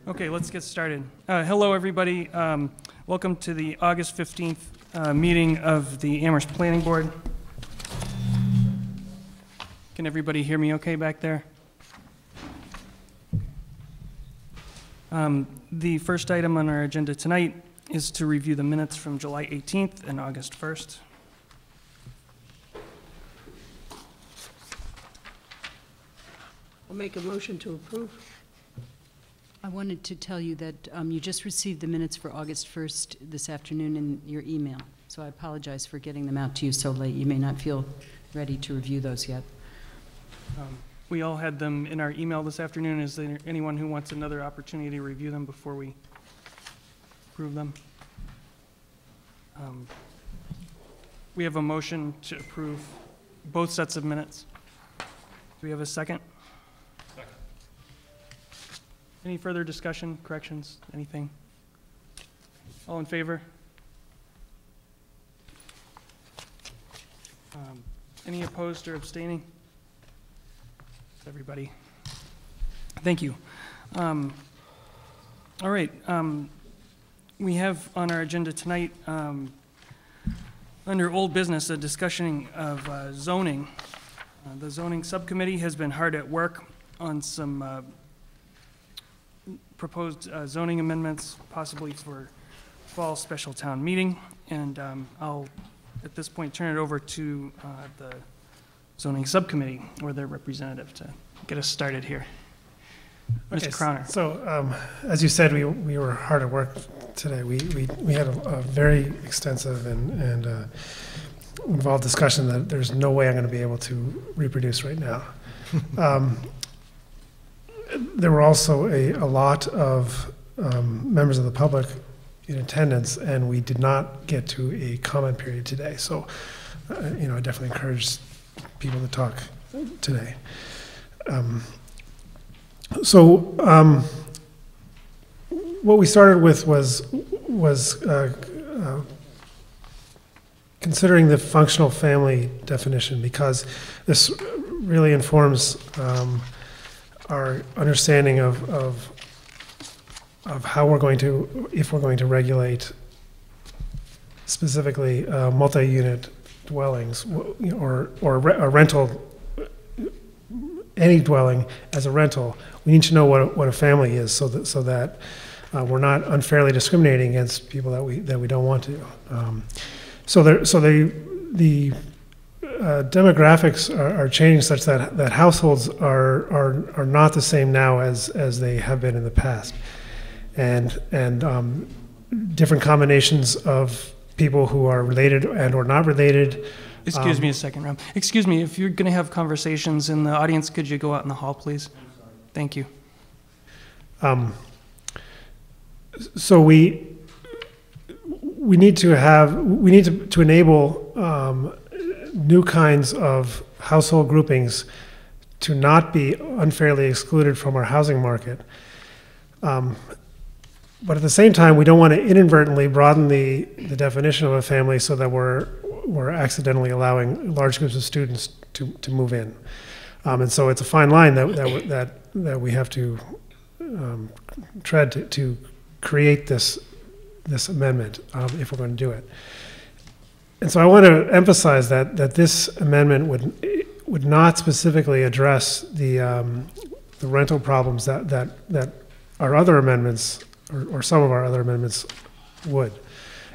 Okay, let's get started. Hello, everybody. Welcome to the August 15th meeting of the Amherst Planning Board. Can everybody hear me okay back there? The first item on our agenda tonight is to review the minutes from July 18th and August 1st. I'll make a motion to approve. I wanted to tell you that you just received the minutes for August 1st this afternoon in your email, so I apologize for getting them out to you so late. You may not feel ready to review those yet. We all had them in our email this afternoon. Is there anyone who wants another opportunity to review them before we approve them? We have a motion to approve both sets of minutes. Do we have a second? Any further discussion, corrections, anything? All in favor? Any opposed or abstaining? Everybody. Thank you. All right. We have on our agenda tonight, under old business, a discussion of zoning. The zoning subcommittee has been hard at work on some proposed zoning amendments, possibly for fall special town meeting. And I'll, at this point, turn it over to the zoning subcommittee or their representative to get us started here. Okay, Mr. Crowner. So, as you said, we were hard at work today. We had a very extensive and involved discussion that there's no way I'm going to be able to reproduce right now. There were also a lot of members of the public in attendance, and we did not get to a comment period today. So, I definitely encourage people to talk today. What we started with was considering the functional family definition, because this really informs our understanding of how we're going to, if we're going to regulate specifically multi-unit dwellings or a rental, any dwelling as a rental. We need to know what a family is, so that we're not unfairly discriminating against people that we don't want to. So the demographics are changing such that households are not the same now as they have been in the past, and different combinations of people who are related and or not related. Excuse me a second, Rob. Excuse me, if you're going to have conversations in the audience, could you go out in the hall, please? Thank you. So we need to enable new kinds of household groupings to not be unfairly excluded from our housing market. But at the same time, we don't want to inadvertently broaden the definition of a family so that we're accidentally allowing large groups of students to move in. And so it's a fine line that we have to tread to create this amendment if we're going to do it. And so I want to emphasize that this amendment would not specifically address the rental problems that our other amendments or some of our other amendments would.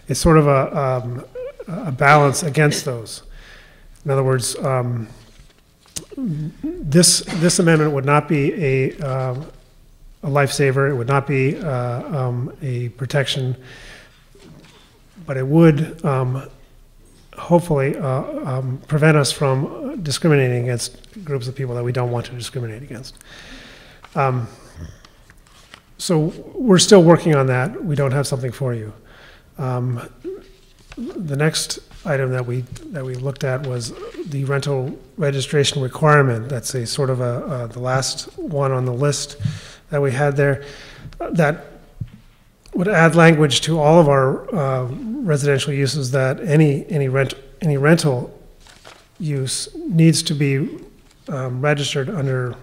It's sort of a balance against those. In other words, this amendment would not be a lifesaver. It would not be a protection, but it would hopefully prevent us from discriminating against groups of people that we don't want to discriminate against. So we're still working on that. We don't have something for you. The next item that we looked at was the rental registration requirement. That's a sort of the last one on the list that we had there. That would add language to all of our residential uses that any rental use needs to be registered under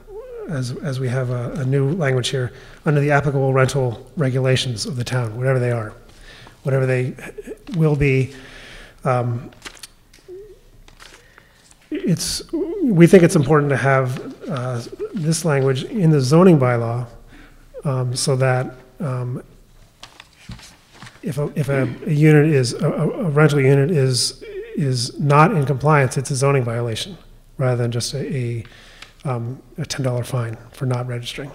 as we have a new language here, under the applicable rental regulations of the town, whatever they are, whatever they will be. We think it's important to have this language in the zoning bylaw so that if a unit is, a rental unit is not in compliance, it's a zoning violation rather than just a $10 fine for not registering.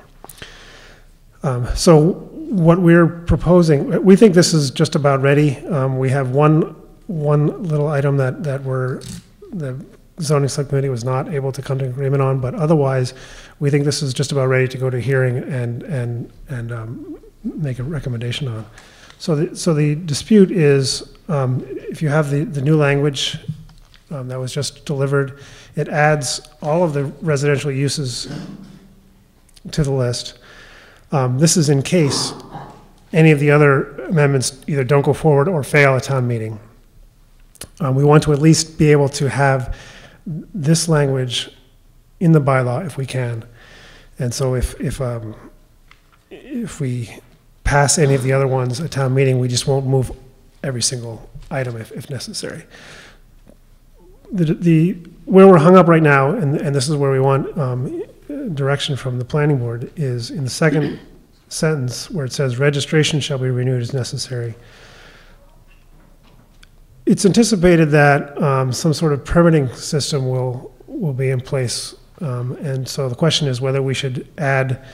So what we're proposing, we think this is just about ready. We have one little item that the zoning subcommittee was not able to come to agreement on, but otherwise, we think this is just about ready to go to hearing and make a recommendation on. So the dispute is, if you have the new language that was just delivered, it adds all of the residential uses to the list. This is in case any of the other amendments either don't go forward or fail at town meeting. We want to at least be able to have this language in the bylaw if we can. And so if we pass any of the other ones at town meeting, we just won't move every single item if necessary. Where we're hung up right now, and this is where we want direction from the planning board, is in the second sentence where it says registration shall be renewed as necessary. It's anticipated that some sort of permitting system will be in place, and so the question is whether we should add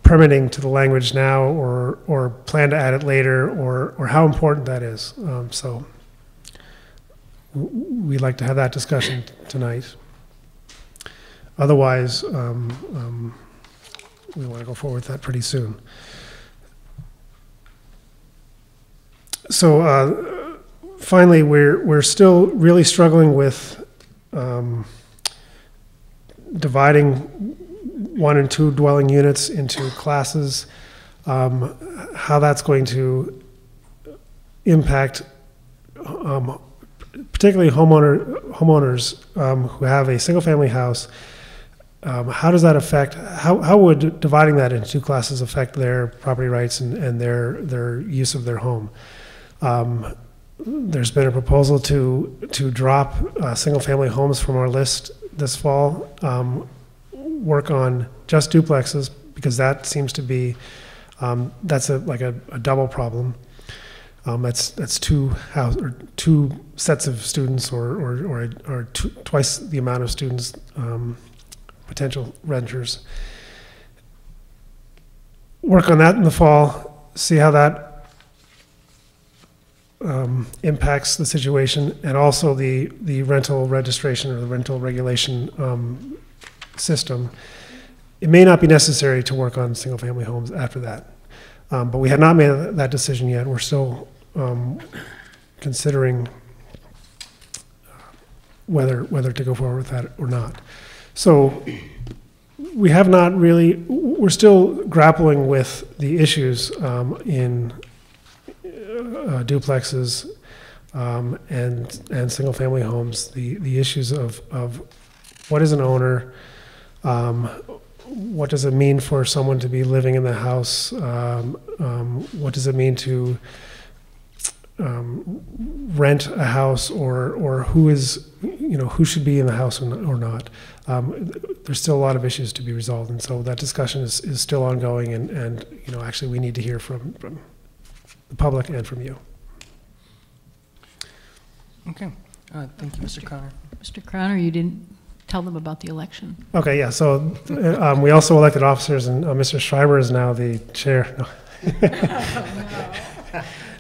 permitting to the language now or plan to add it later, or how important that is. So we'd like to have that discussion tonight. Otherwise, we want to go forward with that pretty soon. So finally, we're still really struggling with dividing 1 and 2 dwelling units into classes, how that's going to impact particularly homeowners who have a single-family house. How does that affect, how would dividing that into 2 classes affect their property rights and their use of their home? There's been a proposal to drop single-family homes from our list this fall, work on just duplexes, because that seems to be, that's like a double problem. That's 2 sets of students or twice the amount of students, potential renters. Work on that in the fall, see how that impacts the situation, and also the rental registration or the rental regulation system. It may not be necessary to work on single-family homes after that, but we have not made that decision yet. We're still considering whether to go forward with that or not. So we have not really. We're still grappling with the issues in duplexes and single-family homes, the issues of what is an owner, what does it mean for someone to be living in the house, what does it mean to rent a house, or who should be in the house or not. There's still a lot of issues to be resolved, and so that discussion is still ongoing, and actually we need to hear from the public and from you. Okay, thank you, Mr. Connor. Mr. Crowner, you didn't tell them about the election. Okay, yeah, so we also elected officers, and Mr. Schreiber is now the chair.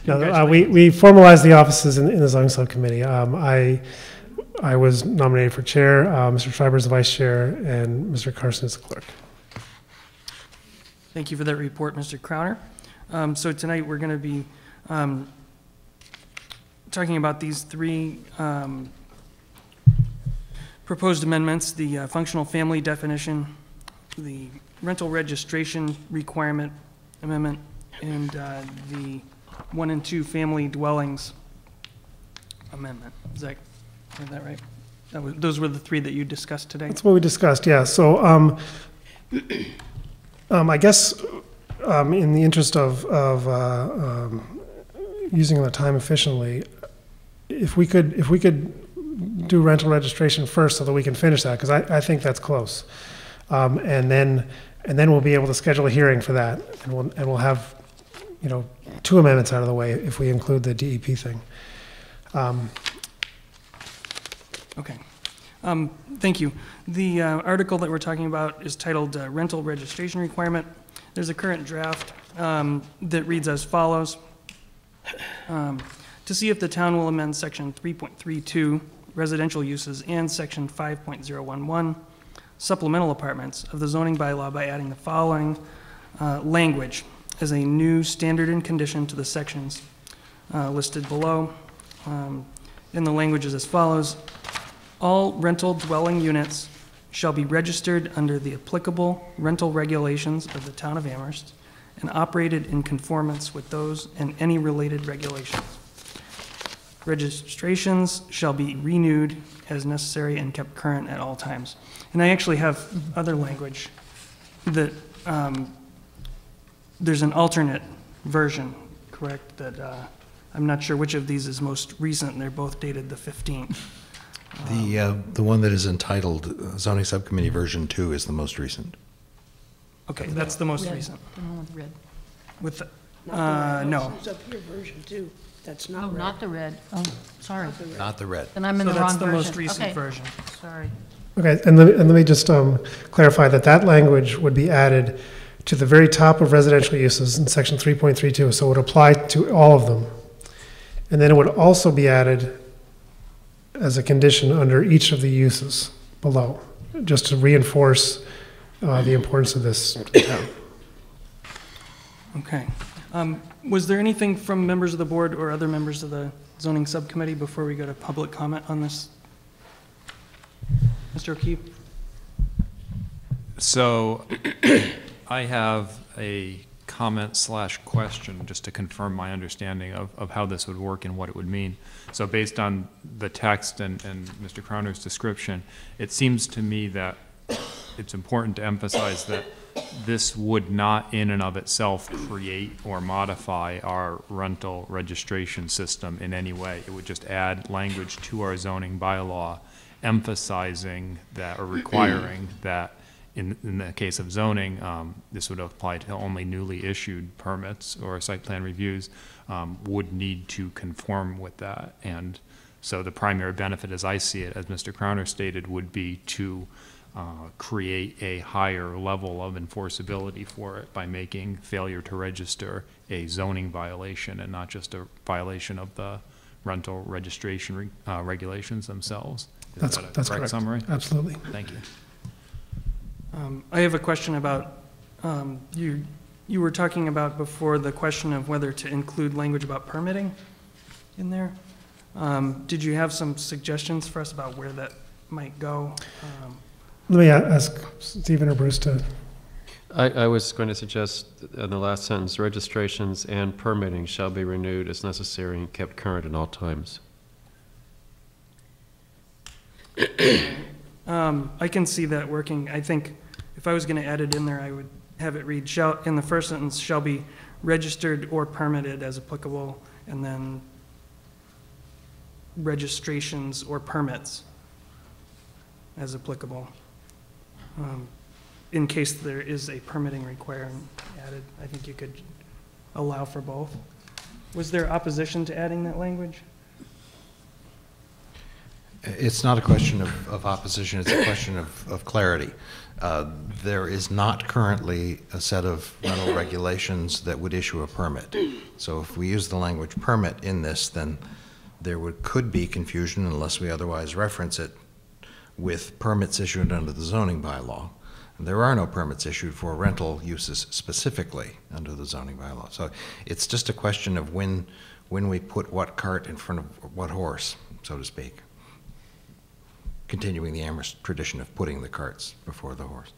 No, we formalized the offices in the zoning subcommittee. I was nominated for chair, Mr. Schreiber is the vice chair, and Mr. Carson is the clerk. Thank you for that report, Mr. Crowner. So tonight we're going to be talking about these 3 proposed amendments: the functional family definition, the rental registration requirement amendment, and the 1 and 2 family dwellings amendment. Is that right? Those were the 3 that you discussed today? That's what we discussed, yeah. So I guess, in the interest of using the time efficiently, if we could do rental registration first so that we can finish that, because I think that's close. And then we'll be able to schedule a hearing for that, and we'll have, 2 amendments out of the way if we include the DEP thing. Okay. Thank you. The article that we're talking about is titled Rental Registration Requirement. There's a current draft that reads as follows. To see if the town will amend Section 3.32, residential uses, and Section 5.011, supplemental apartments of the zoning bylaw by adding the following language as a new standard and condition to the sections listed below. And the language is as follows. All rental dwelling units shall be registered under the applicable rental regulations of the town of Amherst and operated in conformance with those and any related regulations. Registrations shall be renewed as necessary and kept current at all times. And I actually have other language that there's an alternate version, correct, that I'm not sure which of these is most recent, and they're both dated the 15th. The one that is entitled Zoning Subcommittee Version 2 is the most recent. Okay, that's the most Red. recent. The one with red. With, the- Not the red. no. It's up here, version 2. That's Oh, not red. not the red. Oh, sorry. Not the red. Not the red. Then I'm in So the wrong that's version. the most recent Okay, version. sorry. Okay, and let me just clarify that language would be added to the very top of residential uses in section 3.32, so it would apply to all of them. And then it would also be added as a condition under each of the uses below, just to reinforce the importance of this to the town. Okay. Was there anything from members of the board or other members of the zoning subcommittee before we go to public comment on this? Mr. O'Keefe? So I have a comment/question just to confirm my understanding of how this would work and what it would mean. So based on the text and Mr. Crowner's description, it seems to me that it's important to emphasize that this would not in and of itself create or modify our rental registration system in any way. It would just add language to our zoning bylaw emphasizing that or requiring that in the case of zoning, this would apply to only newly issued permits or site plan reviews, would need to conform with that. And so the primary benefit, as I see it, as Mr. Crowner stated, would be to create a higher level of enforceability for it by making failure to register a zoning violation and not just a violation of the rental registration regulations themselves. Is that a correct summary? Absolutely. Thank you. I have a question about, you were talking about before the question of whether to include language about permitting in there. Did you have some suggestions for us about where that might go? Let me ask Stephen or Bruce to. I was going to suggest in the last sentence, registrations and permitting shall be renewed as necessary and kept current at all times. I can see that working. I think if I was going to add it in there, I would have it read, shall, in the first sentence, shall be registered or permitted as applicable, and then registrations or permits as applicable. In case there is a permitting requirement added, I think you could allow for both. Was there opposition to adding that language? It's not a question of opposition, it's a question of clarity. There is not currently a set of rental regulations that would issue a permit. So if we use the language permit in this, then there could be confusion unless we otherwise reference it with permits issued under the zoning bylaw. And there are no permits issued for rental uses specifically under the zoning bylaw. So it's just a question of when we put what cart in front of what horse, so to speak. Continuing the Amherst tradition of putting the carts before the horse.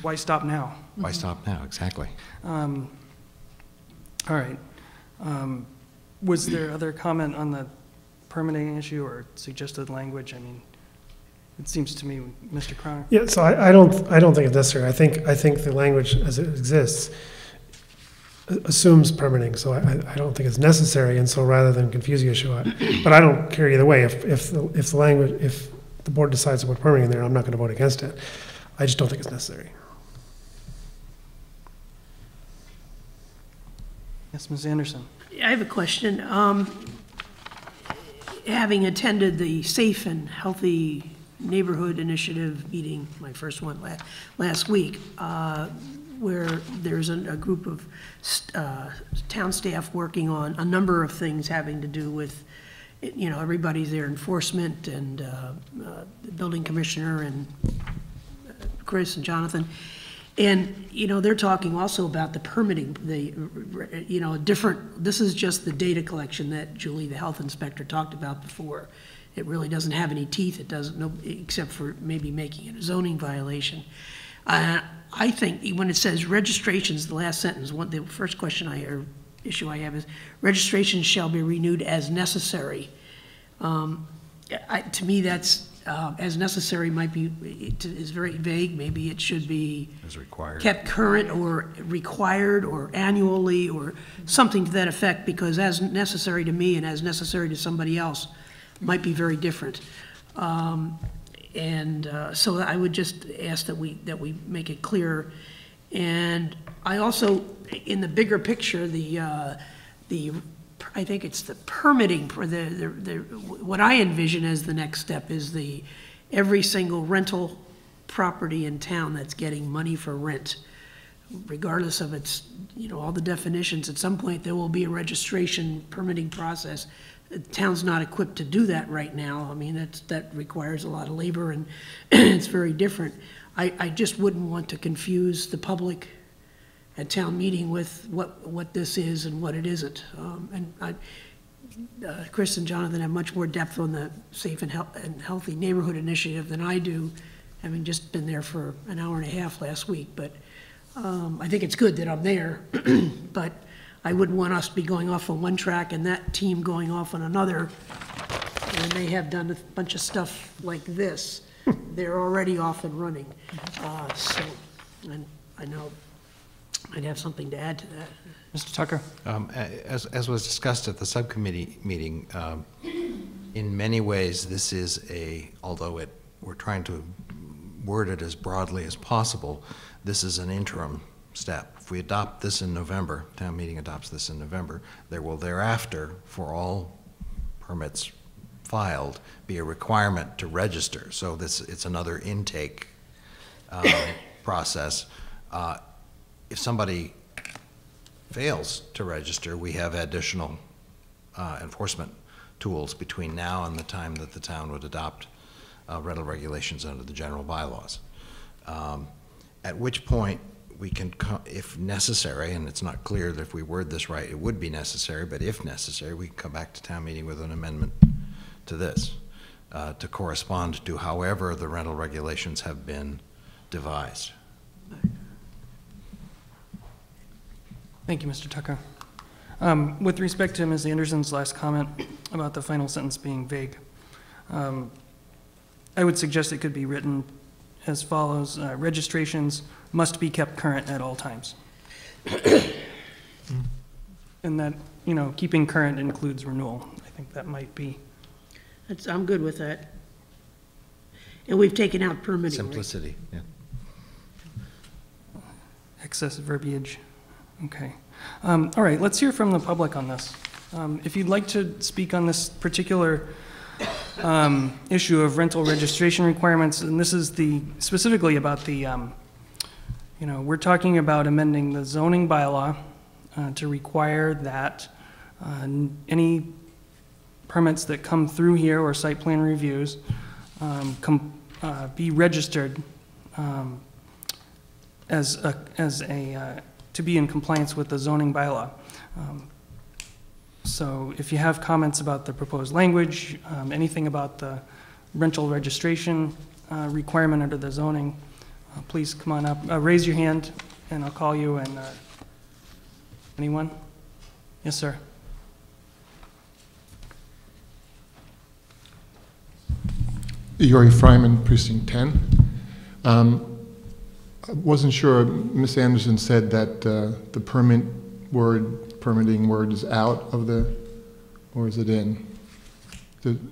Why stop now? Why stop now, exactly. All right. Was there other comment on the permitting issue or suggested language? I mean, it seems to me, Mr. Croner. Yeah, so I don't think it's necessary. I think the language as it exists assumes permitting, so I don't think it's necessary, and so rather than confuse the issue, but I don't care either way. If the language, if the board decides to put permitting in there, I'm not going to vote against it. I just don't think it's necessary. Yes, Ms. Anderson. I have a question. Having attended the Safe and Healthy Neighborhood Initiative meeting, my first one last week, where there's a group of town staff working on a number of things having to do with, you know, everybody's there, enforcement and the building commissioner and Chris and Jonathan. And, you know, they're talking also about the permitting, you know, this is just the data collection that Julie, the health inspector, talked about before. It really doesn't have any teeth. It doesn't, except for maybe making it a zoning violation. I think when it says registrations, the last sentence, the first issue I have is registrations shall be renewed as necessary. To me, that's, as necessary might be, is very vague. Maybe it should be As required. kept current or required or annually or something to that effect, because as necessary to me and as necessary to somebody else might be very different. So I would just ask that we make it clear. And I also, in the bigger picture, I think it's the permitting for what I envision as the next step is every single rental property in town that's getting money for rent, regardless of its, you know, all the definitions. At some point, there will be a registration permitting process. The town's not equipped to do that right now. I mean, that requires a lot of labor, and it's very different. I just wouldn't want to confuse the public at town meeting with what this is and what it isn't. Chris and Jonathan have much more depth on the Safe and Healthy Neighborhood Initiative than I do, having just been there for an hour and a half last week. But I think it's good that I'm there, but I wouldn't want us to be going off on one track and that team going off on another, and they have done a bunch of stuff like this. They're already off and running. And I know I'd have something to add to that. Mr. Tucker? As was discussed at the subcommittee meeting, in many ways, this is although we're trying to word it as broadly as possible, this is an interim step. If we adopt this in November, town meeting adopts this in November, there will thereafter, for all permits filed, be a requirement to register. So it's another intake process. If somebody fails to register, we have additional enforcement tools between now and the time that the town would adopt rental regulations under the general bylaws. At which point we can, if necessary, and it's not clear that if we word this right, it would be necessary, but if necessary, we can come back to town meeting with an amendment to this to correspond to however the rental regulations have been devised. Thank you, Mr. Tucker. With respect to Ms. Anderson's last comment about the final sentence being vague, I would suggest it could be written as follows: registrations must be kept current at all times. And that, you know, keeping current includes renewal. I think that might be. I'm good with that. And we've taken out permitting. Simplicity, yeah. Excessive verbiage. Okay. All right, let's hear from the public on this. If you'd like to speak on this particular issue of rental registration requirements, and this is specifically about you know, we're talking about amending the zoning bylaw to require that any permits that come through here or site plan reviews be registered to be in compliance with the zoning bylaw. So if you have comments about the proposed language, anything about the rental registration requirement under the zoning, please come on up. Raise your hand and I'll call you. And anyone? Yes, sir. Yuri Fryman, Precinct 10. I wasn't sure, Ms. Anderson said that the permitting word is out of the, or is it in?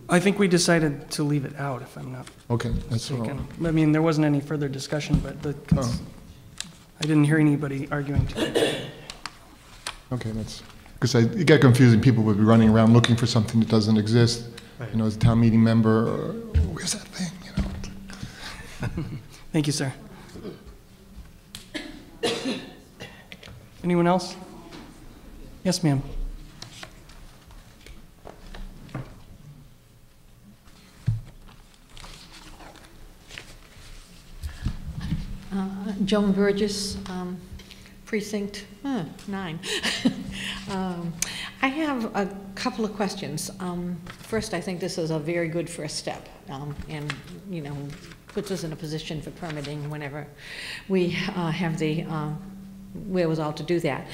I think we decided to leave it out, if I'm not Okay, that's all. mistaken. I mean, there wasn't any further discussion, but I didn't hear anybody arguing to keep it. Okay, that's, because it got confusing. People would be running around looking for something that doesn't exist. Right. You know, as a town meeting member, or, where's that thing, you know? Thank you, sir. Anyone else? Yes, ma'am. Joan Burgess, Precinct 9. I have a couple of questions. First, I think this is a very good first step, and, you know, puts us in a position for permitting whenever we have the wherewithal to do that.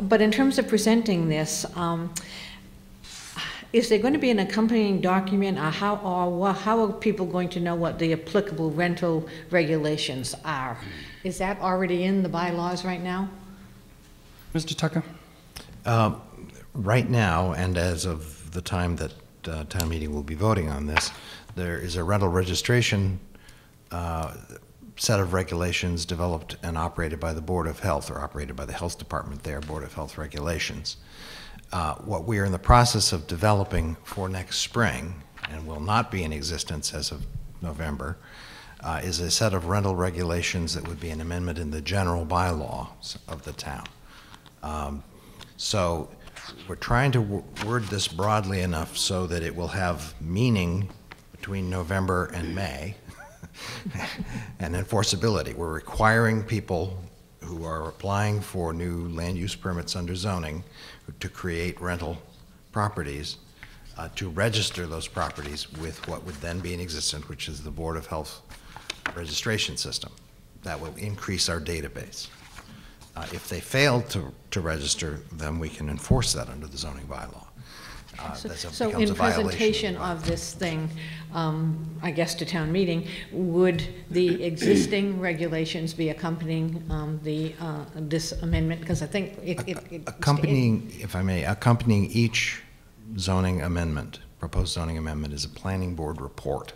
But in terms of presenting this, is there going to be an accompanying document, or how are people going to know what the applicable rental regulations are? Is that already in the bylaws right now? Mr. Tucker? Right now, and as of the time that town meeting will be voting on this, there is a rental registration set of regulations developed and operated by the Board of Health, or operated by the Health Department there, Board of Health regulations. What we are in the process of developing for next spring, and will not be in existence as of November, is a set of rental regulations that would be an amendment in the general bylaws of the town. So we're trying to word this broadly enough so that it will have meaning between November and May and enforceability. We're requiring people who are applying for new land use permits under zoning to create rental properties to register those properties with what would then be in existence, which is the Board of Health registration system. That will increase our database. If they fail to register them, we can enforce that under the zoning bylaw. So in presentation of this thing, I guess to town meeting, would the existing regulations be accompanying this amendment? Because I think accompanying, if I may, accompanying each zoning amendment, proposed zoning amendment, is a planning board report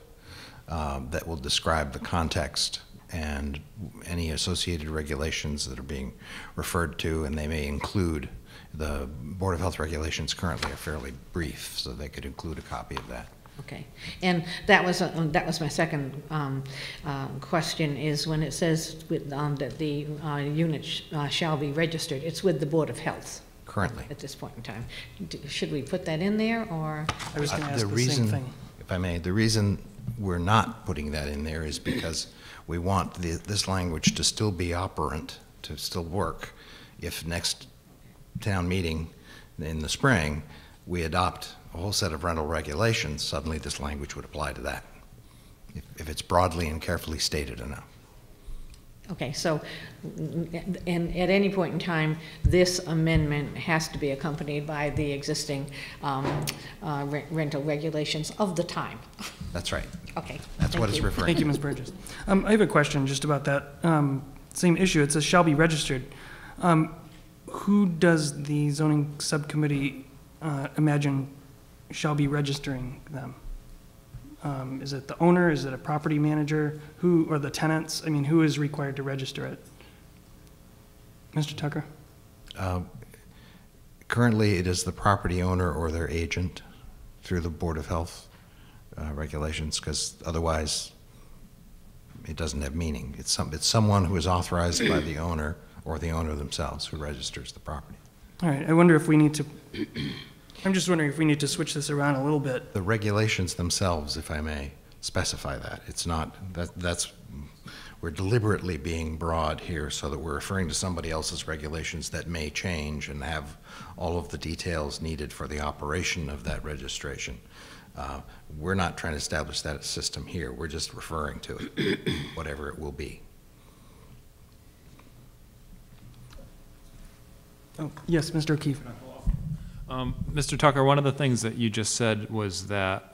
that will describe the context and any associated regulations that are being referred to, and they may include the Board of Health regulations currently are fairly brief, so they could include a copy of that. Okay, and that was my second question, is when it says that the unit shall be registered, it's with the Board of Health. Currently. At this point in time. Should we put that in there, or? I was going to ask the same thing. If I may, the reason we're not putting that in there is because we want this language to still be operant, to still work. If next town meeting in the spring, we adopt a whole set of rental regulations, suddenly this language would apply to that, if it's broadly and carefully stated enough. Okay, so, and at any point in time, this amendment has to be accompanied by the existing rental regulations of the time. That's right. Okay. That's what it's referring to. Thank you, Ms. Burgess. I have a question just about that same issue. It says shall be registered. Who does the zoning subcommittee imagine shall be registering them? Is it the owner? Is it a property manager? Who, or the tenants? I mean, who is required to register it? Mr. Tucker? Currently, it is the property owner or their agent through the Board of Health regulations, because otherwise it doesn't have meaning. It's someone who is authorized by the owner or the owner themselves who registers the property. All right, I wonder if we need to, I'm just wondering if we need to switch this around a little bit. The regulations themselves, if I may, specify that. It's not, we're deliberately being broad here so that we're referring to somebody else's regulations that may change and have all of the details needed for the operation of that registration. We're not trying to establish that system here. We're just referring to it, whatever it will be. Oh, yes, Mr. O'Keefe. Mr. Tucker, one of the things that you just said was that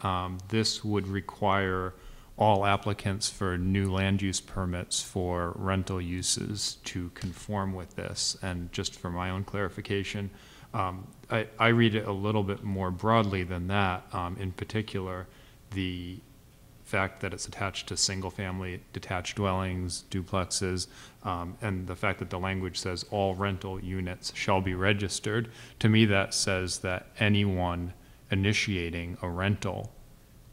this would require all applicants for new land use permits for rental uses to conform with this. And just for my own clarification, I read it a little bit more broadly than that. In particular, the fact that it's attached to single-family detached dwellings, duplexes, and the fact that the language says all rental units shall be registered. To me, that says that anyone initiating a rental,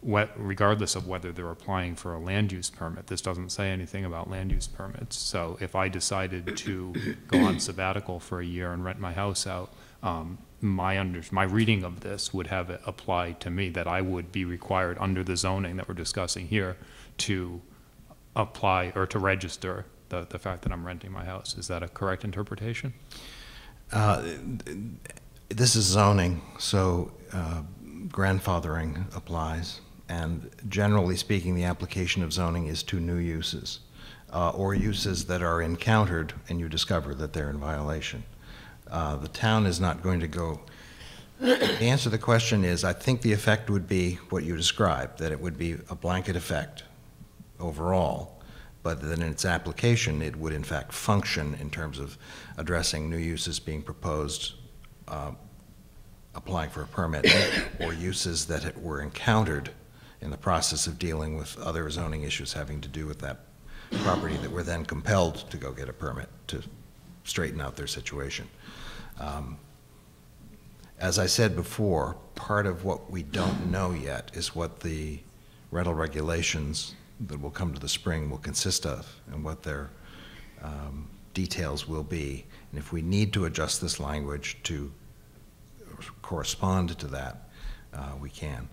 regardless of whether they're applying for a land use permit, this doesn't say anything about land use permits. So if I decided to go on sabbatical for a year and rent my house out, my reading of this would have it apply to me, that I would be required under the zoning that we're discussing here to apply or to register the fact that I'm renting my house. Is that a correct interpretation? This is zoning, so grandfathering applies. And generally speaking, the application of zoning is to new uses or uses that are encountered and you discover that they're in violation. The town is not going to go. The answer to the question is, I think the effect would be what you described, that it would be a blanket effect overall, but that in its application it would in fact function in terms of addressing new uses being proposed, applying for a permit, or uses that were encountered in the process of dealing with other zoning issues having to do with that property that were then compelled to go get a permit to straighten out their situation. As I said before, part of what we don't know yet is what the rental regulations that will come to the spring will consist of and what their details will be. And if we need to adjust this language to correspond to that, we can.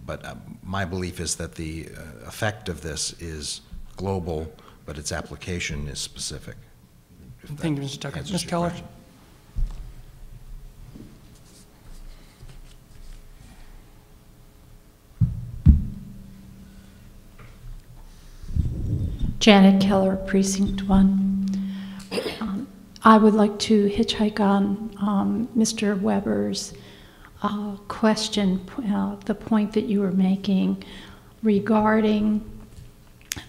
But my belief is that the effect of this is global, but its application is specific. Thank you, Mr. Tucker. Ms. Keller? Janet Keller, Precinct 1. I would like to hitchhike on Mr. Weber's question, the point that you were making regarding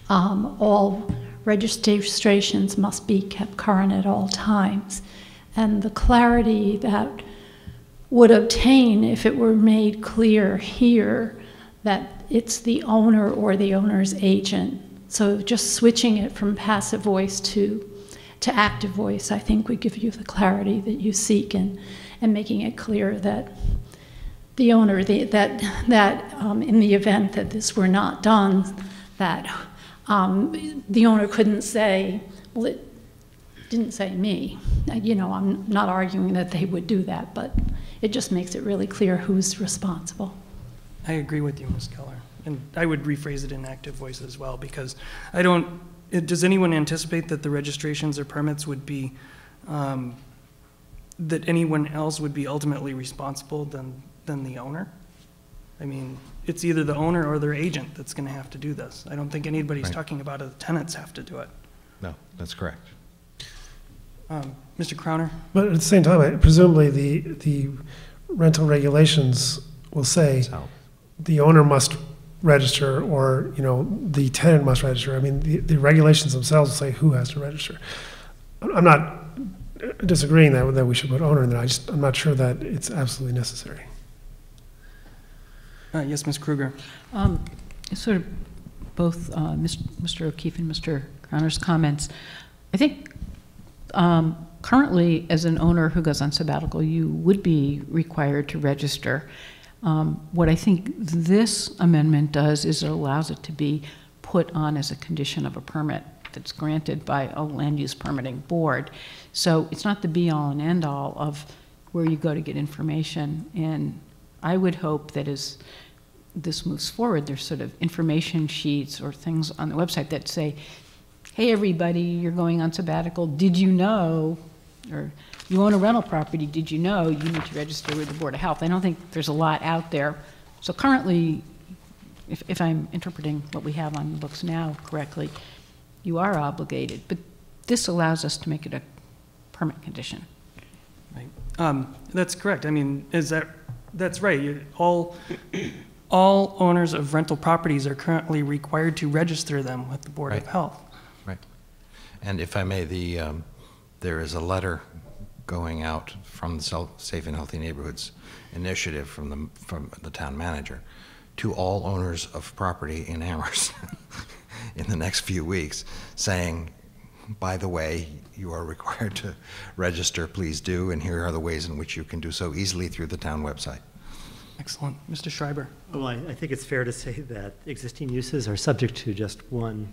all registrations must be kept current at all times, and the clarity that would obtain if it were made clear here that it's the owner or the owner's agent. So just switching it from passive voice to active voice, I think would give you the clarity that you seek, and making it clear that the owner, that in the event that this were not done, that the owner couldn't say, well, it didn't say me. You know, I'm not arguing that they would do that, but it just makes it really clear who's responsible. I agree with you, Ms. Keller. And I would rephrase it in active voice as well, because I don't, does anyone anticipate that the registrations or permits would be, that anyone else would be ultimately responsible than the owner? I mean, it's either the owner or their agent that's going to have to do this. I don't think anybody's talking about the tenants have to do it. No, that's correct. Mr. Crowner? But at the same time, presumably the rental regulations will say the owner must register, or the tenant must register. I mean, the regulations themselves will say who has to register. I'm not disagreeing that we should put owner in there. I'm not sure that it's absolutely necessary. Yes, Ms. Kruger. Sort of both Mr. O'Keefe and Mr. Crowner's comments. I think currently, as an owner who goes on sabbatical, you would be required to register. What I think this amendment does is it allows it to be put on as a condition of a permit that's granted by a land use permitting board. So it's not the be-all and end-all of where you go to get information. And I would hope that as this moves forward, there's sort of information sheets or things on the website that say, hey, everybody, you're going on sabbatical. Did you know, or you own a rental property, did you know you need to register with the Board of Health? I don't think there's a lot out there. So currently, if I'm interpreting what we have on the books now correctly, you are obligated. But this allows us to make it a permit condition. Right. That's correct. I mean, that's right. All owners of rental properties are currently required to register them with the Board of Right. Health. Right. And if I may, there is a letter going out from the Safe and Healthy Neighborhoods Initiative from the town manager to all owners of property in Amherst in the next few weeks, saying, by the way, you are required to register, please do, and here are the ways in which you can do so easily through the town website. Excellent. Mr. Schreiber? Well, I think it's fair to say that existing uses are subject to just one,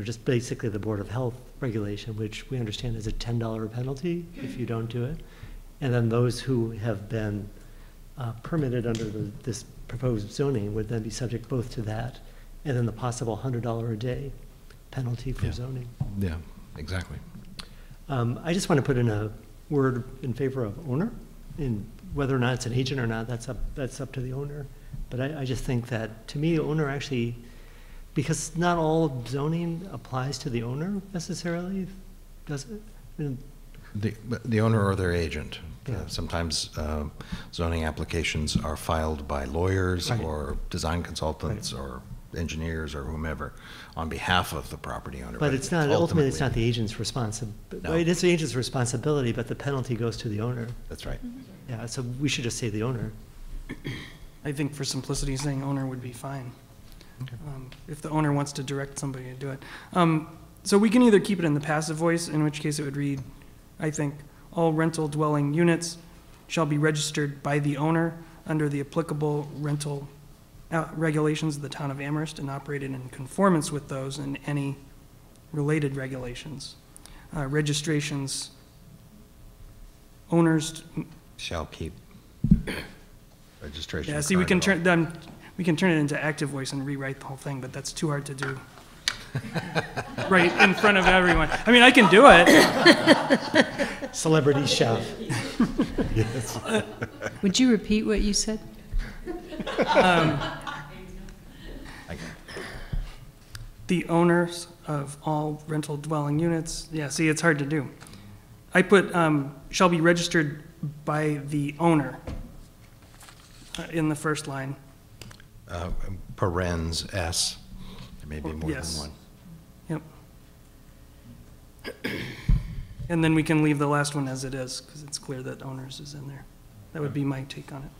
just basically the Board of Health regulation, which we understand is a $10 penalty if you don't do it. And then those who have been permitted under this proposed zoning would then be subject both to that and then the possible $100 a day penalty for zoning. Yeah, exactly. I just want to put in a word in favor of owner, and whether or not it's an agent or not, that's up to the owner. But I just think that, to me, owner actually, because not all zoning applies to the owner necessarily, does it? I mean, The owner or their agent. Yeah. Sometimes zoning applications are filed by lawyers Right. or design consultants or engineers or whomever on behalf of the property owner. But it's not, ultimately, it's not the agent's responsibility. No. It is the agent's responsibility, but the penalty goes to the owner. That's right. Yeah, so we should just say the owner. I think for simplicity, saying owner would be fine. If the owner wants to direct somebody to do it. So we can either keep it in the passive voice, in which case it would read, I think, all rental dwelling units shall be registered by the owner under the applicable rental regulations of the town of Amherst and operated in conformance with those and any related regulations. Registrations, owners. Shall keep registration. Yeah, see, we can card turn it into active voice and rewrite the whole thing, but that's too hard to do. Right in front of everyone. I mean, I can do it. Celebrity chef. Yes. Would you repeat what you said? The owners of all rental dwelling units. Yeah, see, it's hard to do. I put shall be registered by the owner in the first line. Parens S. There may be more Yes. than one. Yep. And then we can leave the last one as it is, because it's clear that owners is in there. That would be my take on it.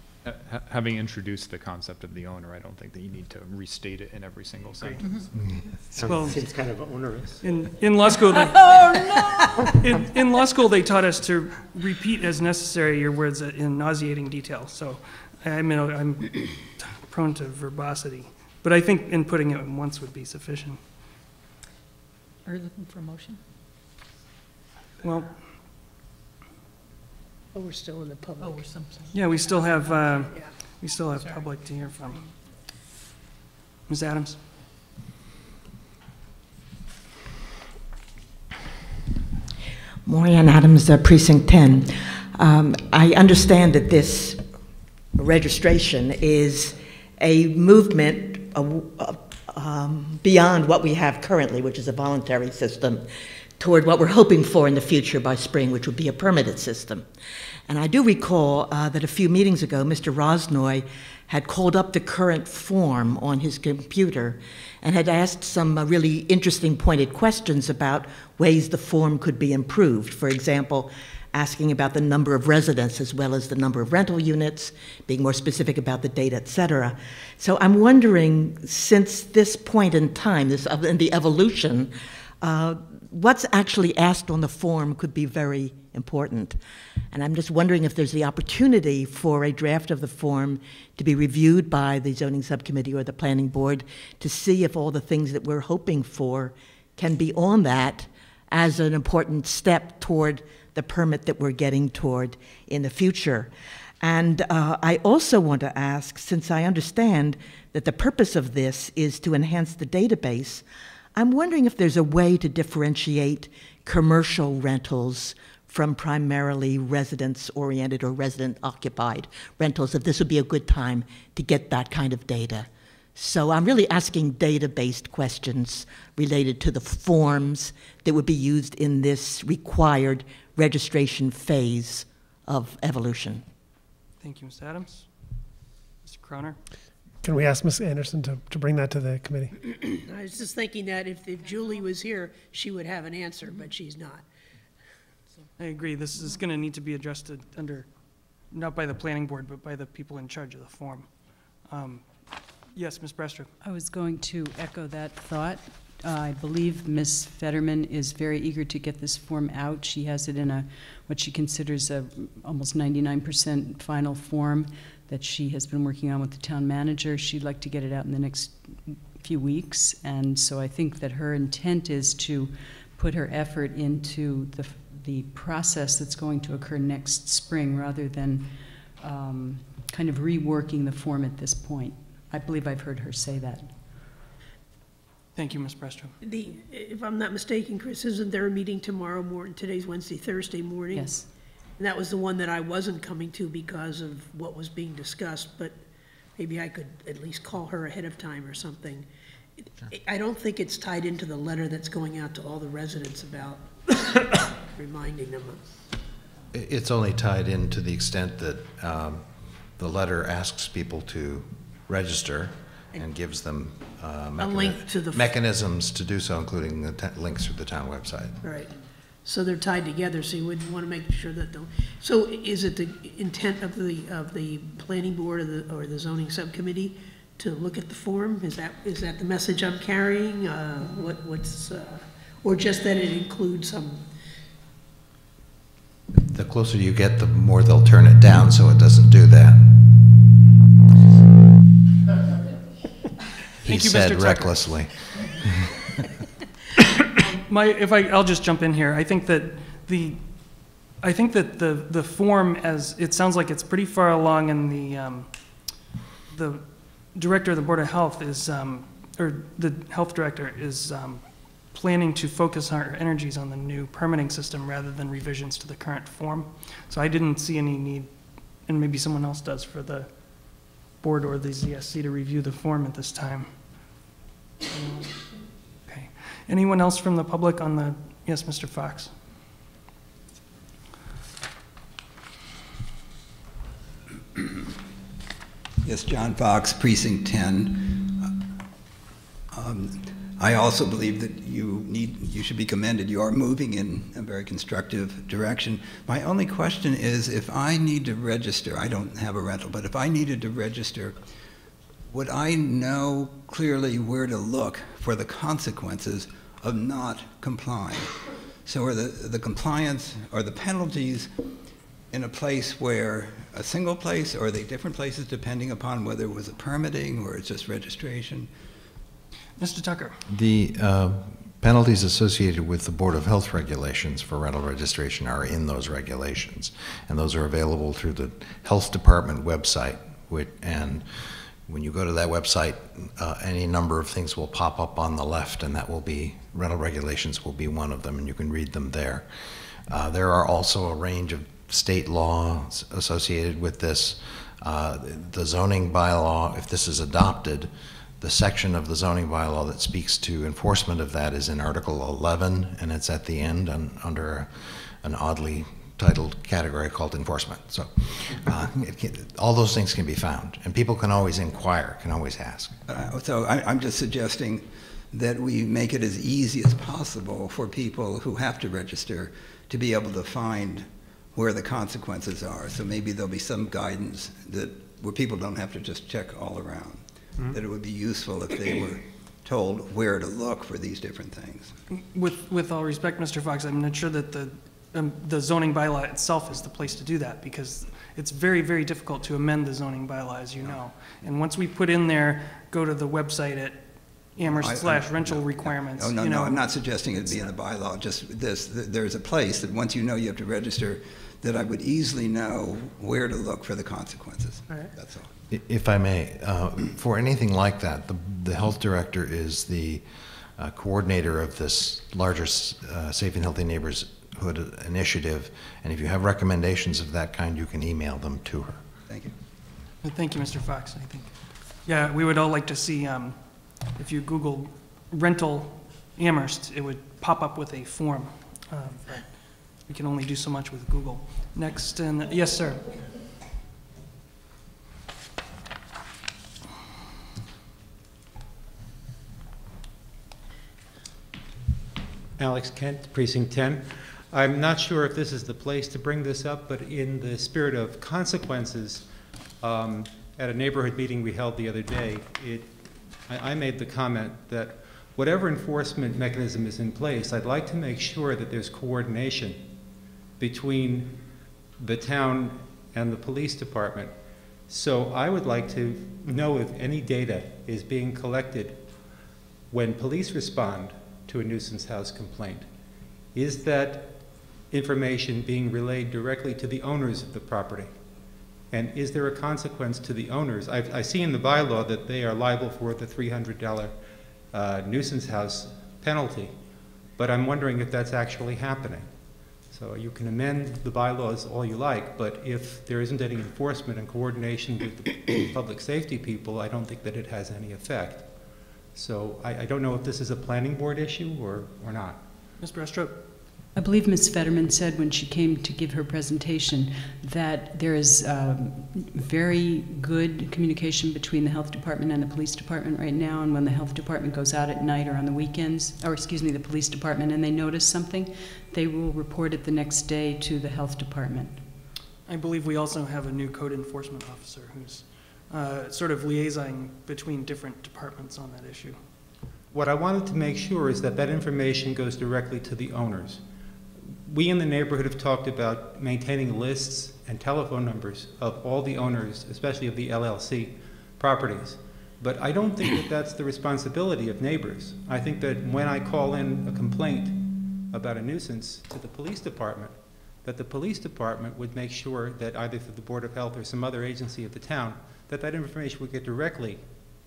Having introduced the concept of the owner, I don't think that you need to restate it in every single sentence. Well, Seems kind of onerous. In law school, in law school, they taught us to repeat as necessary your words in nauseating detail. So, I mean, I'm prone to verbosity, but I think in putting it once would be sufficient. Are you looking for a motion? Well, Oh, we're still in the public. Oh, or something. yeah, we still have public to hear from. Ms. Adams? Maureen Adams, Precinct 10. I understand that this registration is a movement beyond what we have currently, which is a voluntary system, toward what we're hoping for in the future by spring, which would be a permitted system. And I do recall that a few meetings ago, Mr. Rosnoy had called up the current form on his computer and had asked some really interesting pointed questions about ways the form could be improved. For example, asking about the number of residents as well as the number of rental units, being more specific about the date, et cetera. So I'm wondering, since this point in time, in the evolution, what's actually asked on the form could be very important. And I'm just wondering if there's the opportunity for a draft of the form to be reviewed by the zoning subcommittee or the planning board to see if all the things that we're hoping for can be on that as an important step toward the permit that we're getting toward in the future. And I also want to ask, since I understand that the purpose of this is to enhance the database, I'm wondering if there's a way to differentiate commercial rentals from primarily residence-oriented or resident-occupied rentals, if this would be a good time to get that kind of data. So I'm really asking data-based questions related to the forms that would be used in this required registration phase of evolution. Thank you, Ms. Adams. Mr. Croner? Can we ask Ms. Anderson to bring that to the committee? I was just thinking that if Julie was here, she would have an answer, but she's not. I agree. This is going to need to be addressed not by the planning board, but by the people in charge of the form. Yes, Ms. Brestrup. I was going to echo that thought. I believe Ms. Fetterman is very eager to get this form out. She has it in what she considers a almost 99% final form that she has been working on with the town manager. She'd like to get it out in the next few weeks, and so I think that her intent is to put her effort into the process that's going to occur next spring rather than kind of reworking the form at this point. I believe I've heard her say that. Thank you, Ms. Brestrup. If I'm not mistaken, Chris, isn't there a meeting tomorrow morning? Today's Wednesday, Thursday morning? Yes. And that was the one that I wasn't coming to because of what was being discussed, but maybe I could at least call her ahead of time or something. I don't think it's tied into the letter that's going out to all the residents about reminding them of. It's only tied in to the extent that the letter asks people to register and gives them A link to the mechanisms to do so, including the links to the town website. Right. So they're tied together, so you would want to make sure that so is it the intent of the planning board or the zoning subcommittee to look at the form? Is that the message I'm carrying? Or just that it includes some? The closer you get, the more they'll turn it down, so it doesn't do that. He said recklessly. I'll just jump in here. I think that the form, as it sounds like it's pretty far along, and the director of the Board of Health is, or the health director is planning to focus our energies on the new permitting system rather than revisions to the current form. So I didn't see any need, and maybe someone else does, for the board or the ZSC to review the form at this time. Okay. Anyone else from the public on the, yes, Mr. Fox? Yes, John Fox, Precinct 10. I also believe that you should be commended. You are moving in a very constructive direction. My only question is, if I need to register, I don't have a rental, but if I needed to register, would I know clearly where to look for the consequences of not complying? So are the compliance or the penalties in a place where, a single place, or are they different places depending upon whether it was a permitting or it's just registration? Mr. Tucker. The penalties associated with the Board of Health regulations for rental registration are in those regulations, and those are available through the Health Department website. And when you go to that website, any number of things will pop up on the left, and that will be, rental regulations will be one of them, and you can read them there. There are also a range of state laws associated with this. The zoning bylaw, if this is adopted, the section of the zoning bylaw that speaks to enforcement of that is in Article 11, and it's at the end under an oddly titled category called enforcement. So all those things can be found, and people can always inquire, can always ask. So I'm just suggesting that we make it as easy as possible for people who have to register to be able to find where the consequences are. So maybe there'll be some guidance where people don't have to just check all around. Mm-hmm. That it would be useful if they were told where to look for these different things. With all respect, Mr. Fox, I'm not sure that the zoning bylaw itself is the place to do that, because it's very, very difficult to amend the zoning bylaw, as you know. And once we put in there, go to the website at Amherst/rental requirements. Oh, no, I'm not suggesting it be in the bylaw, just this, there's a place that once you know you have to register, that I would easily know where to look for the consequences. All right. That's all. If I may, for anything like that, the health director is the coordinator of this larger Safe and Healthy Neighborhood initiative, and if you have recommendations of that kind, you can email them to her. Thank you. Thank you, Mr. Fox. I think, yeah, we would all like to see, if you Google rental Amherst, it would pop up with a form. But we can only do so much with Google. Next, and yes, sir. Alex Kent, Precinct 10. I'm not sure if this is the place to bring this up, but in the spirit of consequences, at a neighborhood meeting we held the other day, I made the comment that whatever enforcement mechanism is in place, I'd like to make sure that there's coordination between the town and the police department. So I would like to know if any data is being collected when police respond to a nuisance house complaint. Is that information being relayed directly to the owners of the property? And is there a consequence to the owners? I see in the bylaw that they are liable for the $300 nuisance house penalty, but I'm wondering if that's actually happening. So you can amend the bylaws all you like, but if there isn't any enforcement and coordination with the public safety people, I don't think that it has any effect. So I don't know if this is a planning board issue or not. Ms. Brestrup? I believe Ms. Fetterman said when she came to give her presentation that there is very good communication between the health department and the police department right now, and when the health department goes out at night or on the weekends, or excuse me, the police department, and they notice something, they will report it the next day to the health department. I believe we also have a new code enforcement officer who's sort of liaisoning between different departments on that issue. What I wanted to make sure is that that information goes directly to the owners. We in the neighborhood have talked about maintaining lists and telephone numbers of all the owners, especially of the LLC properties. But I don't think that that's the responsibility of neighbors. I think that when I call in a complaint about a nuisance to the police department, that the police department would make sure that either through the Board of Health or some other agency of the town, that that information would get directly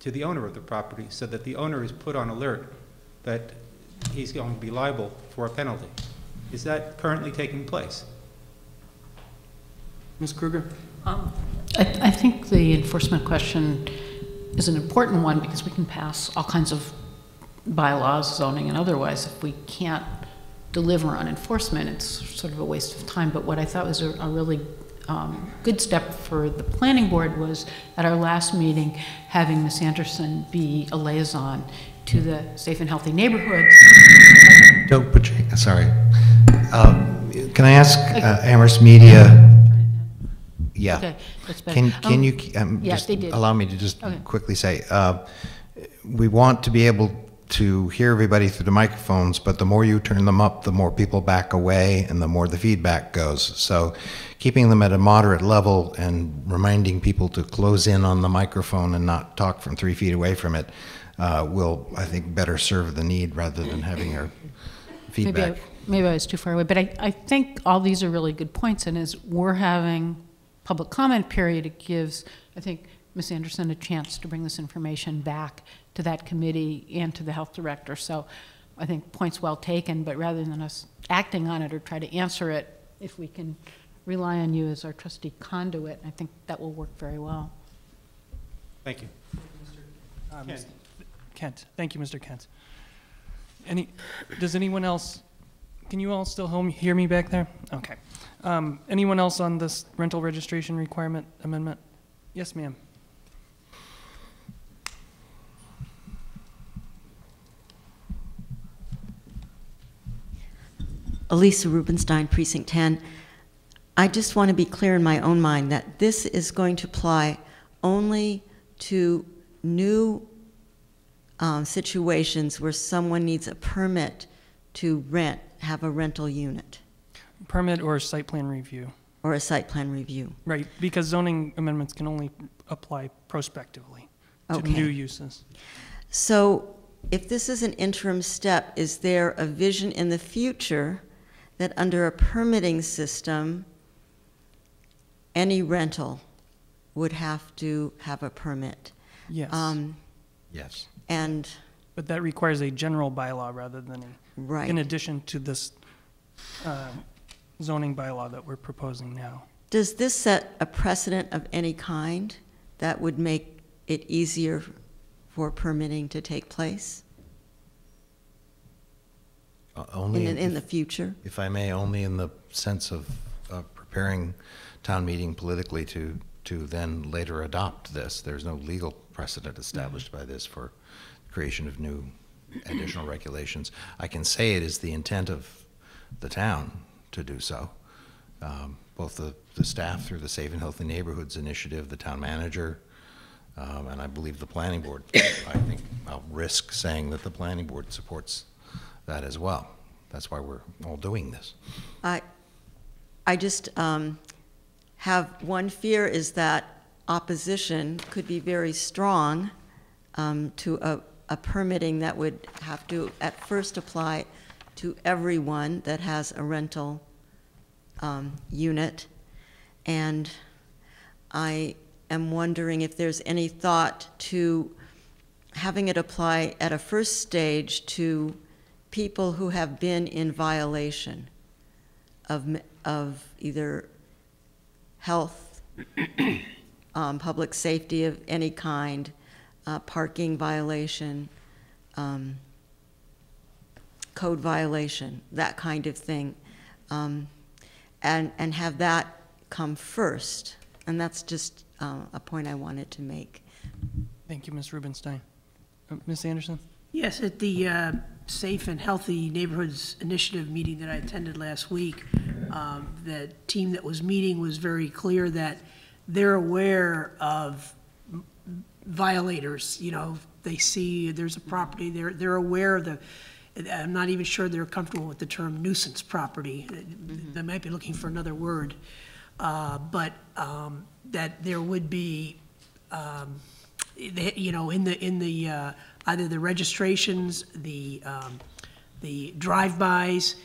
to the owner of the property so that the owner is put on alert that he's going to be liable for a penalty. Is that currently taking place? Ms. Kruger? I think the enforcement question is an important one because we can pass all kinds of bylaws, zoning and otherwise. If we can't deliver on enforcement, it's sort of a waste of time. But what I thought was a really good step for the planning board was at our last meeting having Ms. Anderson be a liaison to the safe and healthy neighborhoods. Don't put your, sorry. Can I ask Amherst Media? Yeah. Okay, that's better. Can you yeah, just they did. allow me to just Okay. quickly say, we want to be able to hear everybody through the microphones, but the more you turn them up, the more people back away and the more the feedback goes. So keeping them at a moderate level and reminding people to close in on the microphone and not talk from 3 feet away from it will, I think, better serve the need rather than having our feedback. Maybe I was too far away, but I think all these are really good points, and as we're having public comment period, it gives, I think, Ms. Anderson a chance to bring this information back to that committee and to the health director. So I think points well taken, but rather than us acting on it or try to answer it, if we can rely on you as our trustee conduit, I think that will work very well. Thank you. Mr. Kent. Thank you, Mr. Kent. Does anyone else, can you all still hear me back there? Okay. Anyone else on this rental registration requirement amendment? Yes, ma'am. Elisa Rubenstein, Precinct 10. I just want to be clear in my own mind that this is going to apply only to new situations where someone needs a permit to have a rental unit. Permit or site plan review. Or a site plan review. Right, because zoning amendments can only apply prospectively to Okay. new uses. So if this is an interim step, is there a vision in the future that under a permitting system, any rental would have to have a permit? Yes. Yes. And but that requires a general bylaw rather than right. in addition to this zoning bylaw that we're proposing now. Does this set a precedent of any kind that would make it easier for permitting to take place? Only in the future? If I may, only in the sense of preparing town meeting politically to then later adopt this. There's no legal precedent established by this for creation of new additional regulations. I can say it is the intent of the town to do so. Both the staff through the Safe and Healthy Neighborhoods Initiative, the town manager, and I believe the planning board. I think I'll risk saying that the planning board supports that as well. That's why we're all doing this. I just have one fear, is that opposition could be very strong to a permitting that would have to at first apply to everyone that has a rental unit. And I am wondering if there's any thought to having it apply at a first stage to people who have been in violation of either health, public safety of any kind, parking violation, code violation, that kind of thing, and have that come first. And that's just a point I wanted to make. Thank you, Ms. Rubenstein. Ms. Anderson? Yes, at the Safe and Healthy Neighborhoods Initiative meeting that I attended last week, the team that was meeting was very clear that they're aware of violators. You know, they see there's a property, they're aware of the, I'm not even sure they're comfortable with the term nuisance property. They might be looking for another word, but that there would be, you know, in the either the registrations, the drive-bys.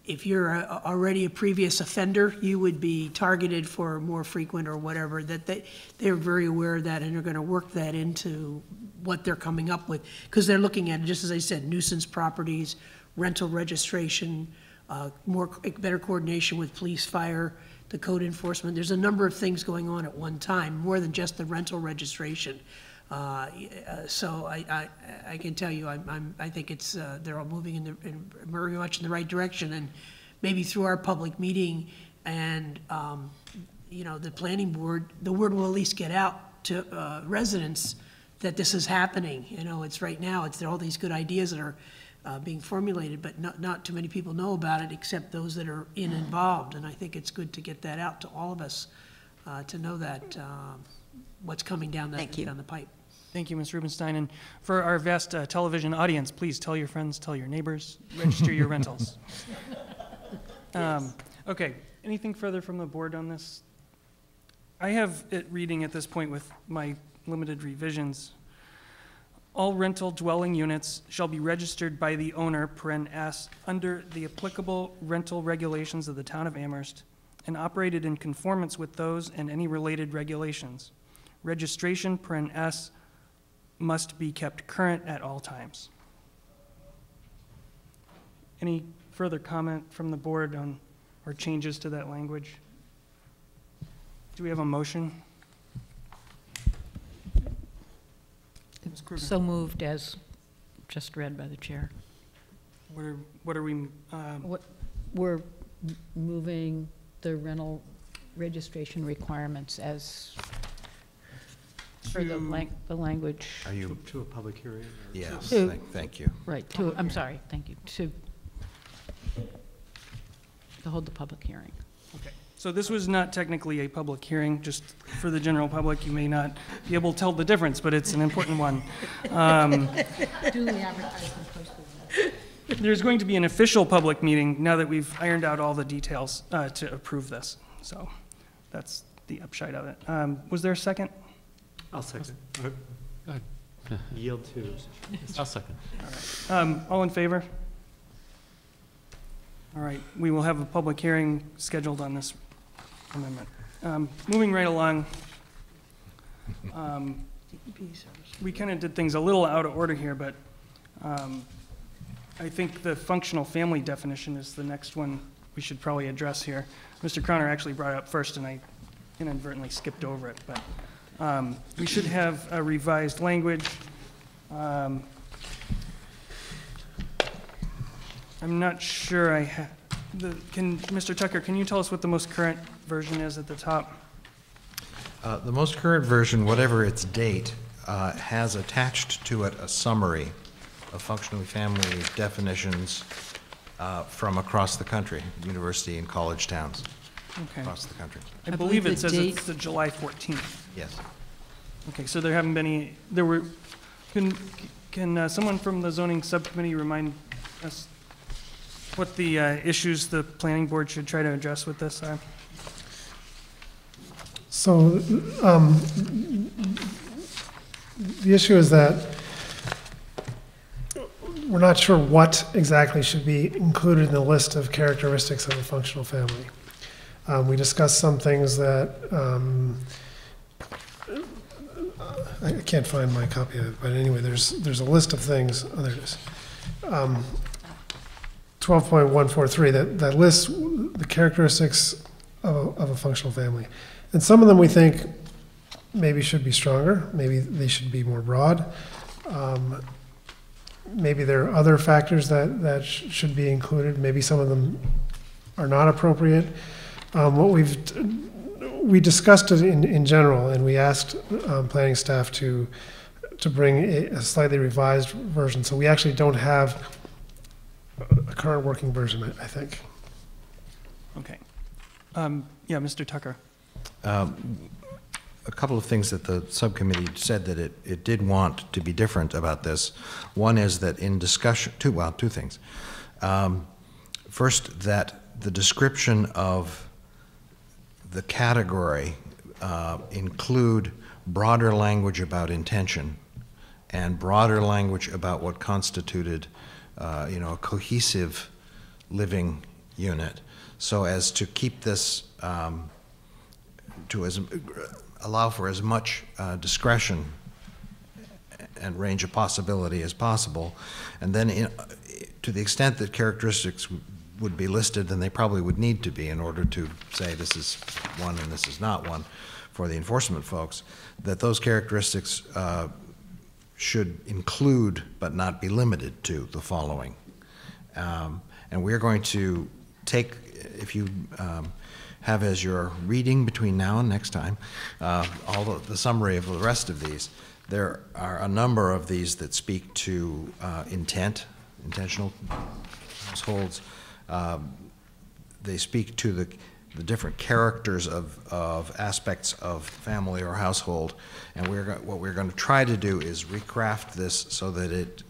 If you're already a previous offender, you would be targeted for more frequent or whatever. That they're very aware of that, and they're going to work that into what they're coming up with, because they're looking at, just as I said, nuisance properties, rental registration, better coordination with police, fire, the code enforcement. There's a number of things going on at one time, more than just the rental registration. So I can tell you, I think it's they're all moving very much in the right direction, and maybe through our public meeting and you know, the planning board, the word will at least get out to residents that this is happening. You know, it's right now, it's all these good ideas that are being formulated, but not too many people know about it except those that are involved. And I think it's good to get that out to all of us to know that what's coming down down the pipe. Thank you, Ms. Rubenstein. And for our vast television audience, please tell your friends, tell your neighbors, register your rentals. Okay, anything further from the board on this? I have it reading at this point with my limited revisions. All rental dwelling units shall be registered by the owner, (S), under the applicable rental regulations of the town of Amherst and operated in conformance with those and any related regulations. Registration, (S), must be kept current at all times. Any further comment from the board on or changes to that language? Do we have a motion? So moved as just read by the chair. What are we? We're moving the rental registration requirements as for the language. Are you to a public hearing? Yes. To, thank you. Right. I'm sorry. Thank you. To hold the public hearing. Okay. So this was not technically a public hearing, just for the general public. You may not be able to tell the difference, but it's an important one. Duly advertised and posted. There's going to be an official public meeting now that we've ironed out all the details to approve this. So that's the upshot of it. Was there a second? I'll second. Go ahead. Yield to. I'll second. All right. All in favor? All right. We will have a public hearing scheduled on this amendment. Moving right along, we kind of did things a little out of order here, but I think the functional family definition is the next one we should probably address here. Mr. Croner actually brought it up first, and I inadvertently skipped over it, but we should have a revised language. I'm not sure I have, Mr. Tucker, can you tell us what the most current version is at the top? The most current version, whatever its date, has attached to it a summary of functional family definitions from across the country, university and college towns Okay. across the country. I believe it says it's the July 14th. Yes. Okay, so there haven't been any, can someone from the zoning subcommittee remind us what the issues the planning board should try to address with this are? So the issue is that we're not sure what exactly should be included in the list of characteristics of a functional family. We discussed some things that I can't find my copy of it, but anyway, there's a list of things. Oh, there it is. 12.143 that lists the characteristics of a functional family, and some of them we think maybe should be stronger. Maybe they should be more broad. Maybe there are other factors that should be included. Maybe some of them are not appropriate. We discussed it in general, and we asked planning staff to bring a slightly revised version. So we actually don't have a current working version, I think. Okay. Yeah, Mr. Tucker. A couple of things that the subcommittee said that it did want to be different about this. One is that in discussion, two things. First, that the description of the category include broader language about intention and broader language about what constituted a cohesive living unit, so as to keep this allow for as much discretion and range of possibility as possible. And then to the extent that characteristics would be listed, then they probably would need to be in order to say this is one and this is not one for the enforcement folks, that those characteristics should include but not be limited to the following. And we're going to take, if you have as your reading between now and next time, all the summary of the rest of these. There are a number of these that speak to intentional households. They speak to the different characters of aspects of family or household, and what we're going to try to do is recraft this so that it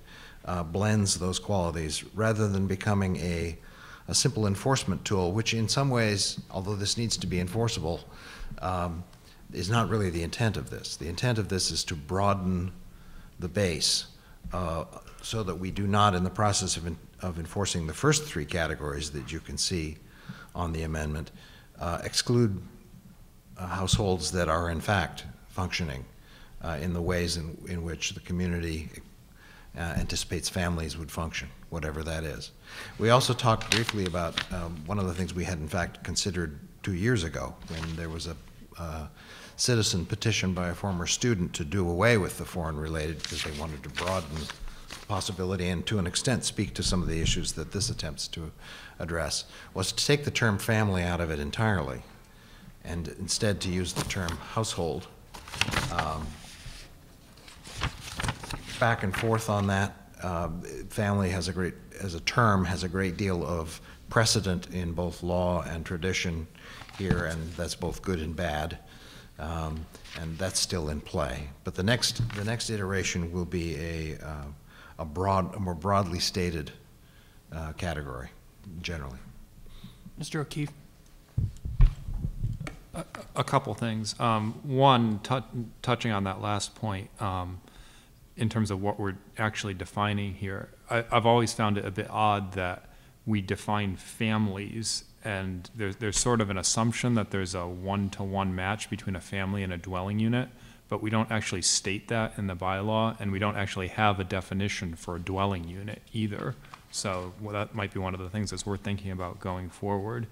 blends those qualities rather than becoming a simple enforcement tool, which in some ways, although this needs to be enforceable, is not really the intent of this. The intent of this is to broaden the base so that we do not, in the process of enforcing the first three categories that you can see on the amendment, exclude households that are in fact functioning in the ways in which the community anticipates families would function, whatever that is. We also talked briefly about one of the things we had in fact considered 2 years ago when there was a citizen petition by a former student to do away with the foreign related because they wanted to broaden the possibility and to an extent speak to some of the issues that this attempts to address, was to take the term family out of it entirely and instead to use the term household. Back and forth on that. Family as a term has a great deal of precedent in both law and tradition here, and that's both good and bad, and that's still in play. But the next iteration will be a more broadly stated category, generally. Mr. O'Keefe. A couple things. One, touching on that last point, in terms of what we're actually defining here, I've always found it a bit odd that we define families and there's sort of an assumption that there's a one-to-one match between a family and a dwelling unit, but we don't actually state that in the bylaw, and we don't actually have a definition for a dwelling unit either. So that might be one of the things that's worth thinking about going forward,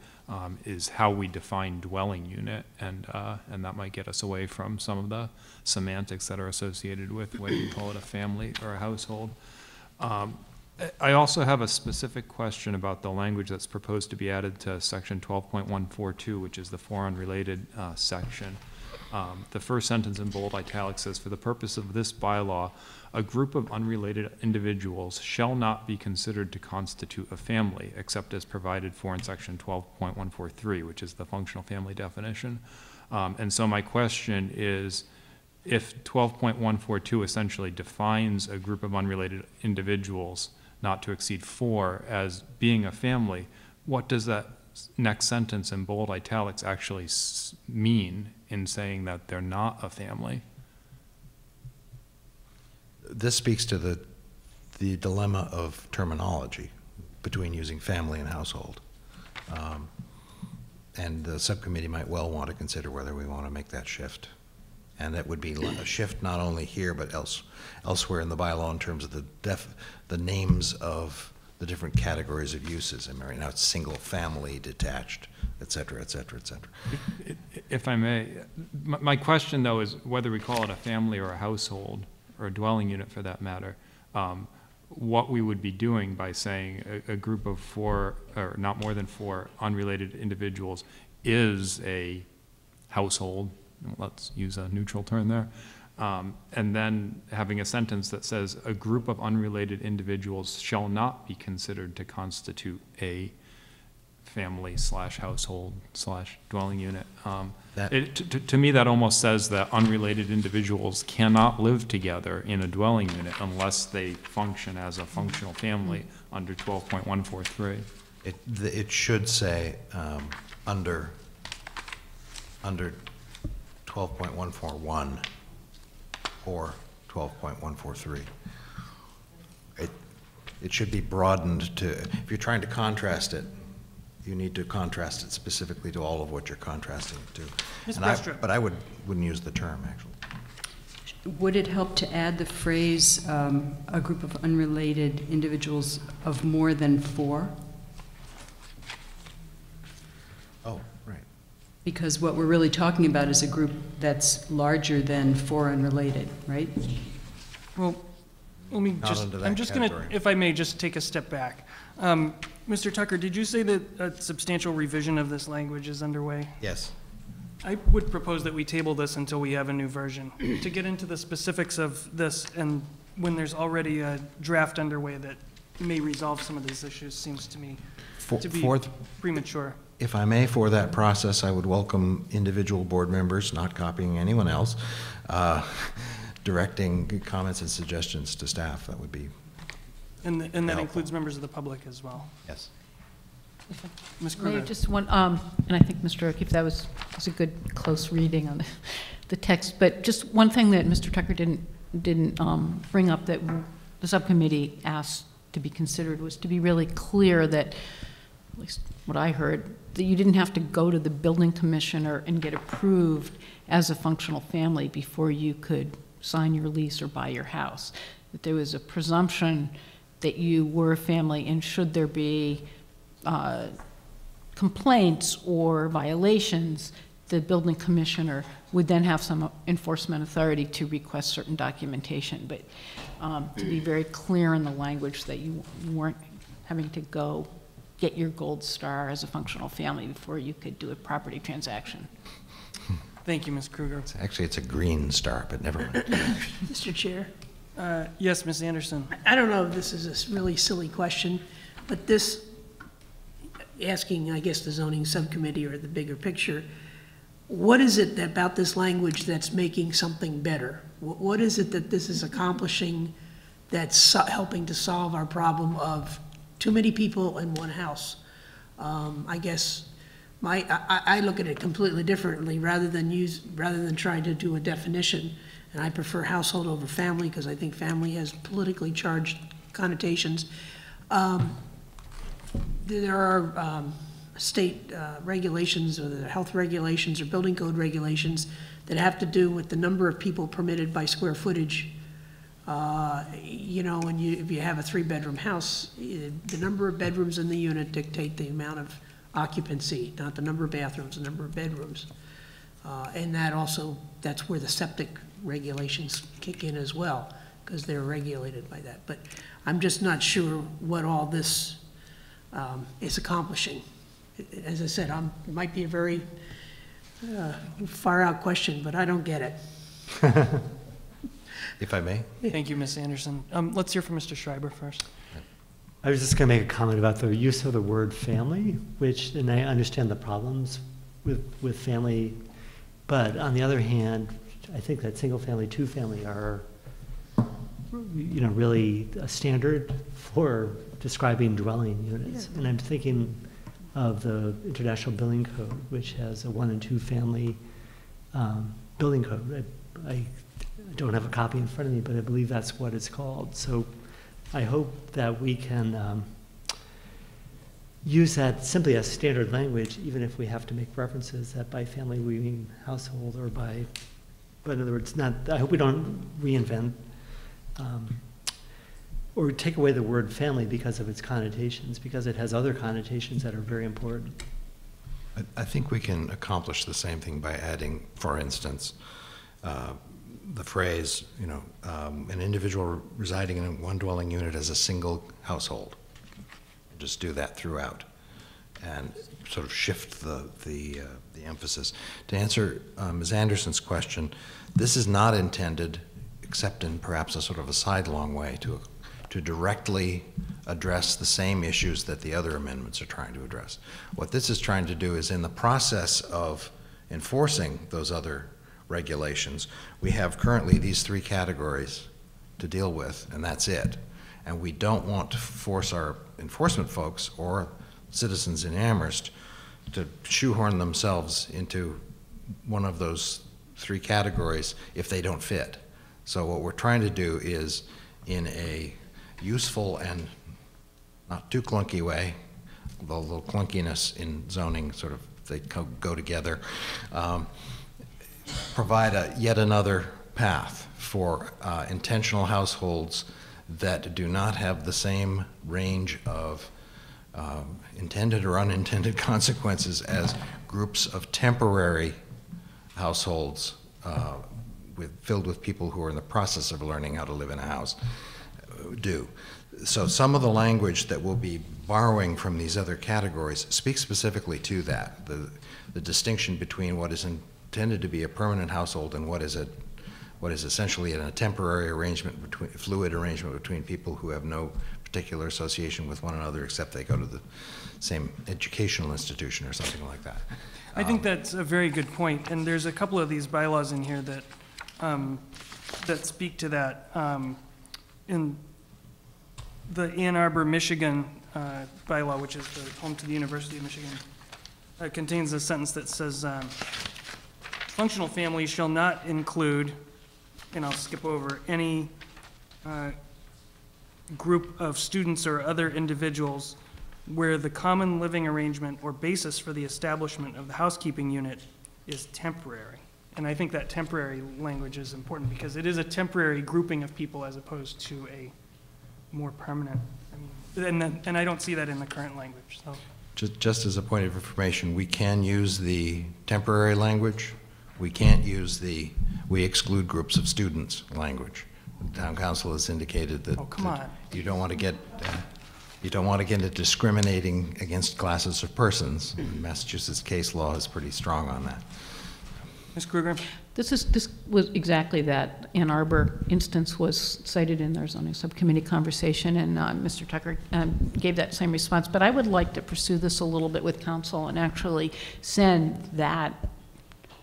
is how we define dwelling unit, and that might get us away from some of the semantics that are associated with whether you call it a family or a household. I also have a specific question about the language that's proposed to be added to section 12.142, which is the for unrelated section. The first sentence in bold italics says, for the purpose of this bylaw, a group of unrelated individuals shall not be considered to constitute a family, except as provided for in section 12.143, which is the functional family definition. And so my question is, if 12.142 essentially defines a group of unrelated individuals not to exceed 4 as being a family, what does that next sentence in bold italics actually mean in saying that they're not a family? This speaks to the dilemma of terminology between using family and household. And the subcommittee might well want to consider whether we want to make that shift. And that would be a shift not only here, but elsewhere in the bylaw in terms of the names of the different categories of uses. I mean, right now it's single, family, detached, et cetera, et cetera, et cetera. If I may, my question though is whether we call it a family or a household, or a dwelling unit for that matter, what we would be doing by saying a group of 4, or not more than 4 unrelated individuals is a household. Let's use a neutral term there. And then having a sentence that says a group of unrelated individuals shall not be considered to constitute a family / household / dwelling unit. To me, that almost says that unrelated individuals cannot live together in a dwelling unit unless they function as a functional family under 12.143. It should say under 12.141 or 12.143. It should be broadened to, if you're trying to contrast it, you need to contrast it specifically to all of what you're contrasting it to. But I wouldn't use the term, actually. Would it help to add the phrase, a group of unrelated individuals of more than 4? Oh, right. Because what we're really talking about is a group that's larger than 4 unrelated, right? Well, let me Not just, under that I'm just going to, category. if I may, just take a step back. Mr. Tucker, did you say that a substantial revision of this language is underway? Yes. I would propose that we table this until we have a new version. To get into the specifics of this, and when there's already a draft underway that may resolve some of these issues, seems to me to be premature. If I may, for that process, I would welcome individual board members, not copying anyone else, directing comments and suggestions to staff. That would be And that includes members of the public as well. Yes. Ms. Kruger. Just one, and I think Mr. O'Keefe, that was a good close reading on the text, but just one thing that Mr. Tucker didn't bring up that the subcommittee asked to be considered was to be really clear that, at least what I heard, that you didn't have to go to the building commissioner and get approved as a functional family before you could sign your lease or buy your house. That there was a presumption that you were a family, and should there be complaints or violations, the building commissioner would then have some enforcement authority to request certain documentation. But to be very clear in the language that you weren't having to go get your gold star as a functional family before you could do a property transaction. Thank you, Ms. Kruger. Actually, it's a green star, but never mind. Mr. Chair? Yes, Ms. Anderson. I don't know if this is a really silly question, but this, asking, I guess, the zoning subcommittee or the bigger picture, what is it about this language that's making something better? What is it that this is accomplishing that's helping to solve our problem of too many people in one house? I guess I look at it completely differently. Rather than trying to do a definition, and I prefer household over family because I think family has politically charged connotations. There are state regulations, or the health regulations or building code regulations that have to do with the number of people permitted by square footage. You know, if you have a 3-bedroom house, the number of bedrooms in the unit dictate the amount of occupancy, not the number of bathrooms, the number of bedrooms. And that's where the septic regulations kick in as well. because they're regulated by that. But I'm just not sure what all this is accomplishing. As I said, it might be a very far-out question, but I don't get it. If I may? Thank you, Ms. Anderson. Let's hear from Mr. Schreiber first. I was just going to make a comment about the use of the word family, and I understand the problems with family, but on the other hand, I think that single family, two family are, really a standard for describing dwelling units. Yeah. And I'm thinking of the International Building Code, which has a 1 and 2 family building code. I don't have a copy in front of me, but I believe that's what it's called. So I hope that we can use that simply as standard language, even if we have to make references that by family we mean household or by, but in other words, I hope we don't reinvent or take away the word family because of its connotations, because it has other connotations that are very important. I think we can accomplish the same thing by adding, for instance, the phrase, an individual residing in one dwelling unit as a single household. Just do that throughout and sort of shift the emphasis. To answer Ms. Anderson's question, this is not intended, except in perhaps a sort of a sidelong way, to directly address the same issues that the other amendments are trying to address. What this is trying to do is, in the process of enforcing those other regulations, we have currently these 3 categories to deal with, and that's it. And we don't want to force our enforcement folks or citizens in Amherst to shoehorn themselves into one of those 3 categories if they don't fit. So what we're trying to do is, in a useful and not too clunky way, the little clunkiness in zoning sort of, they go together, provide yet another path for intentional households that do not have the same range of intended or unintended consequences as groups of temporary households filled with people who are in the process of learning how to live in a house do. So some of the language that we'll be borrowing from these other categories speaks specifically to that, the distinction between what is intended to be a permanent household and what is essentially a temporary arrangement, fluid arrangement between people who have no particular association with one another except they go to the same educational institution or something like that. I think that's a very good point, and there's a couple of these bylaws in here that that speak to that. In the Ann Arbor, Michigan bylaw, which is the home to the University of Michigan, contains a sentence that says, functional families shall not include, and I'll skip over, any group of students or other individuals where the common living arrangement or basis for the establishment of the housekeeping unit is temporary. And I think that temporary language is important because it is a temporary grouping of people as opposed to a more permanent. And I don't see that in the current language. So. Just as a point of information, we can use the temporary language. We can't use the "we exclude groups of students" language. The town council has indicated that, you don't want to get into discriminating against classes of persons. Massachusetts case law is pretty strong on that. Ms. Kruger? This was exactly that. Ann Arbor instance was cited in their zoning subcommittee conversation, and Mr. Tucker gave that same response. But I would like to pursue this a little bit with council and actually send that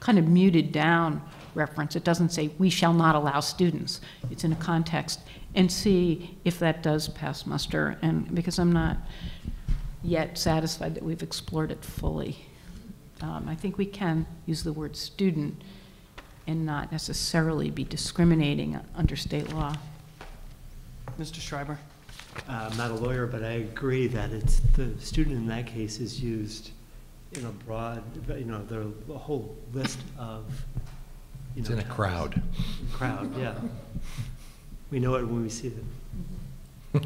kind of muted down reference. It doesn't say we shall not allow students. It's in a context, and see if that does pass muster. And because I'm not yet satisfied that we've explored it fully. I think we can use the word student and not necessarily be discriminating under state law. Mr. Schreiber? I'm not a lawyer, but I agree that the student in that case is used in a broad, the whole list of, it's in a crowd. Crowd, yeah. We know it when we see it.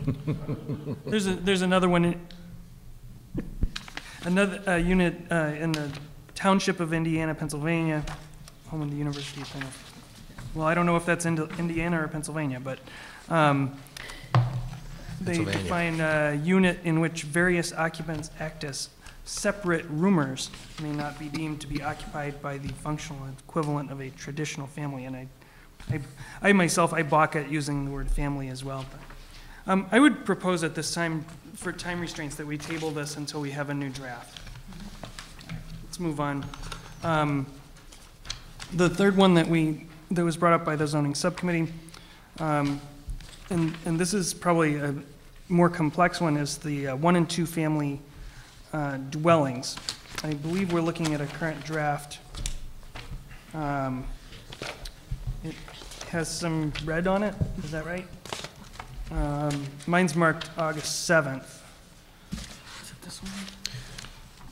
There's another one. Another unit in the Township of Indiana, Pennsylvania, home of the University of Pennsylvania. well, I don't know if that's Indiana or Pennsylvania, but they Pennsylvania. define a unit in which various occupants act as separate roomers may not be deemed to be occupied by the functional equivalent of a traditional family. And I myself, I balk at using the word family as well. But, I would propose at this time, for time restraints, that we table this until we have a new draft. Let's move on. The third one that was brought up by the zoning subcommittee, and this is probably a more complex one, is the 1 and 2 family dwellings. I believe we're looking at a current draft. It has some red on it, is that right? Mine's marked August 7th. Is it this one?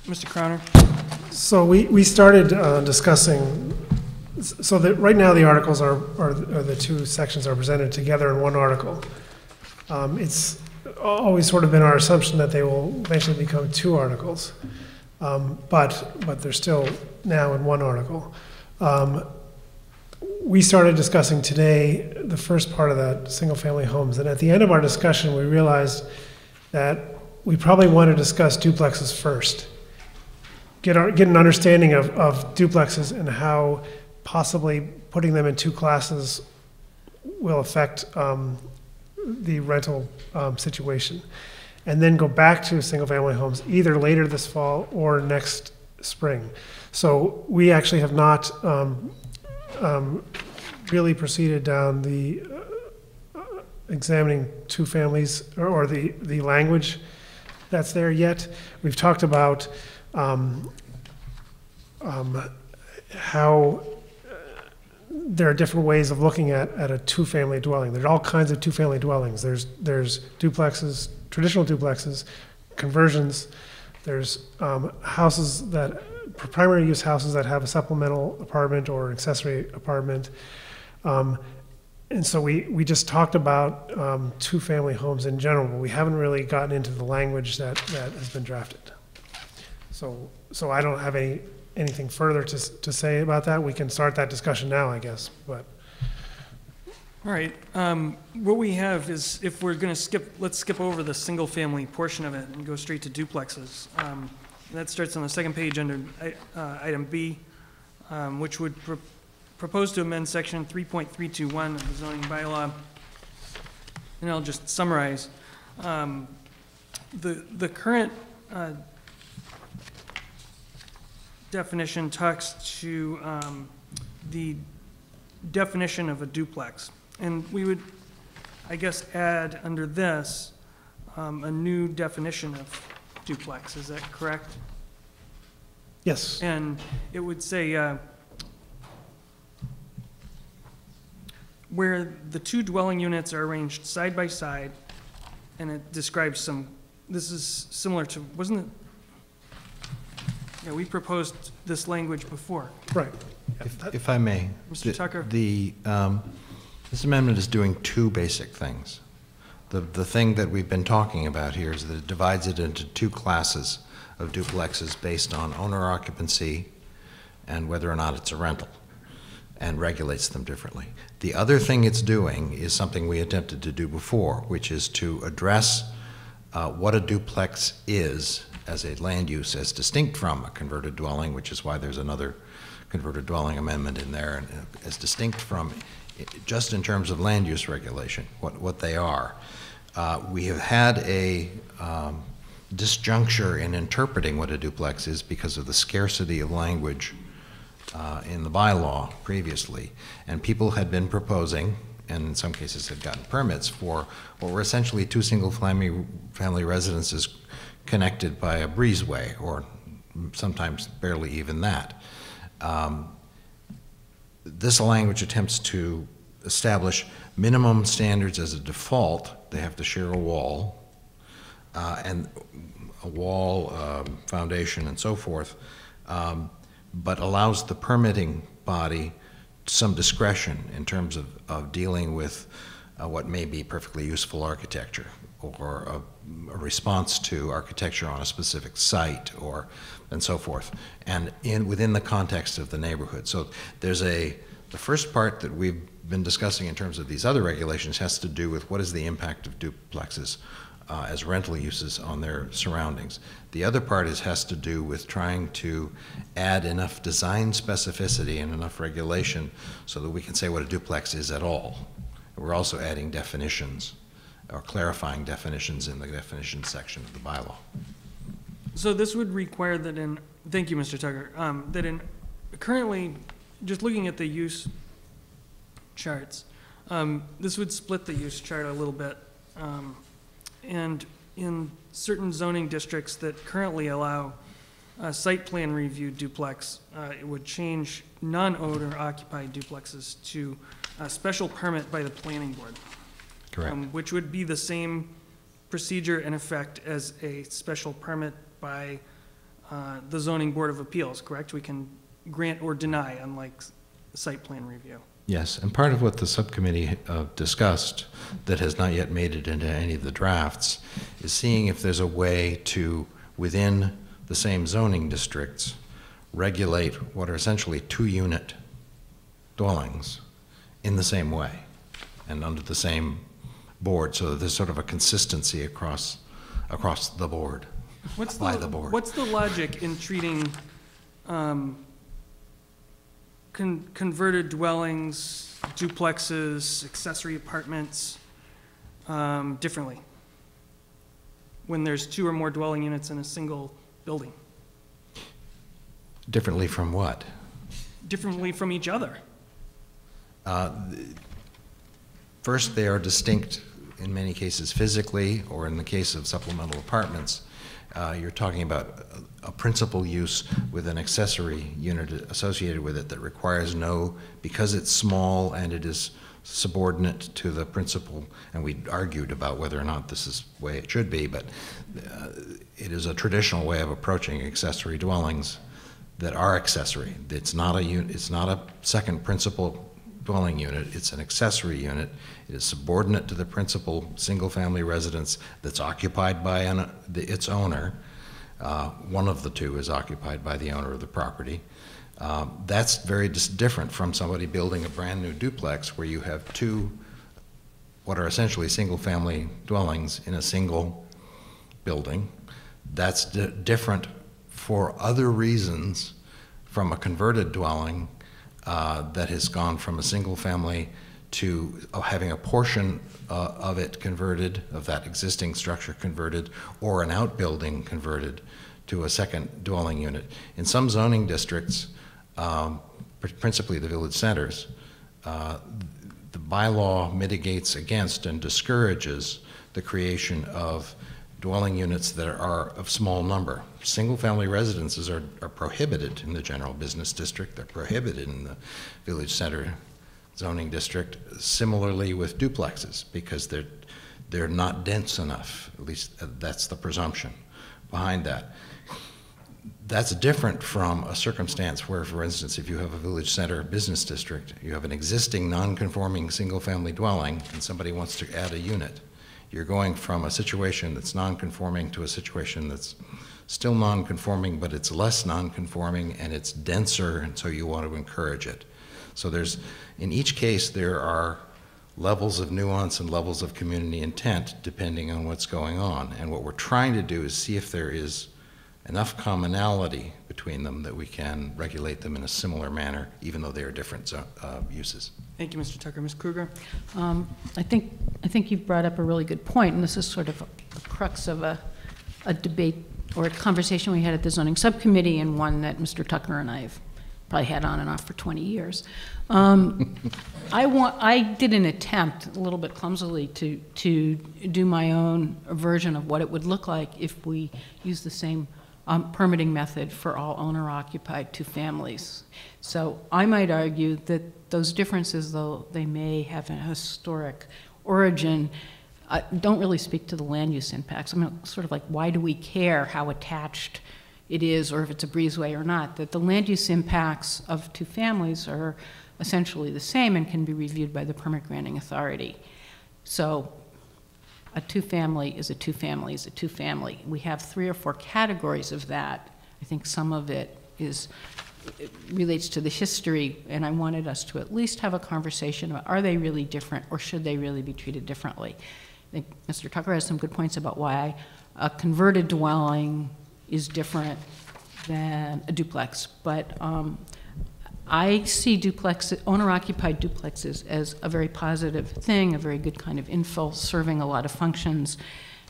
Mr. Crowner? So we started discussing, so that right now the articles are the two sections are presented together in one article. It's always sort of been our assumption that they will eventually become 2 articles, but they're still now in one article. We started discussing today the first part of that single-family homes, and at the end of our discussion, we realized that we probably want to discuss duplexes first. Get an understanding of duplexes and how possibly putting them in 2 classes will affect the rental situation. And then go back to single-family homes either later this fall or next spring. So we actually have not really proceeded down the examining 2 families or the language that's there yet. We've talked about how there are different ways of looking at a 2-family dwelling. There's all kinds of 2-family dwellings. There's duplexes, traditional duplexes, conversions. There's houses that, primary use houses that have a supplemental apartment or accessory apartment. And so we just talked about 2-family homes in general, but we haven't really gotten into the language that has been drafted. So I don't have anything further to say about that. We can start that discussion now, I guess, but. All right, what we have is, if we're gonna let's skip over the single-family portion of it and go straight to duplexes. That starts on the second page under item B, which would propose to amend section 3.321 of the zoning bylaw. And I'll just summarize. The current definition talks to the definition of a duplex. And we would, I guess, add under this a new definition of duplex. Is that correct? Yes. And it would say where the 2 dwelling units are arranged side by side, and it describes some, this is similar to, wasn't it? Yeah, we proposed this language before. Right. If I may. Mr. Tucker? This amendment is doing 2 basic things. The thing that we've been talking about here is that it divides it into 2 classes of duplexes based on owner occupancy and whether or not it's a rental, and regulates them differently. The other thing it's doing is something we attempted to do before, which is to address what a duplex is as a land use, as distinct from a converted dwelling, which is why there's another converted dwelling amendment in there, and as distinct from, just in terms of land use regulation, what they are. We have had a disjuncture in interpreting what a duplex is because of the scarcity of language in the bylaw previously, and people had been proposing, and in some cases had gotten permits for what were essentially 2 single-family residences connected by a breezeway, or sometimes barely even that. This language attempts to establish minimum standards as a default. They have to share a wall, and a wall, foundation, and so forth, but allows the permitting body some discretion in terms of dealing with what may be perfectly useful architecture, or a response to architecture on a specific site, and so forth, and within the context of the neighborhood. So there's the The first part that we've been discussing in terms of these other regulations has to do with what is the impact of duplexes as rental uses on their surroundings. The other part has to do with trying to add enough design specificity and enough regulation so that we can say what a duplex is at all. We're also adding definitions or clarifying definitions in the definitions section of the bylaw. So this would require that thank you, Mr. Tucker, currently, just looking at the use charts, this would split the use chart a little bit. And in certain zoning districts that currently allow site plan review duplex, it would change non-owner occupied duplexes to a special permit by the planning board. Correct. Which would be the same procedure in effect as a special permit by the zoning board of appeals, correct? We can grant or deny, unlike site plan review. Yes, and part of what the subcommittee discussed that has not yet made it into any of the drafts is seeing if there's a way to, within the same zoning districts, regulate what are essentially 2-unit dwellings in the same way and under the same board, so that there's sort of a consistency across the board, by the board. What's the logic in treating converted dwellings, duplexes, accessory apartments differently when there's 2 or more dwelling units in a single building? Differently from what? Differently from each other. First, they are distinct in many cases physically, or in the case of supplemental apartments, you're talking about a principal use with an accessory unit associated with it that requires because it's small and it is subordinate to the principal, and we argued about whether or not this is the way it should be, but it is a traditional way of approaching accessory dwellings that are accessory. It's not a second principal dwelling unit, it's an accessory unit. It is subordinate to the principal single-family residence that's occupied by its owner. One of the two is occupied by the owner of the property. That's very different from somebody building a brand new duplex where you have 2 what are essentially single-family dwellings in a single building. That's different for other reasons from a converted dwelling that has gone from a single family to having a portion of it converted, of that existing structure converted, or an outbuilding converted to a second dwelling unit. In some zoning districts, principally the village centers, the bylaw mitigates against and discourages the creation of dwelling units that are of small number. Single-family residences are prohibited in the general business district. They're prohibited in the village center zoning district. Similarly with duplexes, because they're not dense enough. At least that's the presumption behind that. That's different from a circumstance where, for instance, if you have a village center business district, you have an existing non-conforming single-family dwelling, and somebody wants to add a unit. You're going from a situation that's non-conforming to a situation that's still non-conforming, but it's less non-conforming and it's denser, and so you want to encourage it. So in each case, there are levels of nuance and levels of community intent depending on what's going on. And what we're trying to do is see if there is enough commonality between them that we can regulate them in a similar manner, even though they are different uses. Thank you, Mr. Tucker. Ms. Kruger? I think you've brought up a really good point, and this is sort of a crux of a debate or a conversation we had at the zoning subcommittee, and one that Mr. Tucker and I have probably had on and off for 20 years. I did an attempt, a little bit clumsily, to do my own version of what it would look like if we use the same permitting method for all owner-occupied 2 families. So I might argue that those differences, though they may have a historic origin, don't really speak to the land use impacts. I mean, sort of like, why do we care how attached it is, or if it's a breezeway or not? That the land use impacts of 2 families are essentially the same and can be reviewed by the permit granting authority. So a 2-family is a 2-family is a 2-family. We have 3 or 4 categories of that. I think some of it is it relates to the history, and I wanted us to at least have a conversation about, are they really different, or should they really be treated differently? I think Mr. Tucker has some good points about why a converted dwelling is different than a duplex, but I see owner-occupied duplexes as a very positive thing, a very good kind of infill, serving a lot of functions.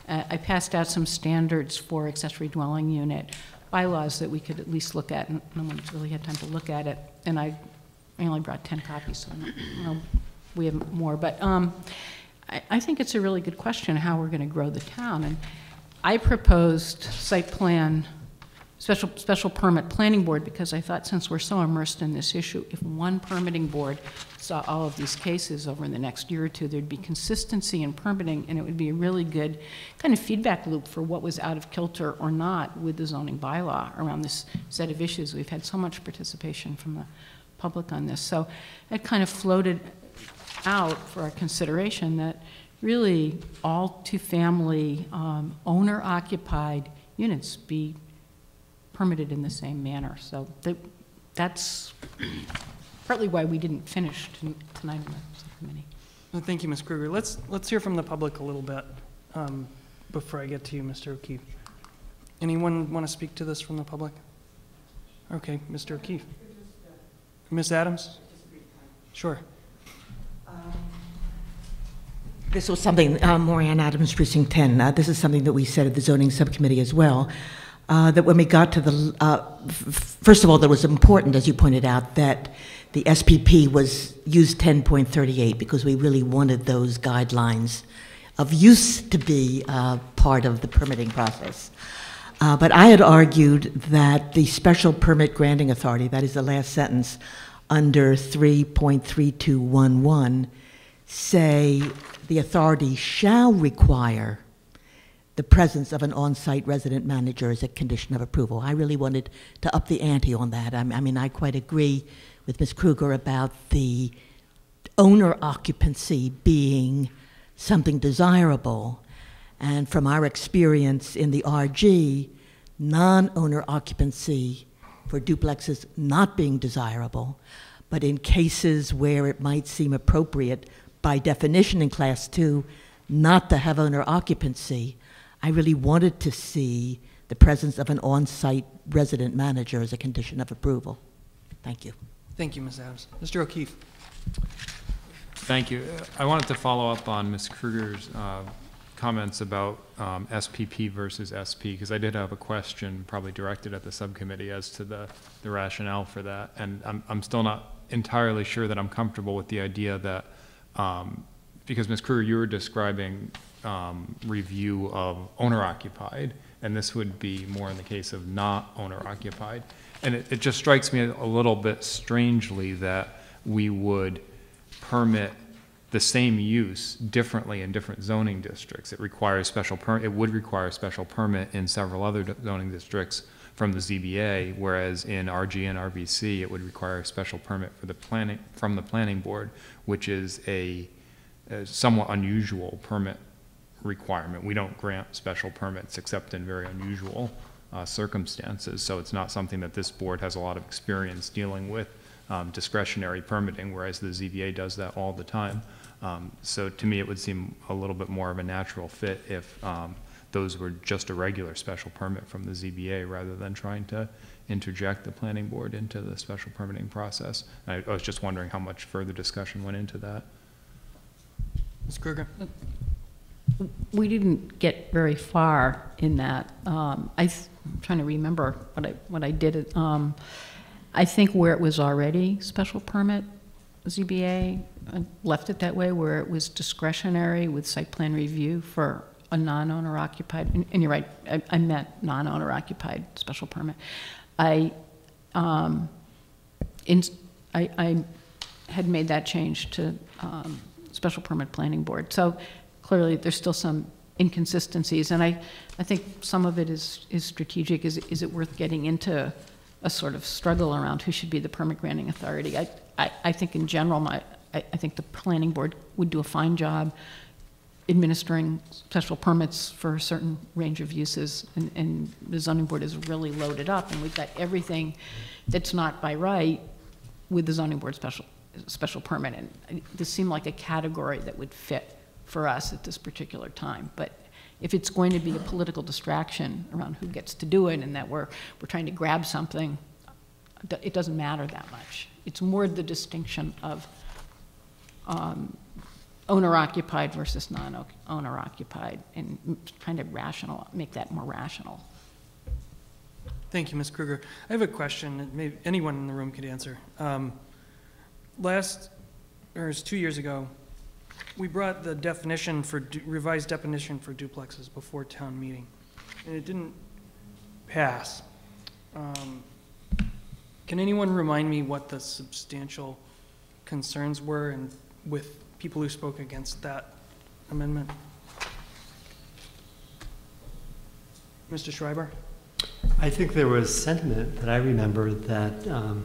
I passed out some standards for accessory dwelling unit bylaws that we could at least look at, and no one's really had time to look at it, and I only brought 10 copies, so we have more. But I think it's a really good question how we're going to grow the town, and I proposed site plan, special permit planning board, because I thought since we're so immersed in this issue, if one permitting board saw all of these cases over the next year or two, there'd be consistency in permitting, and it would be a really good kind of feedback loop for what was out of kilter or not with the zoning bylaw around this set of issues. We've had so much participation from the public on this. So it kind of floated out for our consideration that really all two-family owner-occupied units be permitted in the same manner. So that's partly why we didn't finish tonight in the subcommittee. Well, thank you, Ms. Kruger. Let's hear from the public a little bit before I get to you, Mr. O'Keefe. Anyone want to speak to this from the public? Okay, Mr. O'Keefe. Ms. Adams? Sure. This was something, Maureen Adams, Precinct 10, this is something that we said at the zoning subcommittee as well, that when we got to the, first of all, that was important, as you pointed out, that the SPP was used 10.38 because we really wanted those guidelines of use to be part of the permitting process. But I had argued that the special permit granting authority, that is the last sentence, under 3.3211, say the authority shall require the presence of an on-site resident manager as a condition of approval. I really wanted to up the ante on that. I mean, I quite agree with Ms. Kruger about the owner occupancy being something desirable. And from our experience in the RG, non-owner occupancy for duplexes not being desirable, but in cases where it might seem appropriate by definition in Class 2 not to have owner occupancy, I really wanted to see the presence of an on-site resident manager as a condition of approval. Thank you. Thank you, Ms. Adams. Mr. O'Keefe. Thank you. I wanted to follow up on Ms. Kruger's comments about SPP versus SP, because I did have a question probably directed at the subcommittee as to the rationale for that. And I'm still not entirely sure that I'm comfortable with the idea that, because Ms. Kruger, you were describing review of owner-occupied, and this would be more in the case of not owner-occupied. And it just strikes me a little bit strangely that we would permit the same use differently in different zoning districts. It requires special permit. It would require a special permit in several other zoning districts from the ZBA, whereas in RG and RBC it would require a special permit for the planning from the planning board, which is a somewhat unusual permit requirement. We don't grant special permits except in very unusual circumstances, so it's not something that this board has a lot of experience dealing with, discretionary permitting, whereas the ZBA does that all the time. So to me it would seem a little bit more of a natural fit if those were just a regular special permit from the ZBA rather than trying to interject the planning board into the special permitting process. I was just wondering how much further discussion went into that. Ms. Kruger. We didn't get very far in that. I'm trying to remember what I did. I think where it was already special permit, ZBA left it that way, where it was discretionary with site plan review for a non-owner occupied, and you're right, I meant non-owner occupied special permit. I had made that change to special permit planning board. So clearly there's still some inconsistencies, and I think some of it is strategic. Is it worth getting into a sort of struggle around who should be the permit granting authority? I think in general, I think the planning board would do a fine job administering special permits for a certain range of uses, and the zoning board is really loaded up, and we've got everything that's not by right with the zoning board special permit, and this seemed like a category that would fit for us at this particular time. But if it's going to be a political distraction around who gets to do it and that we're trying to grab something, it doesn't matter that much. It's more the distinction of owner-occupied versus non-owner-occupied, and trying to make that more rational. Thank you, Ms. Kruger. I have a question that maybe anyone in the room could answer. It was 2 years ago, we brought the definition for, revised definition for duplexes before town meeting, and it didn't pass. Can anyone remind me what the substantial concerns were and with people who spoke against that amendment? Mr. Schreiber? I think there was sentiment that I remember that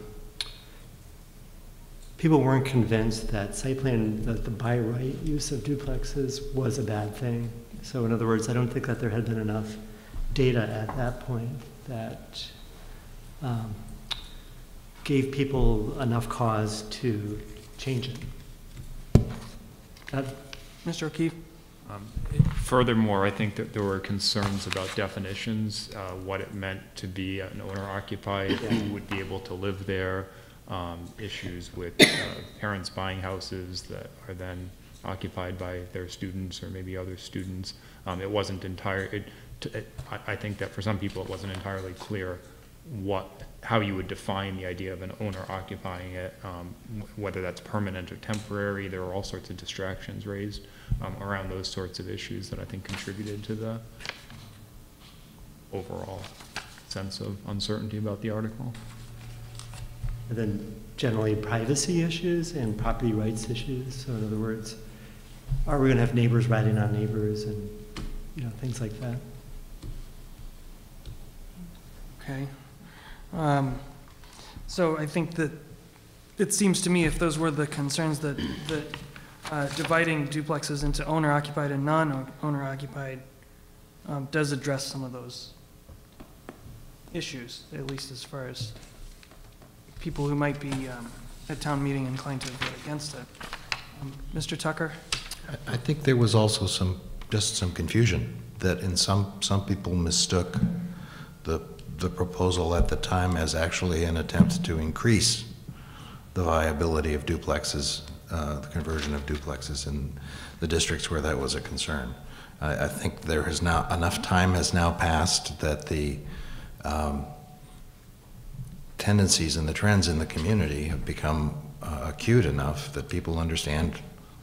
people weren't convinced that site plan, that the by right use of duplexes was a bad thing. So in other words, I don't think that there had been enough data at that point that gave people enough cause to change it. Mr. O'Keefe? Furthermore, I think that there were concerns about definitions, what it meant to be an owner-occupied, who would be able to live there, issues with parents buying houses that are then occupied by their students or maybe other students. It wasn't I think that for some people it wasn't entirely clear how you would define the idea of an owner occupying it, whether that's permanent or temporary. There were all sorts of distractions raised around those sorts of issues that I think contributed to the overall sense of uncertainty about the article. And then generally privacy issues and property rights issues. So in other words, are we going to have neighbors riding on neighbors and things like that? Okay. So I think that it seems to me if those were the concerns that dividing duplexes into owner-occupied and non-owner-occupied does address some of those issues, at least as far as people who might be at town meeting inclined to vote against it. Mr. Tucker? I think there was also just some confusion that in some people mistook the proposal at the time as actually an attempt to increase the viability of duplexes, the conversion of duplexes in the districts where that was a concern. I think there has now, enough time has now passed that the tendencies and the trends in the community have become acute enough that people understand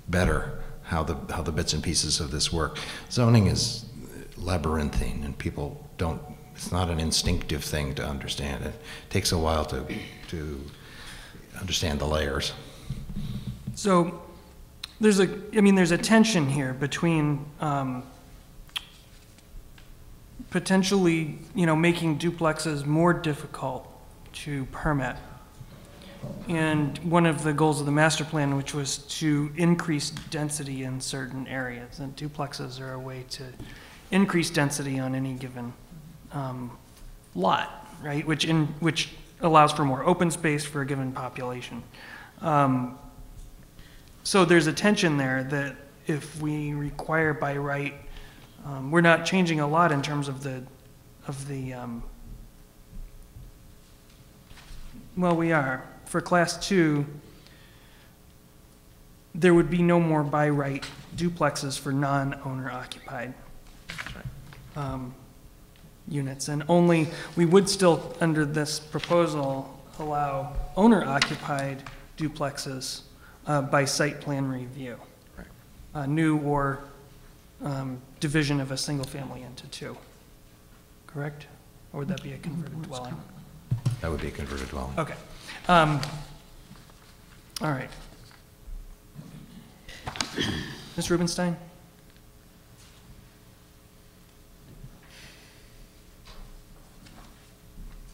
better how the bits and pieces of this work. Zoning is labyrinthine, and people don't. It's not an instinctive thing to understand. It takes a while to understand the layers. So there's a tension here between potentially, making duplexes more difficult to permit. And one of the goals of the master plan, which was to increase density in certain areas, and duplexes are a way to increase density on any given lot, right? Which allows for more open space for a given population. So there's a tension there that if we require by right, we're not changing a lot in terms of well, we are. For class 2, there would be no more by right duplexes for non-owner occupied units, and we would still, under this proposal, allow owner occupied duplexes by site plan review. Right. New or division of a single family into 2. Correct? Or would that be a converted dwelling? That would be a converted dwelling. Okay. All right. Ms. Rubenstein?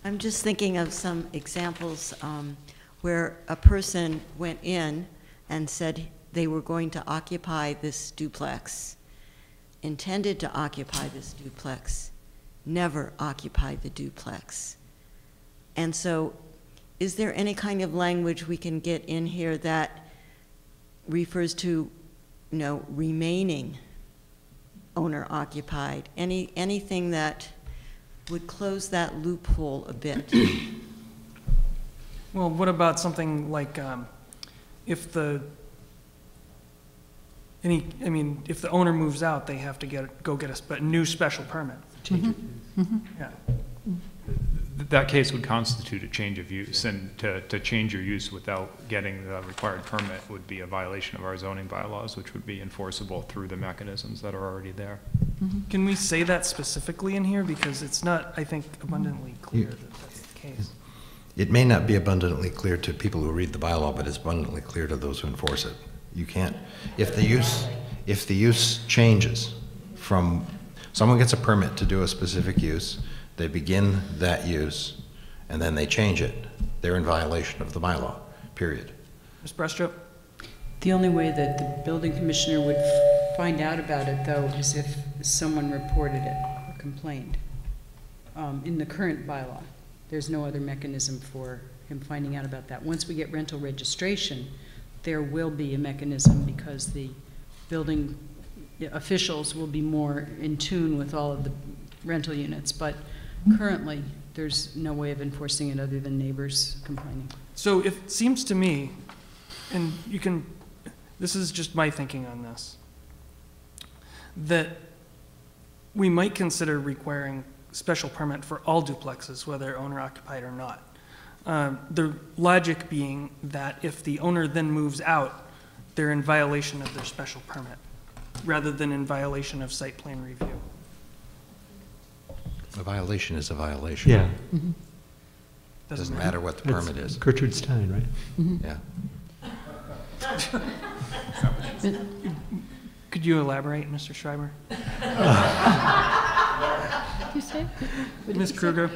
I'm just thinking of some examples where a person went in and said they were going to occupy this duplex. intended to occupy this duplex never occupied the duplex. And so is there any kind of language we can get in here that refers to, remaining owner occupied? Anything that would close that loophole a bit? Well, what about something like, if the owner moves out, they have to go get a new special permit. Yeah. That case would constitute a change of use, and to change your use without getting the required permit would be a violation of our zoning bylaws, which would be enforceable through the mechanisms that are already there. Can we say that specifically in here? Because it's not, I think, abundantly clear that that's the case. It may not be abundantly clear to people who read the bylaw, but it's abundantly clear to those who enforce it. You can't, if the use changes from, someone gets a permit to do a specific use, they begin that use, and then they change it, they're in violation of the bylaw, period. Ms. Brestrup? The only way that the building commissioner would find out about it, though, is if someone reported it or complained. In the current bylaw, there's no other mechanism for him finding out about that. Once we get rental registration, there will be a mechanism because the building officials will be more in tune with all of the rental units, but currently there's no way of enforcing it other than neighbors complaining. So it seems to me, and this is just my thinking on this, that we might consider requiring special permit for all duplexes, whether owner occupied or not. The logic being that if the owner then moves out, they're in violation of their special permit, rather than in violation of site plan review. A violation is a violation. Yeah. Doesn't matter what the permit is. Gertrude Stein, right? Yeah. Could you elaborate, Mr. Schreiber? You say? Ms. Kruger?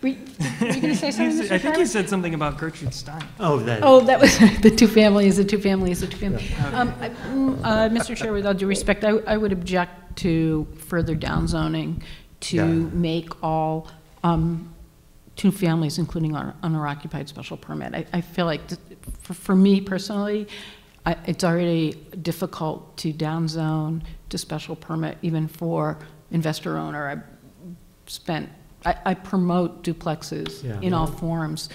Were you going to say something, Mr. I think he Schreiber? said something about Gertrude Stein. Oh, that was the two families. Mr. Chair, with all due respect, I would object to further downzoning to make all two families, including owner-occupied special permit. I feel like, for me personally, it's already difficult to downzone to special permit, even for investor-owner. I promote duplexes in all forms,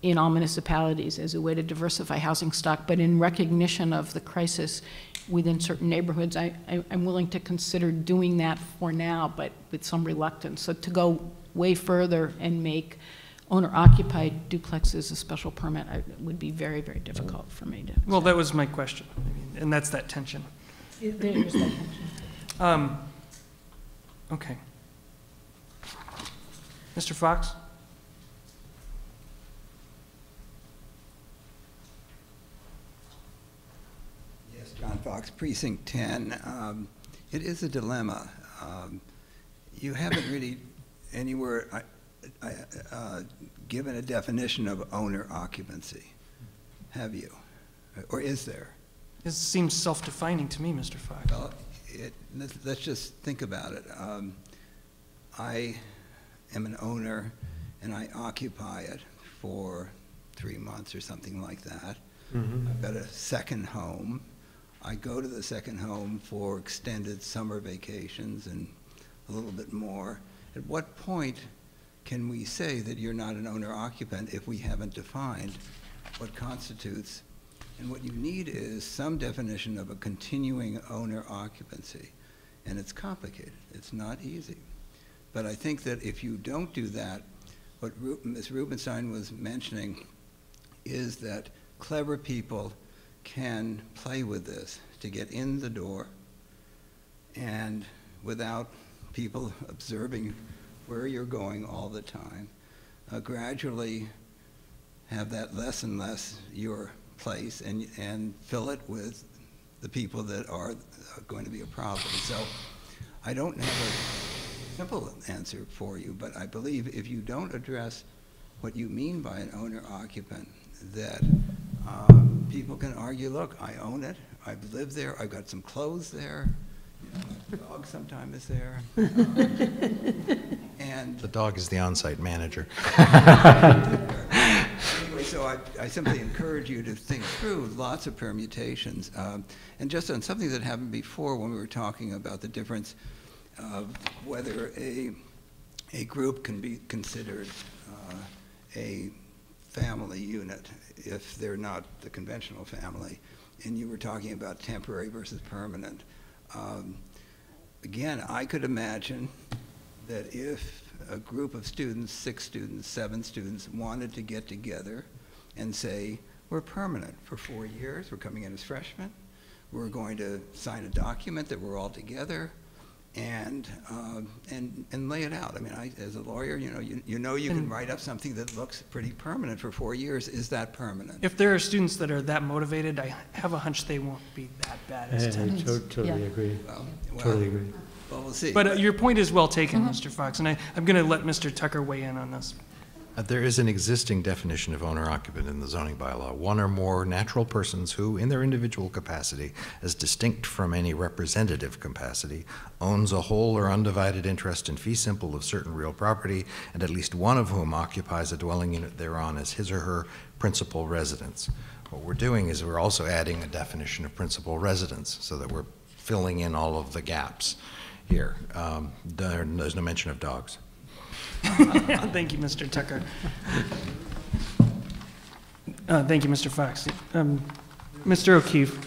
in all municipalities, as a way to diversify housing stock, but in recognition of the crisis within certain neighborhoods, I'm willing to consider doing that for now, but with some reluctance. So to go way further and make owner-occupied duplexes a special permit would be very, very difficult for me to. Well, that was my question, and that's that tension. There's that tension. Okay. Mr. Fox? Yes, John Fox, Precinct 10. It is a dilemma. You haven't really anywhere given a definition of owner occupancy, have you? Or is there? This seems self-defining to me, Mr. Fox. Well, let's just think about it. I am an owner and I occupy it for 3 months or something like that. I've got a second home. I go to the second home for extended summer vacations and a little bit more. At what point can we say that you're not an owner occupant if we haven't defined what constitutes? And what you need is some definition of a continuing owner occupancy. And it's complicated. It's not easy. But I think that if you don't do that, what Ms. Rubenstein was mentioning is that clever people can play with this to get in the door and without people observing where you're going all the time, gradually have that less and less your place and fill it with the people that are going to be a problem. So I don't have a simple answer for you, but I believe if you don't address what you mean by an owner-occupant, that people can argue, look, I own it, I've lived there, I've got some clothes there, dog sometime is there. And The dog is the on-site manager. anyway, so I simply encourage you to think through lots of permutations. And just on something that happened before when we were talking about the difference of whether a group can be considered a family unit if they're not the conventional family, and you were talking about temporary versus permanent. Again, I could imagine that if a group of students, 6 students, 7 students, wanted to get together and say, we're permanent for 4 years, we're coming in as freshmen, we're going to sign a document that we're all together, and lay it out. I mean, as a lawyer, you can write up something that looks pretty permanent for 4 years. Is that permanent? If there are students that are that motivated, I have a hunch they won't be that bad as I tenants. totally agree. Well, Totally agree. Well, we'll see. But your point is well taken, Mr. Fox, and I'm going to let Mr. Tucker weigh in on this. There is an existing definition of owner-occupant in the zoning bylaw. One or more natural persons who, in their individual capacity, as distinct from any representative capacity, owns a whole or undivided interest in fee simple of certain real property, and at least one of whom occupies a dwelling unit thereon as his or her principal residence. What we're doing is we're also adding a definition of principal residence so that we're filling in all of the gaps here. There's no mention of dogs. Thank you, Mr. Tucker. Thank you, Mr. Fox. Mr. O'Keefe.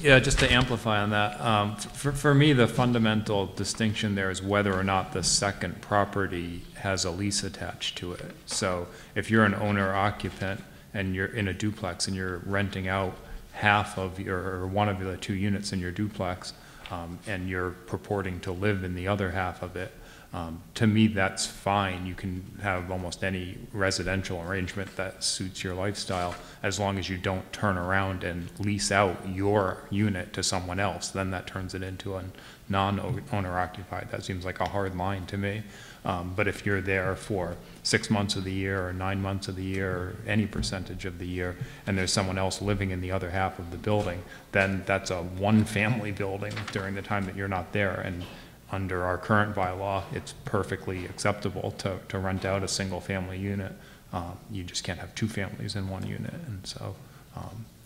Yeah, just to amplify on that, for me, the fundamental distinction there is whether or not the second property has a lease attached to it. So if you're an owner-occupant and you're in a duplex and you're renting out half of or one of the 2 units in your duplex, and you're purporting to live in the other half of it, to me, that's fine. You can have almost any residential arrangement that suits your lifestyle as long as you don't turn around and lease out your unit to someone else. Then that turns it into a non-owner occupied. That seems like a hard line to me. But if you're there for 6 months of the year or 9 months of the year or any percentage of the year, and there's someone else living in the other half of the building, then that's a one-family building during the time that you're not there. And under our current bylaw, it's perfectly acceptable to rent out a single-family unit. You just can't have 2 families in one unit. And so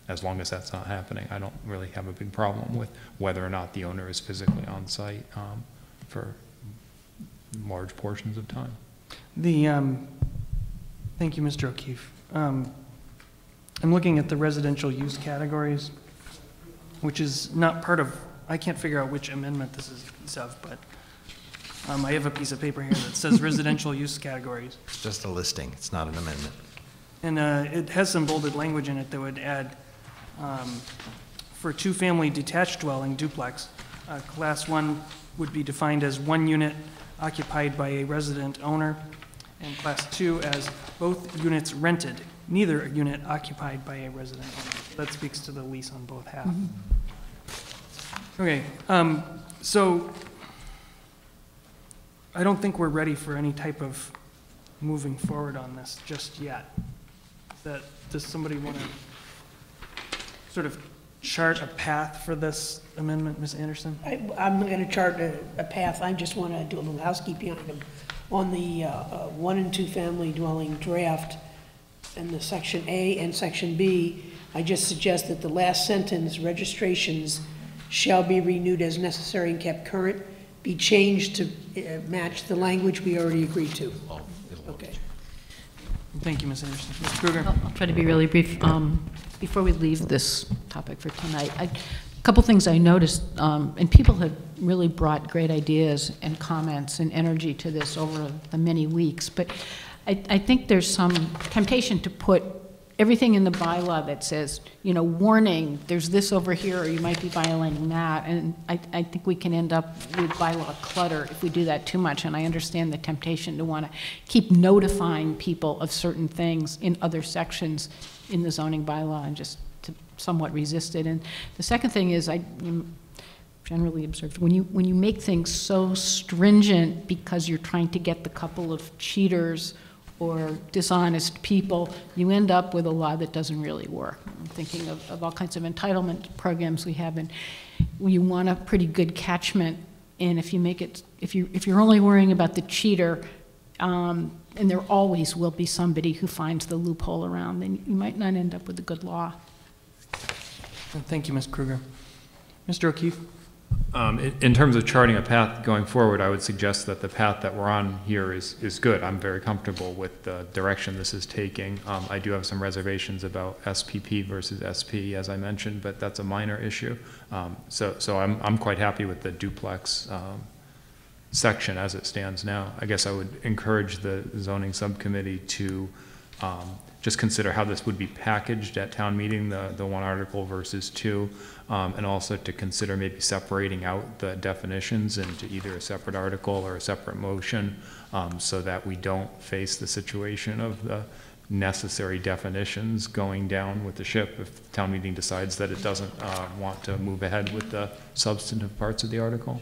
as long as that's not happening, I don't really have a big problem with whether or not the owner is physically on site for large portions of time. Thank you, Mr. O'Keefe. I'm looking at the residential use categories, which is not part of, I can't figure out which amendment this is of, but I have a piece of paper here that says residential use categories. It's just a listing. It's not an amendment. And it has some bolded language in it that would add, for 2-family detached dwelling duplex, class 1 would be defined as 1 unit occupied by a resident owner, and class 2 as both units rented, neither unit occupied by a resident owner. That speaks to the lease on both halves. Okay, so I don't think we're ready for any type of moving forward on this just yet. Does somebody want to sort of chart a path for this amendment, Ms. Anderson? I'm going to chart a path. I just want to do a little housekeeping item. On the 1 and 2 family dwelling draft and the section A and section B, I just suggest that the last sentence, registrations shall be renewed as necessary and kept current, be changed to match the language we already agreed to. Okay. Thank you, Ms. Anderson. Ms. Kruger? I'll try to be really brief. Before we leave this topic for tonight, a couple things I noticed, and people have really brought great ideas and comments and energy to this over the many weeks, but I think there's some temptation to put everything in the bylaw that says, warning, there's this over here, or you might be violating that, and I think we can end up with bylaw clutter if we do that too much, and I understand the temptation to want to keep notifying people of certain things in other sections in the zoning bylaw and just to somewhat resist it. And the second thing is, I generally observed, when you make things so stringent because you're trying to get the couple of cheaters or dishonest people, you end up with a law that doesn't really work. I'm thinking of all kinds of entitlement programs we have, and you want a pretty good catchment. And if you make it, if you're only worrying about the cheater, and there always will be somebody who finds the loophole around, then you might not end up with a good law. Thank you, Ms. Kruger. Mr. O'Keefe? In terms of charting a path going forward, I would suggest that the path that we're on here is good. I'm very comfortable with the direction this is taking. I do have some reservations about SPP versus SP, as I mentioned, but that's a minor issue. So I'm quite happy with the duplex section as it stands now. I guess I would encourage the zoning subcommittee to just consider how this would be packaged at town meeting, the one article versus two, and also to consider maybe separating out the definitions into either a separate article or a separate motion, so that we don't face the situation of the necessary definitions going down with the ship if town meeting decides that it doesn't want to move ahead with the substantive parts of the article.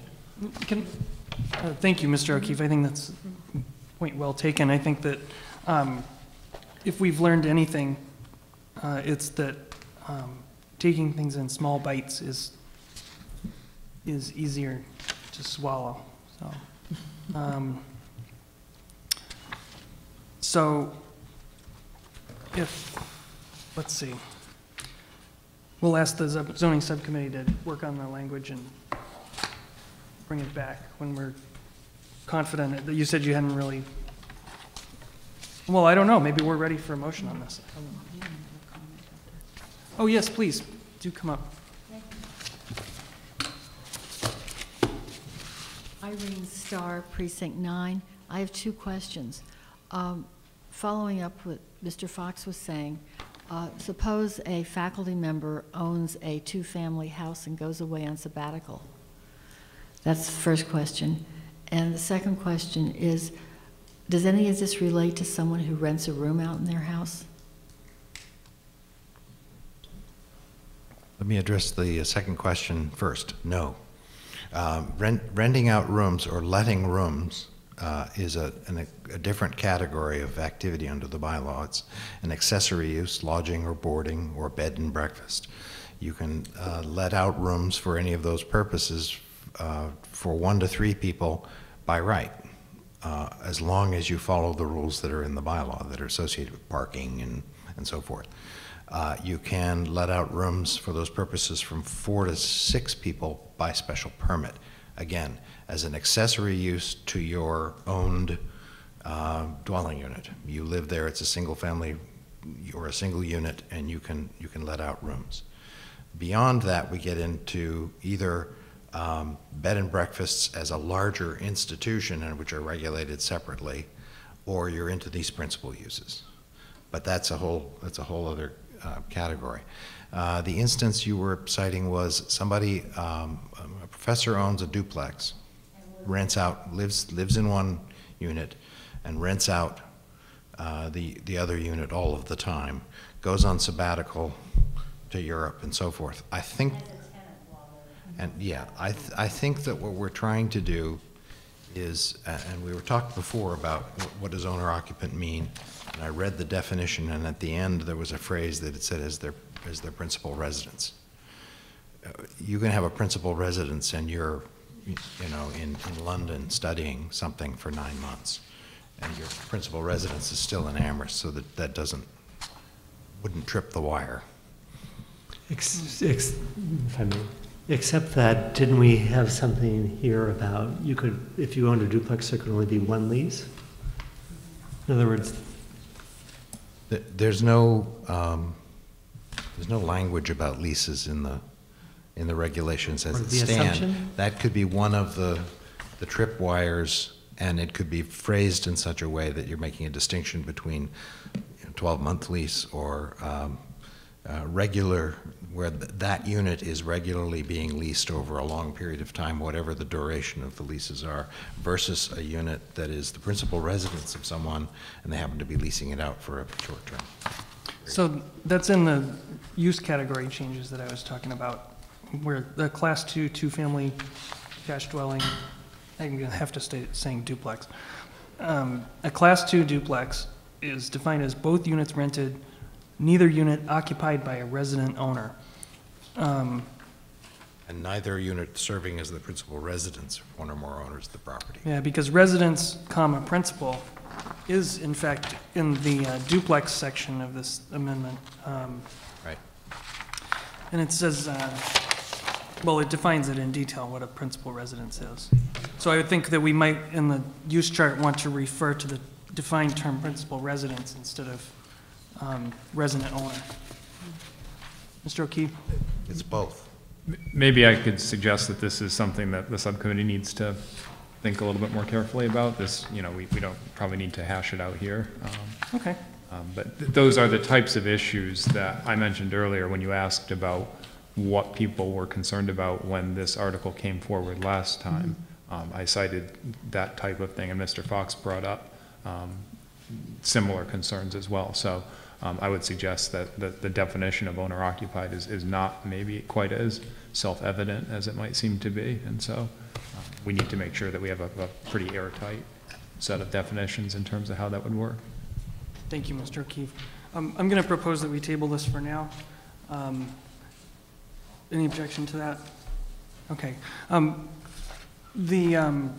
Thank you, Mr. O'Keefe. I think that's a point well taken. I think that if we've learned anything, it's that taking things in small bites is easier to swallow. So let's see, we'll ask the zoning subcommittee to work on the language and bring it back when we're confident. You said you hadn't really. Well, I don't know. Maybe we're ready for a motion on this. Oh, yes, please, do come up. Irene Starr, Precinct 9. I have two questions. Following up what Mr. Fox was saying, suppose a faculty member owns a two-family house and goes away on sabbatical. That's the first question. And the second question is, does any of this relate to someone who rents a room out in their house? Let me address the second question first. No. Renting out rooms or letting rooms is a different category of activity under the bylaw. It's an accessory use, lodging or boarding or bed and breakfast. You can let out rooms for any of those purposes for 1 to 3 people by right, as long as you follow the rules that are in the bylaw that are associated with parking and so forth. You can let out rooms for those purposes from 4 to 6 people by special permit. Again, as an accessory use to your owned dwelling unit. You live there, it's a single family or a single unit, and you can let out rooms. Beyond that, we get into either bed and breakfasts as a larger institution and which are regulated separately, or you're into these principal uses. But that's a whole other category. The instance you were citing was somebody, a professor owns a duplex, rents out, lives in one unit, and rents out the other unit all of the time, goes on sabbatical to Europe and so forth. I think, and yeah, I think that what we're trying to do is, and we were talking before about what does owner-occupant mean, and I read the definition, and at the end there was a phrase that it said as their principal residence. You can have a principal residence and you're, in London studying something for 9 months, and your principal residence is still in Amherst, so that wouldn't trip the wire. If I may. Except that, didn't we have something here about if you owned a duplex, there could only be one lease? In other words, there's no language about leases in the regulations as it stands. That could be one of the tripwires, and it could be phrased in such a way that you're making a distinction between 12-month lease or regular, where that unit is regularly being leased over a long period of time, whatever the duration of the leases are, versus a unit that is the principal residence of someone and they happen to be leasing it out for a short term. So that's in the use category changes that I was talking about, where the class 2 two-family cash dwelling, I'm going to have to stay saying duplex. A class 2 duplex is defined as both units rented, neither unit occupied by a resident owner. And neither unit serving as the principal residence of one or more owners of the property. Yeah, because residence, comma, principal is in fact in the duplex section of this amendment. Right. And it says, well, it defines it in detail what a principal residence is. So I would think that we might, in the use chart, want to refer to the defined term principal residence instead of resident owner. Mr. O'Keefe? It's both. Maybe I could suggest that this is something that the subcommittee needs to think a little bit more carefully about. This, you know, we don't probably need to hash it out here. Okay. But those are the types of issues that I mentioned earlier when you asked about what people were concerned about when this article came forward last time. I cited that type of thing, and Mr. Fox brought up similar concerns as well. So I would suggest that the definition of owner-occupied is not maybe quite as self-evident as it might seem to be. And so we need to make sure that we have a pretty airtight set of definitions in terms of how that would work. Thank you, Mr. O'Keefe. I'm going to propose that we table this for now. Any objection to that? Okay. The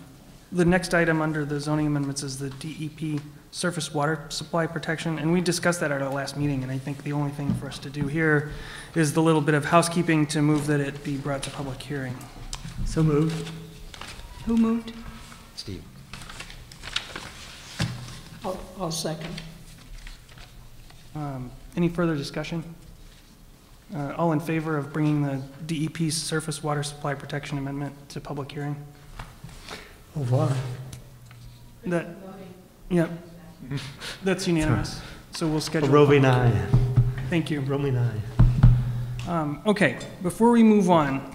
next item under the zoning amendments is the DEP surface water supply protection, and we discussed that at our last meeting, and I think the only thing for us to do here is the little bit of housekeeping to move that it be brought to public hearing. So moved. Who moved? Steve? I'll second. Any further discussion? All in favor of bringing the DEP surface water supply protection amendment to public hearing? Au revoir. That, yep, that's unanimous. So we'll schedule. Roving aye. Thank you. Roving aye. Okay, before we move on,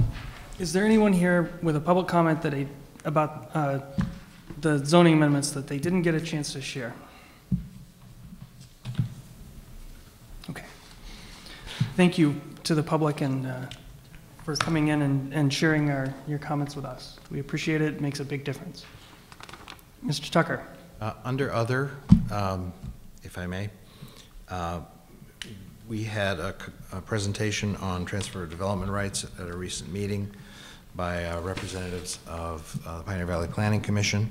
is there anyone here with a public comment that about the zoning amendments that they didn't get a chance to share? Okay. Thank you to the public and for coming in and sharing your comments with us. We appreciate it. It makes a big difference. Mr. Tucker. Under other, if I may, we had a presentation on transfer of development rights at a recent meeting by representatives of the Pioneer Valley Planning Commission.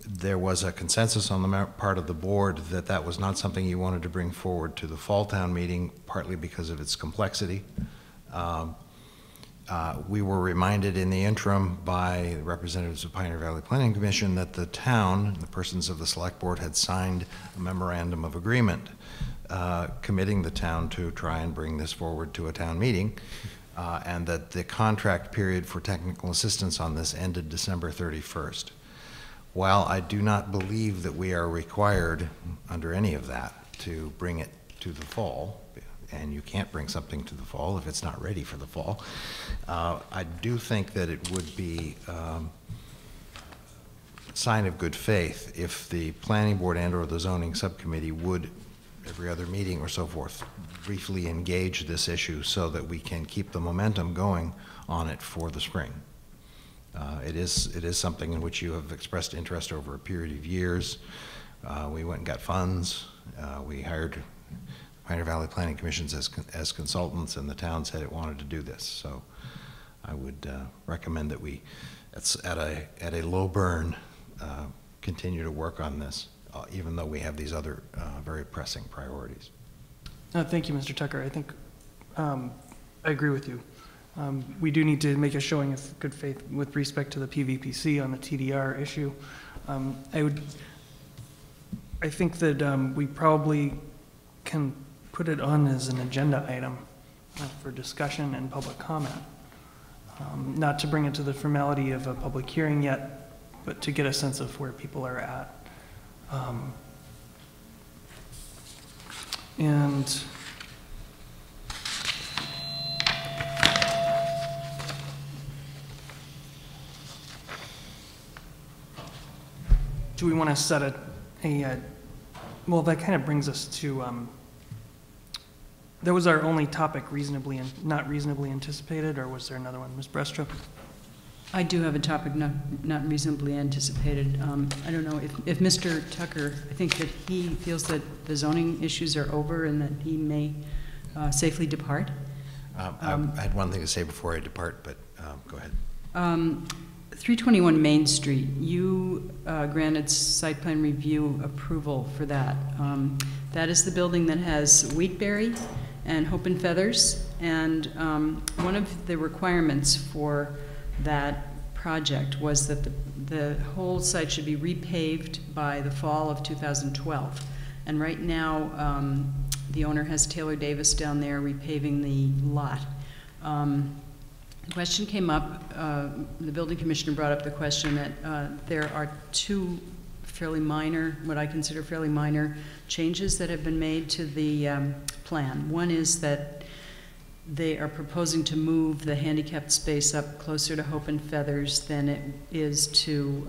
There was a consensus on the part of the board that that was not something you wanted to bring forward to the fall town meeting, partly because of its complexity. We were reminded in the interim by representatives of Pioneer Valley Planning Commission that the town, the persons of the select board, had signed a memorandum of agreement committing the town to try and bring this forward to a town meeting, and that the contract period for technical assistance on this ended December 31st. While I do not believe that we are required under any of that to bring it to the fall, and you can't bring something to the fall if it's not ready for the fall, I do think that it would be a sign of good faith if the planning board and or the zoning subcommittee would, every other meeting or so forth, briefly engage this issue so that we can keep the momentum going on it for the spring. It is something in which you have expressed interest over a period of years. We went and got funds. We hired Pioneer Valley Planning Commissions as consultants, and the town said it wanted to do this. So I would recommend that we, at a low burn, continue to work on this, even though we have these other very pressing priorities. Thank you, Mr. Tucker. I think I agree with you. We do need to make a showing of good faith with respect to the PVPC on the TDR issue. I think that we probably can put it on as an agenda item for discussion and public comment. Not to bring it to the formality of a public hearing yet, but to get a sense of where people are at. And do we want to set a well, that kind of brings us to, that was our only topic, not reasonably anticipated, or was there another one? Ms. Brestrup? I do have a topic not reasonably anticipated. I don't know if Mr. Tucker, I think that he feels that the zoning issues are over and that he may safely depart. I had one thing to say before I depart, but go ahead. 321 Main Street, you granted site plan review approval for that. That is the building that has Wheatberry and Hope and Feathers, and one of the requirements for that project was that the whole site should be repaved by the fall of 2012. And right now, the owner has Taylor Davis down there repaving the lot. The question came up, the building commissioner brought up the question that there are two fairly minor, what I consider fairly minor changes that have been made to the plan. One is that they are proposing to move the handicapped space up closer to Hope and Feathers than it is to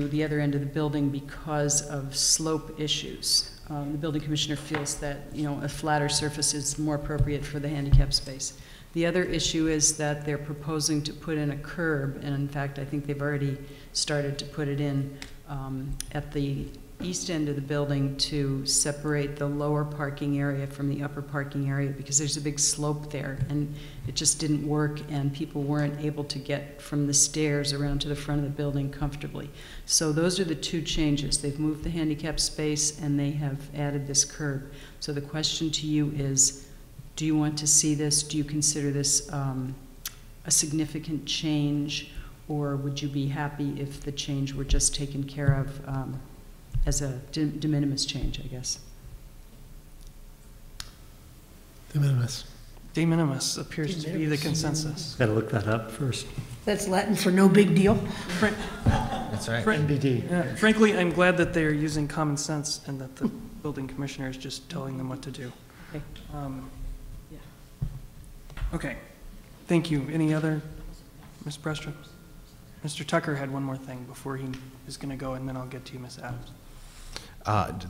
the other end of the building because of slope issues. The building commissioner feels that, you know, a flatter surface is more appropriate for the handicapped space. The other issue is that they're proposing to put in a curb, and in fact, I think they've already started to put it in at the east end of the building to separate the lower parking area from the upper parking area, because there's a big slope there and it just didn't work and people weren't able to get from the stairs around to the front of the building comfortably. So those are the two changes. They've moved the handicap space and they have added this curb. So the question to you is, do you want to see this? Do you consider this a significant change, or would you be happy if the change were just taken care of as a de minimis change, I guess? De minimis. De minimis appears to be the consensus. Got to look that up first. That's Latin for no big deal. That's right. NBD. Frankly, I'm glad that they're using common sense and that the building commissioner is just telling them what to do. Okay. Yeah. Okay. Thank you. Any other, Ms. Brestrup? Mr. Tucker had one more thing before he is going to go, and then I'll get to you, Ms. Adams.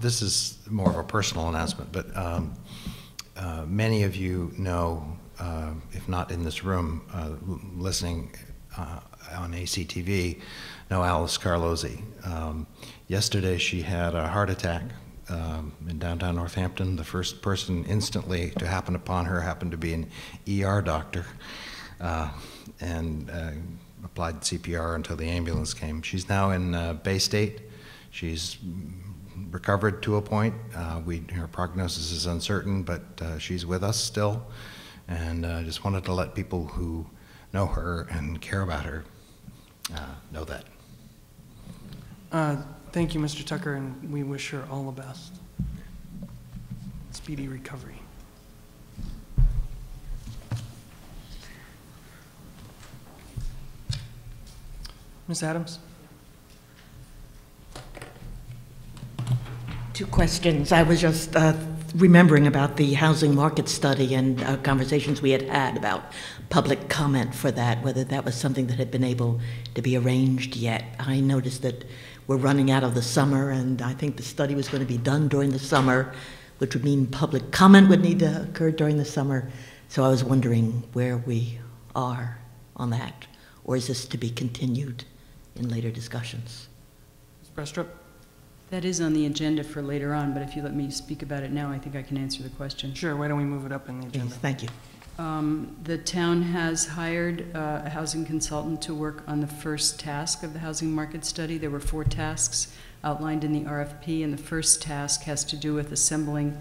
This is more of a personal announcement, but many of you know, if not in this room, listening on ACTV, know Alice Carlozzi. Yesterday she had a heart attack in downtown Northampton. The first person instantly to happen upon her happened to be an ER doctor, and applied CPR until the ambulance came. She's now in Bay State. She's recovered to a point. Her prognosis is uncertain, but she's with us still. And I just wanted to let people who know her and care about her know that. Thank you, Mr. Tucker, and we wish her all the best. Speedy recovery. Ms. Adams? Two questions. I was just remembering about the housing market study and conversations we had about public comment for that, whether that was something that had been able to be arranged yet. I noticed that we're running out of the summer, and I think the study was going to be done during the summer, which would mean public comment would need to occur during the summer. So I was wondering where we are on that, or is this to be continued in later discussions? Ms. Brestrup? That is on the agenda for later on, but if you let me speak about it now, I think I can answer the question. Sure, why don't we move it up in the agenda? Please, thank you. The town has hired a housing consultant to work on the first task of the housing market study. There were 4 tasks outlined in the RFP, and the first task has to do with assembling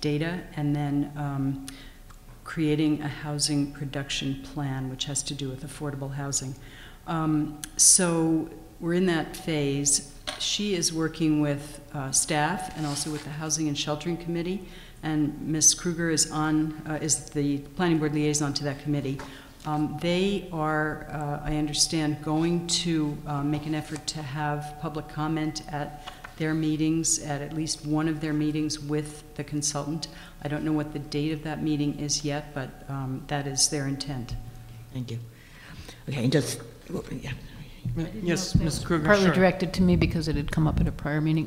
data and then creating a housing production plan, which has to do with affordable housing. So we're in that phase. She is working with staff and also with the Housing and Sheltering Committee, and Ms. Kruger is is the Planning Board liaison to that committee. They are, I understand, going to make an effort to have public comment at their meetings, at least one of their meetings with the consultant. I don't know what the date of that meeting is yet, but that is their intent. Thank you. Okay, and just, yeah. Yes, Ms. Kruger, Partly sure. directed to me because it had come up at a prior meeting.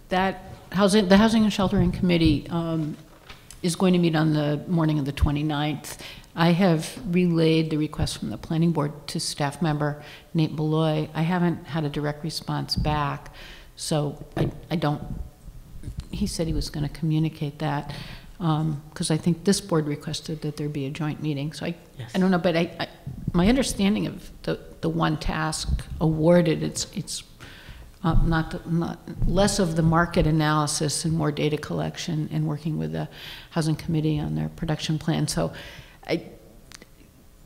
The Housing and Sheltering Committee is going to meet on the morning of the 29th. I have relayed the request from the planning board to staff member Nate Beloy. I haven't had a direct response back, so I don't, he said he was going to communicate that, because I think this board requested that there be a joint meeting. So I don't know, but my understanding of the one task awarded, it's not less of the market analysis and more data collection and working with the housing committee on their production plan. So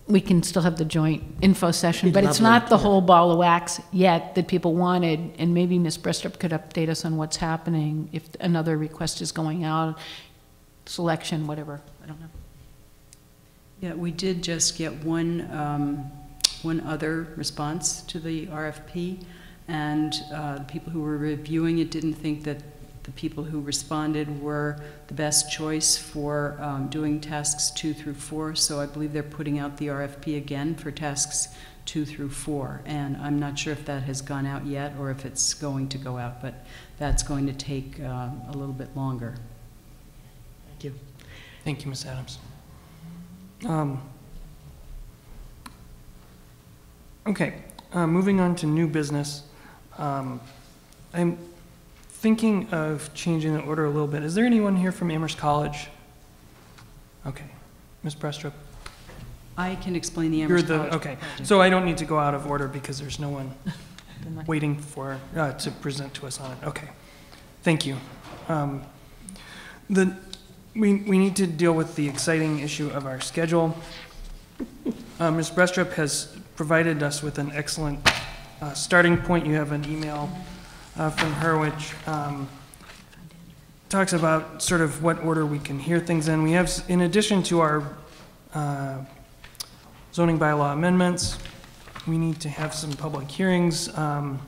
we can still have the joint info session, but it's not the whole ball of wax yet that people wanted, and maybe Ms. Brestrup could update us on what's happening, if another request is going out, selection, whatever, I don't know. Yeah, we did just get one other response to the RFP, and the people who were reviewing it didn't think that the people who responded were the best choice for doing tasks 2 through 4, so I believe they're putting out the RFP again for tasks 2 through 4, and I'm not sure if that has gone out yet or if it's going to go out, but that's going to take a little bit longer. Thank you. Thank you, Ms. Adams. Okay, moving on to new business. I'm thinking of changing the order a little bit. Is there anyone here from Amherst College? Okay, Ms. Brestrup. I can explain the Amherst College. Okay, so I don't need to go out of order because there's no one waiting for to present to us on it. Okay, thank you. We need to deal with the exciting issue of our schedule. Ms. Brestrup has provided us with an excellent starting point. You have an email from her which talks about sort of what order we can hear things in. We have, in addition to our zoning bylaw amendments, we need to have some public hearings on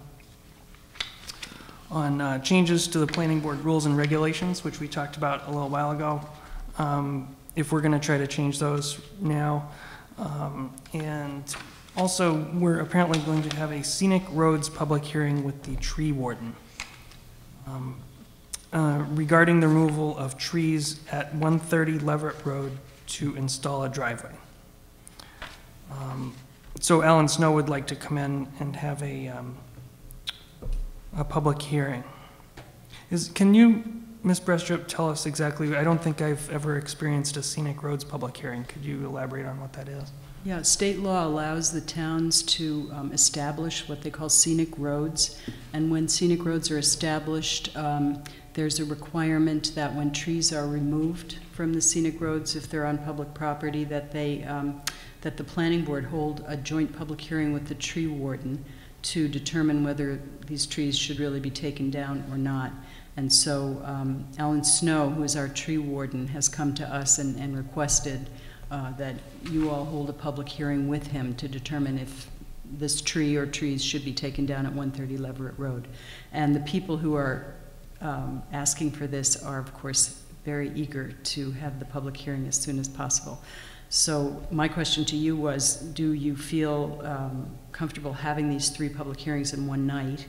changes to the planning board rules and regulations, which we talked about a little while ago, if we're going to try to change those now. And also, we're apparently going to have a scenic roads public hearing with the tree warden regarding the removal of trees at 130 Leverett Road to install a driveway. So Alan Snow would like to come in and have a public hearing. Can you, Ms. Brestrup, tell us exactly? I don't think I've ever experienced a scenic roads public hearing. Could you elaborate on what that is? Yeah, state law allows the towns to establish what they call scenic roads, and when scenic roads are established, there's a requirement that when trees are removed from the scenic roads, if they're on public property, that they that the planning board hold a joint public hearing with the tree warden to determine whether these trees should really be taken down or not. And so Alan Snow, who is our tree warden, has come to us and requested that you all hold a public hearing with him to determine if this tree or trees should be taken down at 130 Leverett Road. And the people who are asking for this are, of course, very eager to have the public hearing as soon as possible. So my question to you was, do you feel comfortable having these 3 public hearings in one night?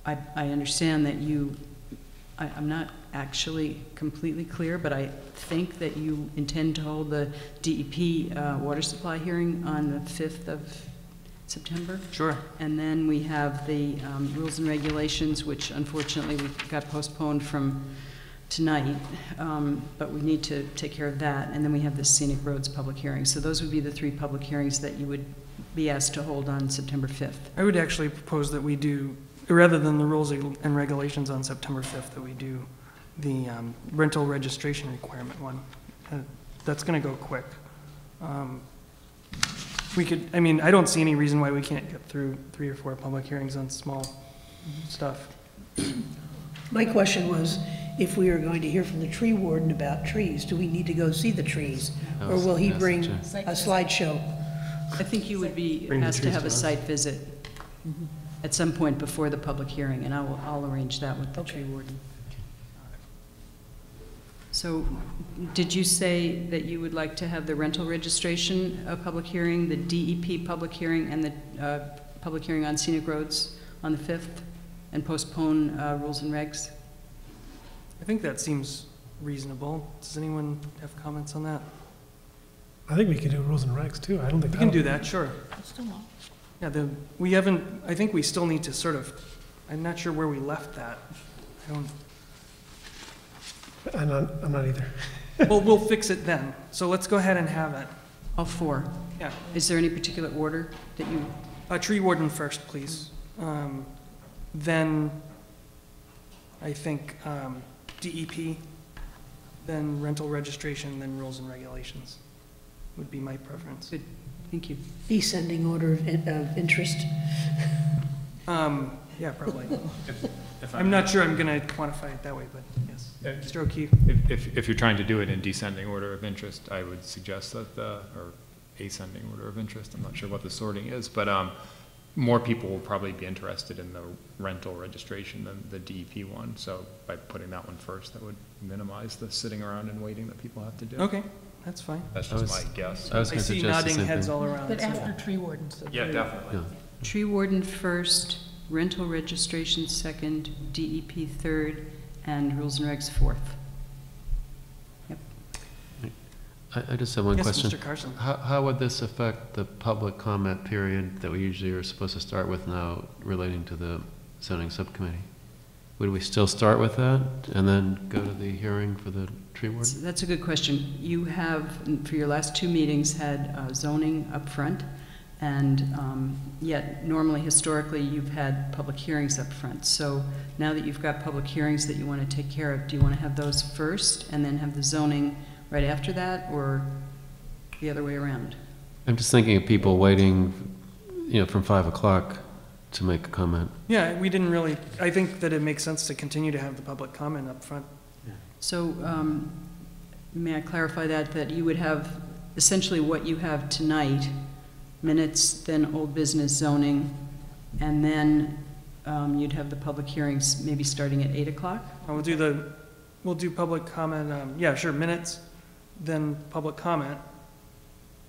I understand that I'm not actually completely clear, but I think that you intend to hold the DEP water supply hearing on the 5th of September? Sure. And then we have the rules and regulations, which unfortunately we got postponed from tonight, but we need to take care of that. And then we have the scenic roads public hearing. So those would be the 3 public hearings that you would be asked to hold on September 5th. I would actually propose that we do, rather than the rules and regulations on September 5th, that we do the rental registration requirement one. That's going to go quick. We could, I mean, I don't see any reason why we can't get through 3 or 4 public hearings on small stuff. My question was, if we are going to hear from the tree warden about trees, do we need to go see the trees? Or will he bring a slideshow? I think you would be asked to have a site visit at some point before the public hearing, and I'll arrange that with the tree warden. So did you say that you would like to have the rental registration public hearing, the DEP public hearing, and the public hearing on scenic roads on the 5th, and postpone rules and regs? I think that seems reasonable. Does anyone have comments on that? I think we could do rules and regs too. I don't think. We can do that, sure. Still not. Yeah, we haven't, I think we still need to sort of, I'm not sure where we left that. I don't, I'm not either. well, we'll fix it then. So let's go ahead and have it. All four. Yeah. Is there any particular order that you? Tree warden first, please. Then, I think, DEP, then rental registration, then rules and regulations would be my preference. Good, thank you. Descending order of interest. Yeah, probably. I'm not sure I'm going to quantify it that way, but yes. Mr. O'Keefe? If you're trying to do it in descending order of interest, I would suggest that or ascending order of interest. I'm not sure what the sorting is, but more people will probably be interested in the rental registration than the DEP one. So by putting that one first, that would minimize the sitting around and waiting that people have to do. Okay, that's fine. That's just my guess. I see nodding heads all around. But so. after tree wardens. Yeah, definitely. Yeah. Tree warden first, rental registration second, DEP third, and rules and regs fourth. I just have one Yes, question. Mr. Carson. How would this affect the public comment period that we usually are supposed to start with now relating to the zoning subcommittee? Would we still start with that and then go to the hearing for the tree warden? That's a good question. You have, for your last two meetings, had zoning up front, and yet normally, historically, you've had public hearings up front. So now that you've got public hearings that you want to take care of, do you want to have those first and then have the zoning right after that, or the other way around? I'm just thinking of people waiting, from 5 o'clock to make a comment. Yeah, we didn't really, I think that it makes sense to continue to have the public comment up front. So may I clarify that you would have essentially what you have tonight, minutes, then old business zoning, and then you'd have the public hearings maybe starting at 8 o'clock? We'll do public comment, yeah, sure, minutes, then public comment.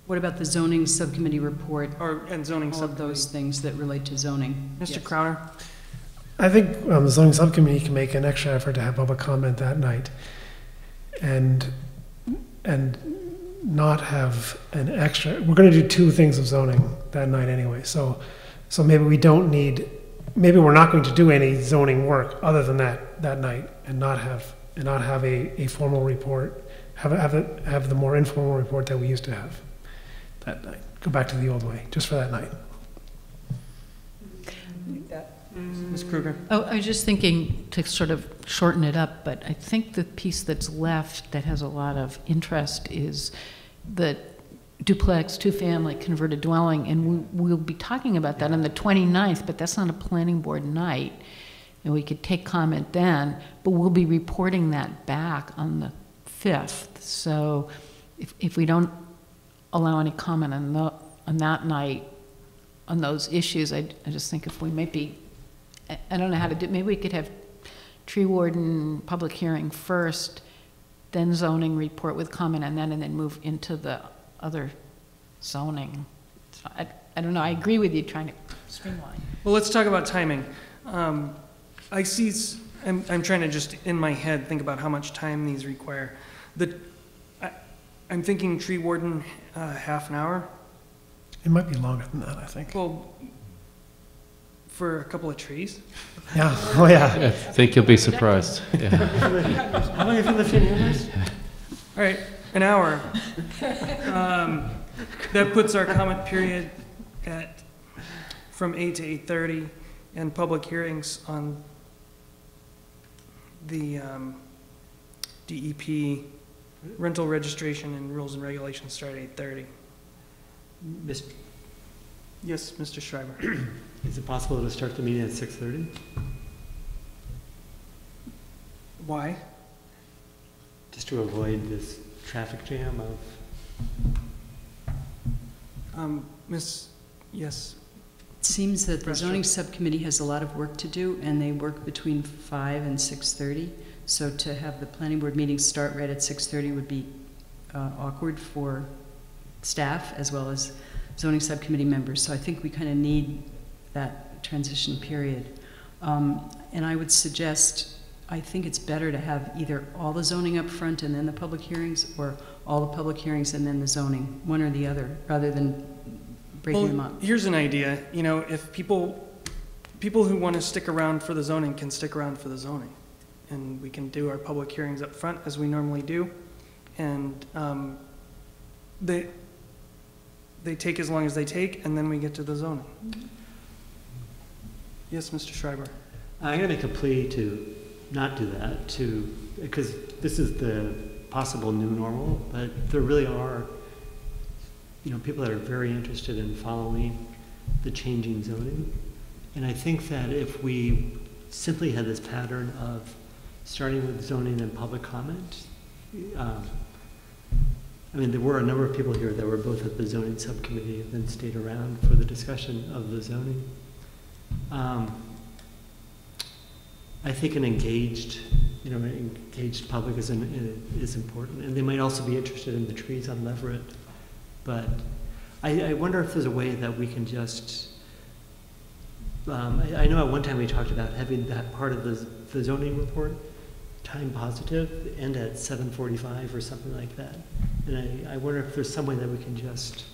What about the zoning subcommittee report? And zoning all of those things that relate to zoning? Mr. Yes. Crowner? I think the zoning subcommittee can make an extra effort to have public comment that night, and not have an extra. We're going to do two things of zoning that night anyway. So maybe we don't need. Maybe we're not going to do any zoning work other than that night, and not have a formal report. Have the more informal report that we used to have that night. Go back to the old way, just for that night. Ms. Kruger? Oh, I was just thinking to sort of shorten it up, but I think the piece that's left that has a lot of interest is the duplex, two-family converted dwelling, and we'll be talking about that on the 29th, but that's not a planning board night, and we could take comment then, but we'll be reporting that back on the 5th. So if we don't allow any comment on that night on those issues, I just think if we might be, I don't know how to do, maybe we could have tree warden public hearing first, then zoning report with comment, and then move into the other zoning. So I don't know, I agree with you trying to streamline. Well, let's talk about timing. I see, I'm trying to just, in my head, think about how much time these require. I'm thinking tree warden, half an hour. It might be longer than that, I think. Well, for a couple of trees? Yeah, oh yeah. I think you'll be surprised. Yeah. How long have you lived in Amherst? All right, an hour. That puts our comment period from 8 to 8:30, and public hearings on the DEP rental registration and rules and regulations start at 8:30. Yes, Mr. Schreiber. Is it possible to start the meeting at 6:30? Why? Just to avoid this traffic jam of... Yes. It seems that the zoning subcommittee has a lot of work to do, and they work between 5 and 6:30. So to have the planning board meeting start right at 6:30 would be awkward for staff as well as zoning subcommittee members. So I think we kind of need that transition period. And I would suggest I think it's better to have either all the zoning up front and then the public hearings, or all the public hearings and then the zoning, one or the other, rather than breaking them up. Here's an idea, you know, if people who want to stick around for the zoning can stick around for the zoning. And we can do our public hearings up front as we normally do. And they take as long as they take, and then we get to the zoning. Yes, Mr. Schreiber. I'm going to make a plea to not do that, because this is the possible new normal, but there really are, you know, people that are very interested in following the changing zoning. And I think that if we simply had this pattern of starting with zoning and public comment, I mean, there were a number of people here that were both at the zoning subcommittee and then stayed around for the discussion of the zoning. I think an engaged public is important, and they might also be interested in the trees on Leverett. But I wonder if there's a way that we can just. I know at one time we talked about having that part of the zoning report time positive, end at 7:45 or something like that. And I wonder if there's some way that we can just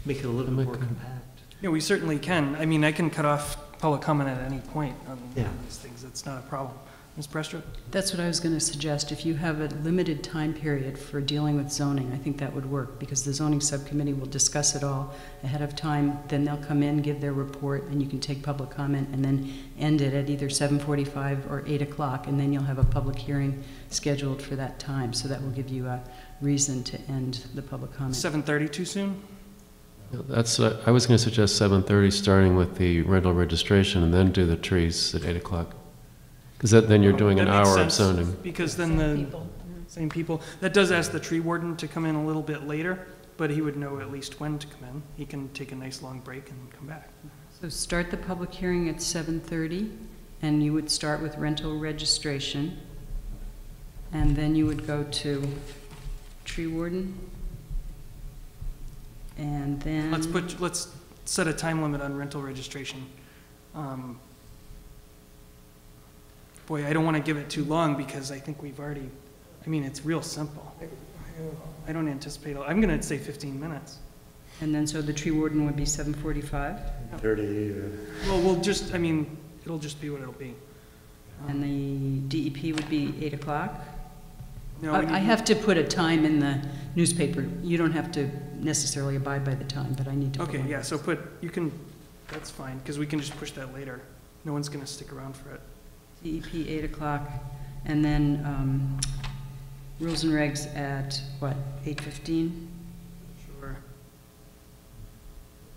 make it a little more compact. Yeah, we certainly can. I mean, I can cut off public comment at any point on these things. It's not a problem. Ms. Brestrup? That's what I was going to suggest. If you have a limited time period for dealing with zoning, I think that would work, because the zoning subcommittee will discuss it all ahead of time. Then they'll come in, give their report, and you can take public comment, and then end it at either 7:45 or 8 o'clock, and then you'll have a public hearing scheduled for that time. So that will give you a reason to end the public comment. 7:30 too soon? That's, I was going to suggest 7:30, starting with the rental registration, and then do the trees at 8 o'clock. Because then you're doing an hour of zoning. Because then the same people. That does ask the tree warden to come in a little bit later, but he would know at least when to come in. He can take a nice long break and come back. So start the public hearing at 7:30, and you would start with rental registration, and then you would go to tree warden, and then... Let's set a time limit on rental registration. Boy, I don't want to give it too long, because I think we've already, I mean, it's real simple. I don't anticipate, I'm going to say 15 minutes. And then, so the tree warden would be 7:45? 30. Well, we'll just, I mean, it'll just be what it'll be. And the DEP would be 8 o'clock? No, I have to put a time in the newspaper. You don't have to necessarily abide by the time, but I need to put Okay, one. yeah, so that's fine, because we can just push that later. No one's going to stick around for it. DEP 8 o'clock, and then rules and regs at, what, 8:15? Sure.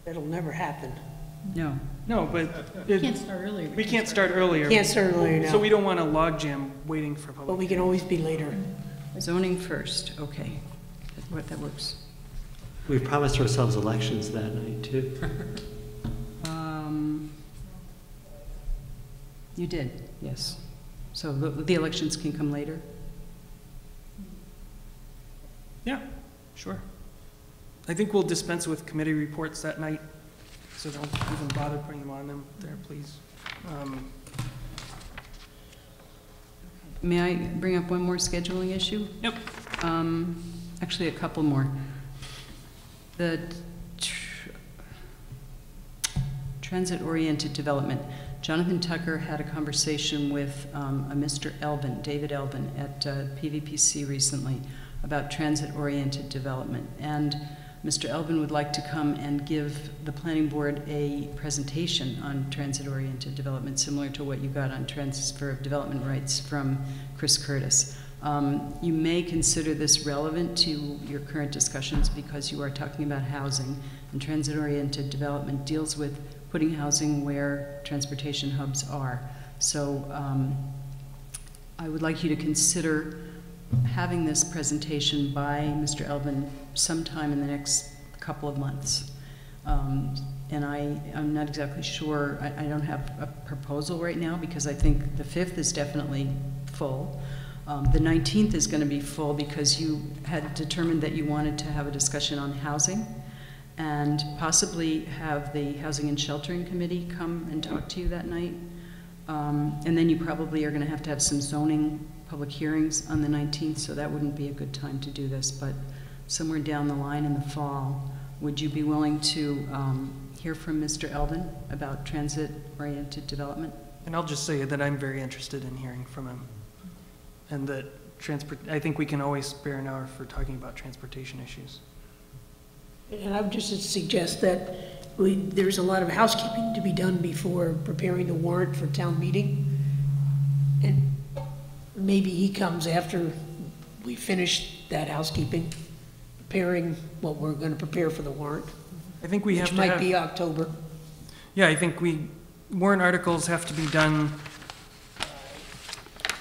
That'll never happen. No. No, but... We can't start earlier. We can't start earlier. Can't start earlier now. So we don't want a logjam waiting for public. But we can always be later. Zoning first, okay. That works. We've promised ourselves elections that night, too. You did, yes. So the elections can come later? Yeah, sure. I think we'll dispense with committee reports that night, so don't even bother putting them on them there, please. May I bring up one more scheduling issue? Yep. Actually, a couple more. The transit-oriented development. Jonathan Tucker had a conversation with a Mr. Elvin, David Elvin, at PVPC recently about transit-oriented development. And Mr. Elvin would like to come and give the planning board a presentation on transit-oriented development, similar to what you got on transfer of development rights from Chris Curtis. You may consider this relevant to your current discussions, because you are talking about housing, and transit-oriented development deals with putting housing where transportation hubs are. So I would like you to consider having this presentation by Mr. Elvin sometime in the next couple of months. And I'm not exactly sure, I don't have a proposal right now, because I think the 5th is definitely full. The 19th is going to be full, because you had determined that you wanted to have a discussion on housing, and possibly have the Housing and Sheltering Committee come and talk to you that night. And then you probably are going to have some zoning public hearings on the 19th, so that wouldn't be a good time to do this. But somewhere down the line in the fall, would you be willing to hear from Mr. Eldon about transit-oriented development? And I'll just say that I'm very interested in hearing from him. And that I think we can always spare an hour for talking about transportation issues. And I would just suggest that there's a lot of housekeeping to be done before preparing the warrant for town meeting. And maybe he comes after we finish that housekeeping, preparing what we're going to prepare for the warrant. I think we have to which might be October. Yeah, I think warrant articles have to be done.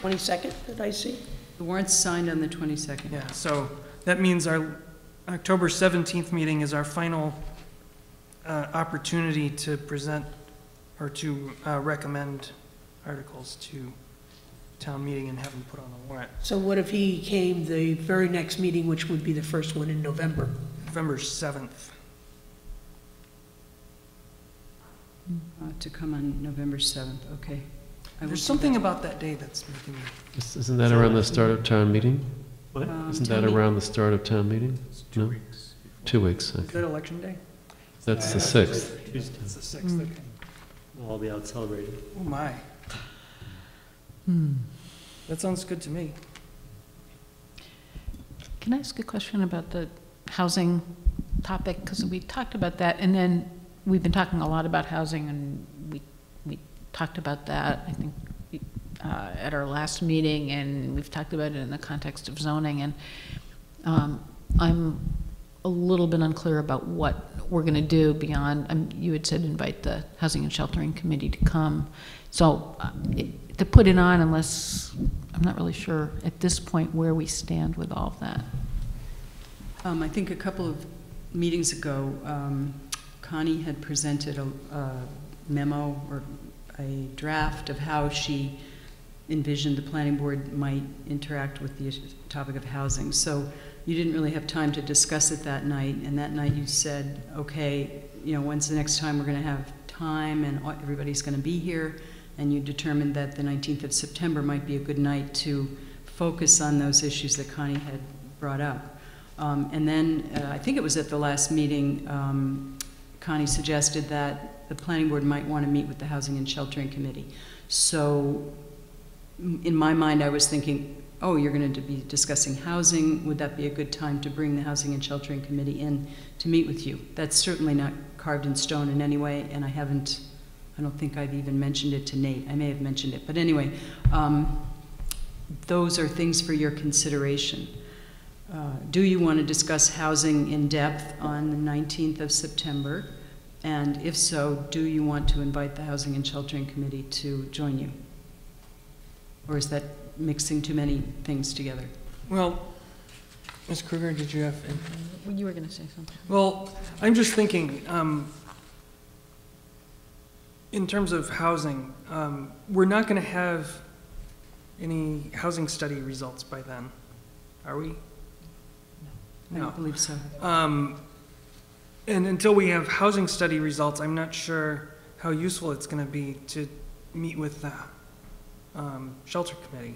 22nd, did I see? The warrant's signed on the 22nd. Yeah, so that means our October 17th meeting is our final opportunity to present or to recommend articles to town meeting and have them put on the warrant. So what if he came the very next meeting, which would be the first one in November? November 7th. To come on November 7th, okay. There's something about that day that's making me... Isn't that around the start of town meeting? What? Isn't that around the start of town meeting? It's 2 weeks. 2 weeks, Is okay. that election day? That's the 6th. It's the 6th, okay. We'll all be out celebrating. Oh, my. That sounds good to me. Can I ask a question about the housing topic? Because we talked about that, and then we've been talking a lot about housing, and we talked about that, I think, at our last meeting, and we've talked about it in the context of zoning, and I'm a little bit unclear about what we're going to do beyond, you had said invite the Housing and Sheltering Committee to come. So to put it on, unless, I'm not really sure at this point where we stand with all of that. I think a couple of meetings ago, Connie had presented a memo or a draft of how she envisioned the planning board might interact with the topic of housing. So you didn't really have time to discuss it that night, and that night you said, okay, when's the next time we're going to have time and everybody's going to be here, and you determined that the 19th of September might be a good night to focus on those issues that Connie had brought up. And then I think it was at the last meeting, Connie suggested that the planning board might want to meet with the Housing and Sheltering Committee. So in my mind, I was thinking, oh, you're going to be discussing housing. Would that be a good time to bring the Housing and Sheltering Committee in to meet with you? That's certainly not carved in stone in any way, and I don't think I've even mentioned it to Nate. I may have mentioned it, but anyway, those are things for your consideration. Do you want to discuss housing in depth on the 19th of September? And if so, do you want to invite the Housing and Sheltering Committee to join you? Or is that mixing too many things together? Well, Ms. Kruger, did you have... You were going to say something. Well, I'm just thinking, in terms of housing, we're not going to have any housing study results by then, are we? I don't believe so. And until we have housing study results, I'm not sure how useful it's going to be to meet with the shelter committee.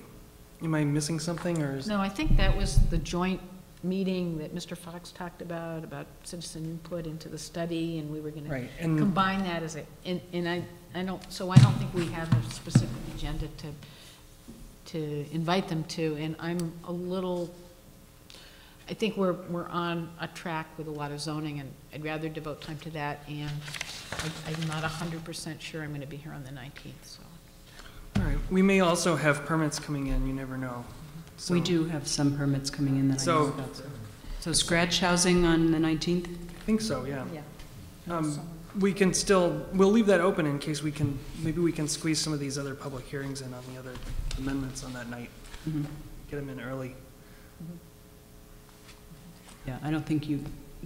Am I missing something, or is... No, I think that was the joint meeting that Mr. Fox talked about citizen input into the study, and we were going to combine that as I don't think we have a specific agenda to invite them to, and I'm a little... I think we're on a track with a lot of zoning, and I'd rather devote time to that, and I'm not 100% sure I'm going to be here on the 19th, so. All right. We may also have permits coming in, you never know. So, we do have some permits coming in that I know about. So scratch housing on the 19th? I think so, yeah. We can we'll leave that open in case maybe we can squeeze some of these other public hearings in on the other amendments on that night. Mm-hmm. Get them in early. Mm-hmm. Yeah, I don't think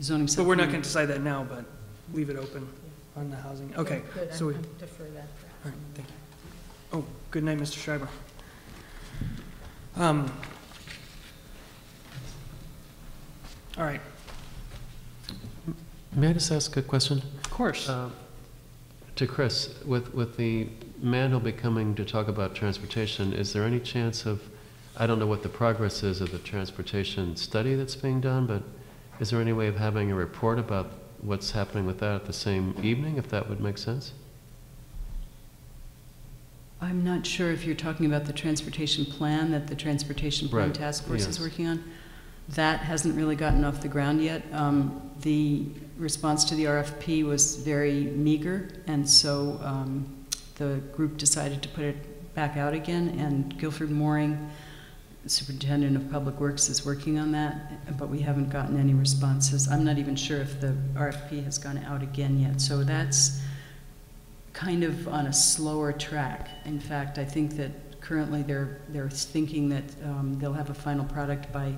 zoning. But we're not going to decide that now, but leave it open on the housing. Okay. Good. So I defer that. All right, thank you. Oh, good night, Mr. Schreiber. All right. May I just ask a question? Of course. To Chris, with the Mann will be coming to talk about transportation. Is there any chance of, I don't know what the progress is of the transportation study that's being done, but is there any way of having a report about what's happening with that at the same evening, if that would make sense? I'm not sure if you're talking about the transportation plan that the Transportation Plan Right, Task Force is yes. working on. That hasn't really gotten off the ground yet. The response to the RFP was very meager, and so the group decided to put it back out again, and Guilford Mooring, Superintendent of Public Works, is working on that, but we haven't gotten any responses. I'm not even sure if the RFP has gone out again yet, so that's kind of on a slower track. In fact, I think that currently they're thinking that they'll have a final product by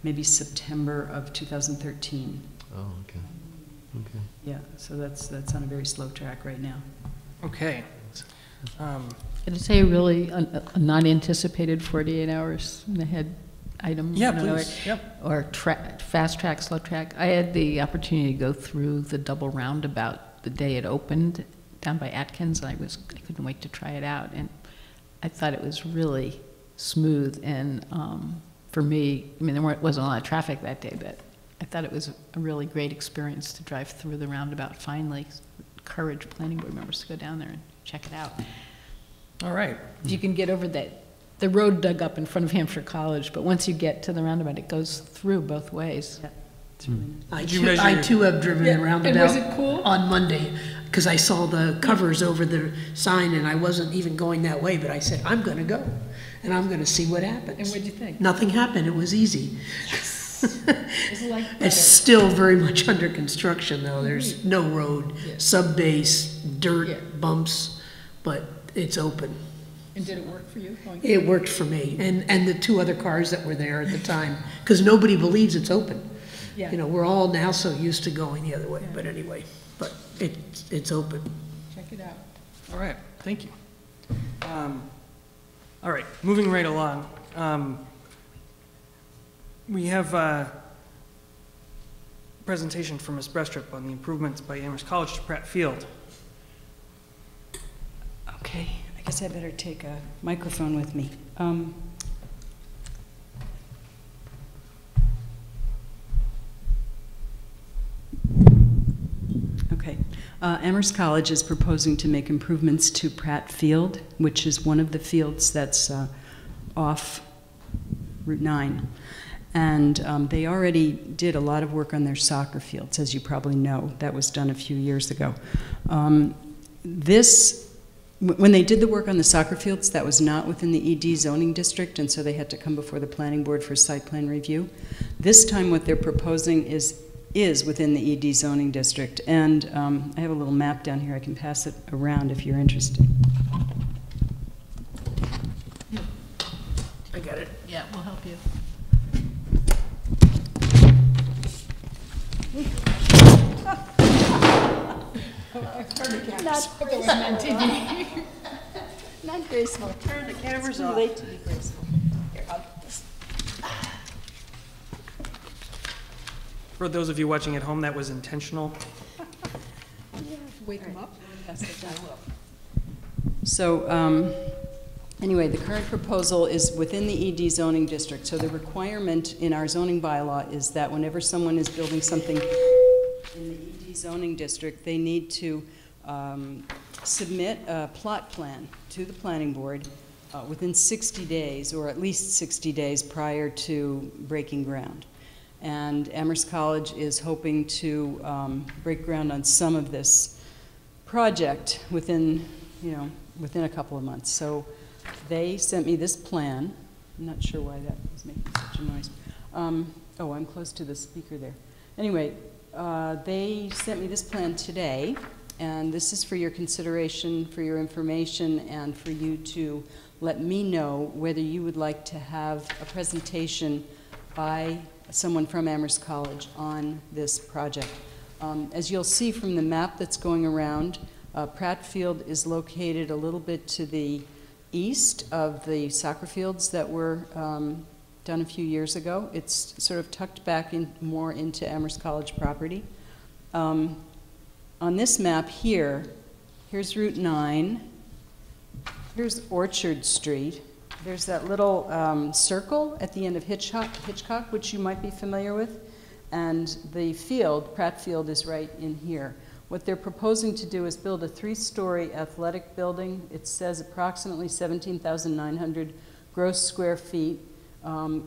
maybe September of 2013. Oh, okay. Okay. Yeah, so that's on a very slow track right now. Okay. Did it say really a non-anticipated 48 hours ahead item? Yeah, I don't know, please. Yep. Or fast track, slow track. I had the opportunity to go through the double roundabout the day it opened down by Atkins. I couldn't wait to try it out, and I thought it was really smooth. And for me, I mean, there wasn't a lot of traffic that day, but I thought it was a really great experience to drive through the roundabout finally. Encourage planning board members to go down there and check it out. All right. If you can get over the road dug up in front of Hampshire College, but once you get to the roundabout, it goes through both ways. Yeah, it's really nice. I too have driven the roundabout. And was it cool? On Monday, because I saw the covers over the sign, and I wasn't even going that way, but I said, I'm going to go, and I'm going to see what happens. And what'd you think? Nothing happened. It was easy. It's like It's butter. still very much under construction, though. There's no road, Yeah. sub-base, dirt, Yeah. bumps, but it's open. And did it work for you? It worked for me, and the two other cars that were there at the time, because nobody believes it's open. Yeah. You know, we're all now so used to going the other way, but anyway, but it's open. Check it out. All right, thank you. All right, moving right along. We have a presentation from Ms. Brestrup on the improvements by Amherst College to Pratt Field. Okay, I guess I better take a microphone with me. Okay. Amherst College is proposing to make improvements to Pratt Field, which is one of the fields that's off Route 9. And they already did a lot of work on their soccer fields, as you probably know. That was done a few years ago. When they did the work on the soccer fields, that was not within the ED zoning district, and so they had to come before the planning board for site plan review. This time what they're proposing is within the ED zoning district. And I have a little map down here. I can pass it around if you're interested. I got it. Yeah, we'll help you. Not graceful. Turn the cameras off. Late to be graceful. For those of you watching at home, that was intentional. Wake them up. So anyway, the current proposal is within the ED zoning district. So the requirement in our zoning bylaw is that whenever someone is building something in the ED zoning district, they need to submit a plot plan to the planning board within 60 days, or at least 60 days prior to breaking ground. And Amherst College is hoping to break ground on some of this project within a couple of months. So they sent me this plan. I'm not sure why that was making such a noise. Oh, I'm close to the speaker there. Anyway, they sent me this plan today, and this is for your consideration, for your information, and for you to let me know whether you would like to have a presentation by someone from Amherst College on this project. As you'll see from the map that's going around, Pratt Field is located a little bit to the east of the soccer fields that were done a few years ago. It's sort of tucked back in more into Amherst College property. On this map here, here's Route 9, Here's Orchard Street. There's that little circle at the end of Hitchcock, which you might be familiar with. And the field, Pratt Field, is right in here. What they're proposing to do is build a 3-story athletic building. It says approximately 17,900 gross square feet,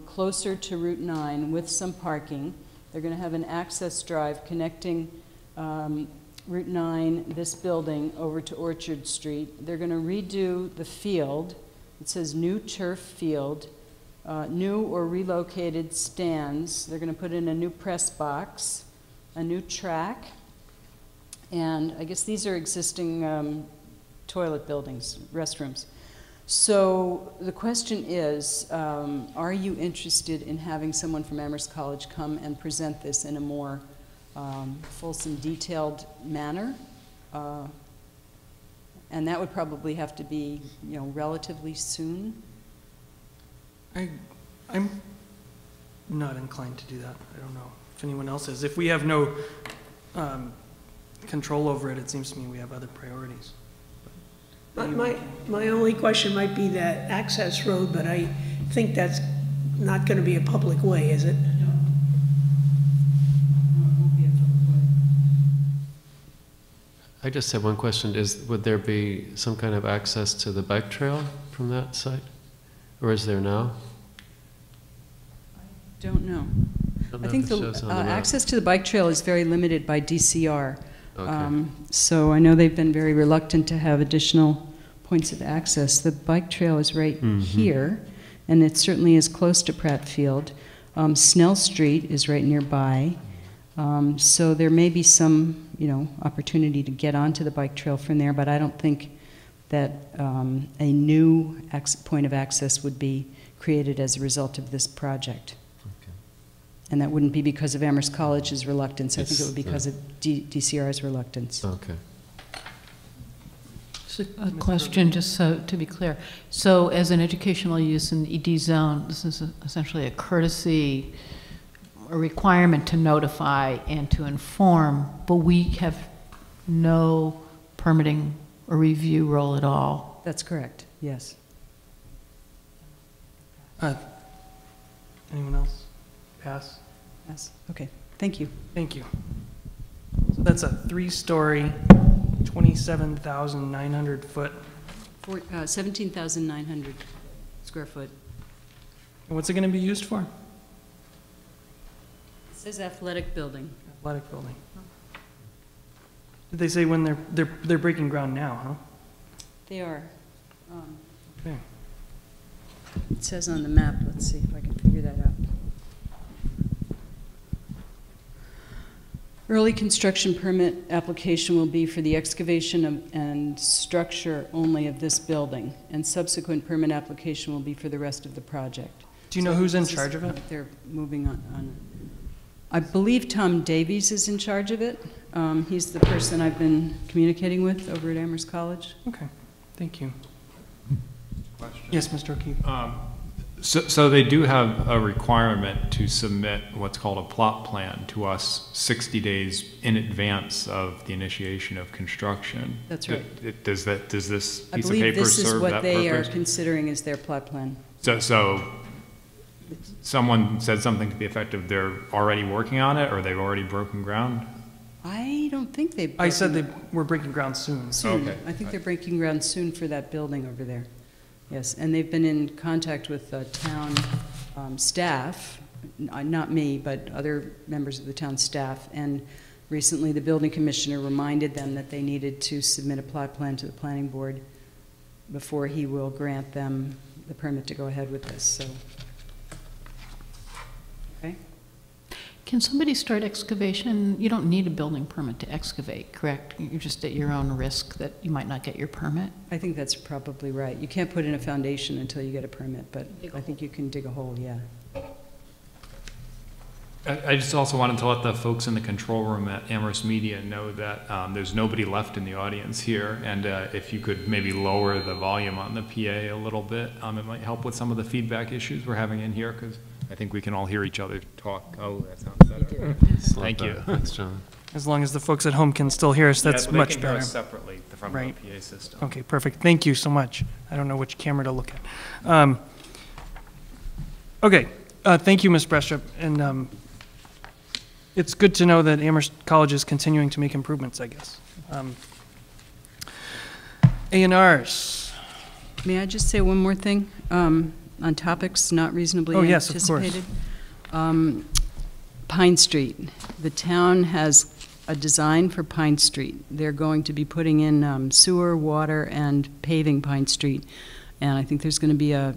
closer to Route 9 with some parking. They're going to have an access drive connecting Route 9, this building, over to Orchard Street. They're going to redo the field. It says new turf field, new or relocated stands. They're going to put in a new press box, a new track, and I guess these are existing toilet buildings, restrooms. So the question is, are you interested in having someone from Amherst College come and present this in a more fulsome, detailed manner? And that would probably have to be, relatively soon. I'm not inclined to do that. I don't know if anyone else is. If we have no control over it, it seems to me we have other priorities. My only question might be that access road, but I think that's not going to be a public way, is it? I just have one question. Would there be some kind of access to the bike trail from that site? Or is there now? Don't know. I think the access to the bike trail is very limited by DCR. Okay. So I know they've been very reluctant to have additional points of access. The bike trail is right here, and it certainly is close to Pratt Field. Snell Street is right nearby. So there may be some, opportunity to get onto the bike trail from there, but I don't think that a new point of access would be created as a result of this project. Okay. And that wouldn't be because of Amherst College's reluctance. I think it would be because of DCR's reluctance. Okay. So a question, just so to be clear. So as an educational use in the ED zone, this is essentially a courtesy, a requirement to notify and to inform, but we have no permitting or review role at all. That's correct, yes. Anyone else? Pass? Yes, okay, thank you. Thank you. So that's a 3-story, 27,900 foot. 17,900 square foot. And what's it going to be used for? It says athletic building. Athletic building. Did they say when they're breaking ground now, huh? They are. Okay. It says on the map, let's see if I can figure that out. Early construction permit application will be for the excavation and structure only of this building, and subsequent permit application will be for the rest of the project. Do you know who's in charge of it? They're moving on. I believe Tom Davies is in charge of it. He's the person I've been communicating with over at Amherst College. Okay, thank you. Question. Yes, Mr. O'Keefe. So they do have a requirement to submit what's called a plot plan to us 60 days in advance of the initiation of construction. That's right. Does this piece of paper serve that purpose? I believe this is what they are considering as their plot plan. So someone said something to the effect of they're already working on it, or they've already broken ground? I don't think they've. I said they were breaking ground soon. Soon. Okay. I think they're breaking ground soon for that building over there. Yes, and they've been in contact with town staff, not me, but other members of the town staff, and recently the building commissioner reminded them that they needed to submit a plot plan to the planning board before he will grant them the permit to go ahead with this, so. Okay. Can somebody start excavation? You don't need a building permit to excavate, correct? You're just at your own risk that you might not get your permit? I think that's probably right. You can't put in a foundation until you get a permit, but I think you can dig a hole, yeah. I just also wanted to let the folks in the control room at Amherst Media know that there's nobody left in the audience here, and if you could maybe lower the volume on the PA a little bit, it might help with some of the feedback issues we're having in here, because I think we can all hear each other talk. Oh, that sounds better. Thank you. Thanks, John. As long as the folks at home can still hear us, that's Yeah, well, much they can hear better. us separately from Right. the PA system. Okay, perfect. Thank you so much. I don't know which camera to look at. Okay, thank you, Ms. Brestrup. And it's good to know that Amherst College is continuing to make improvements, I guess. A&Rs. May I just say one more thing on topics not reasonably Oh, yes, of course. anticipated? Pine Street. The town has a design for Pine Street. They're going to be putting in sewer, water, and paving Pine Street. And I think there's going to be a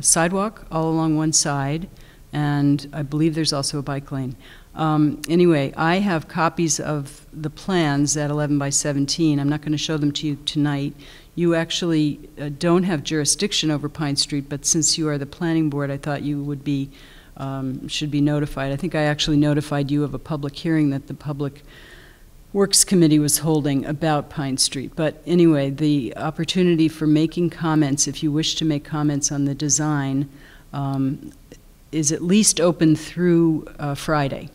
sidewalk all along one side, and I believe there's also a bike lane. Anyway, I have copies of the plans at 11 by 17. I'm not going to show them to you tonight. You actually don't have jurisdiction over Pine Street, but since you are the planning board, I thought you would be, should be notified. I think I actually notified you of a public hearing that the Public Works Committee was holding about Pine Street. But anyway, the opportunity for making comments, if you wish to make comments on the design, is at least open through Friday.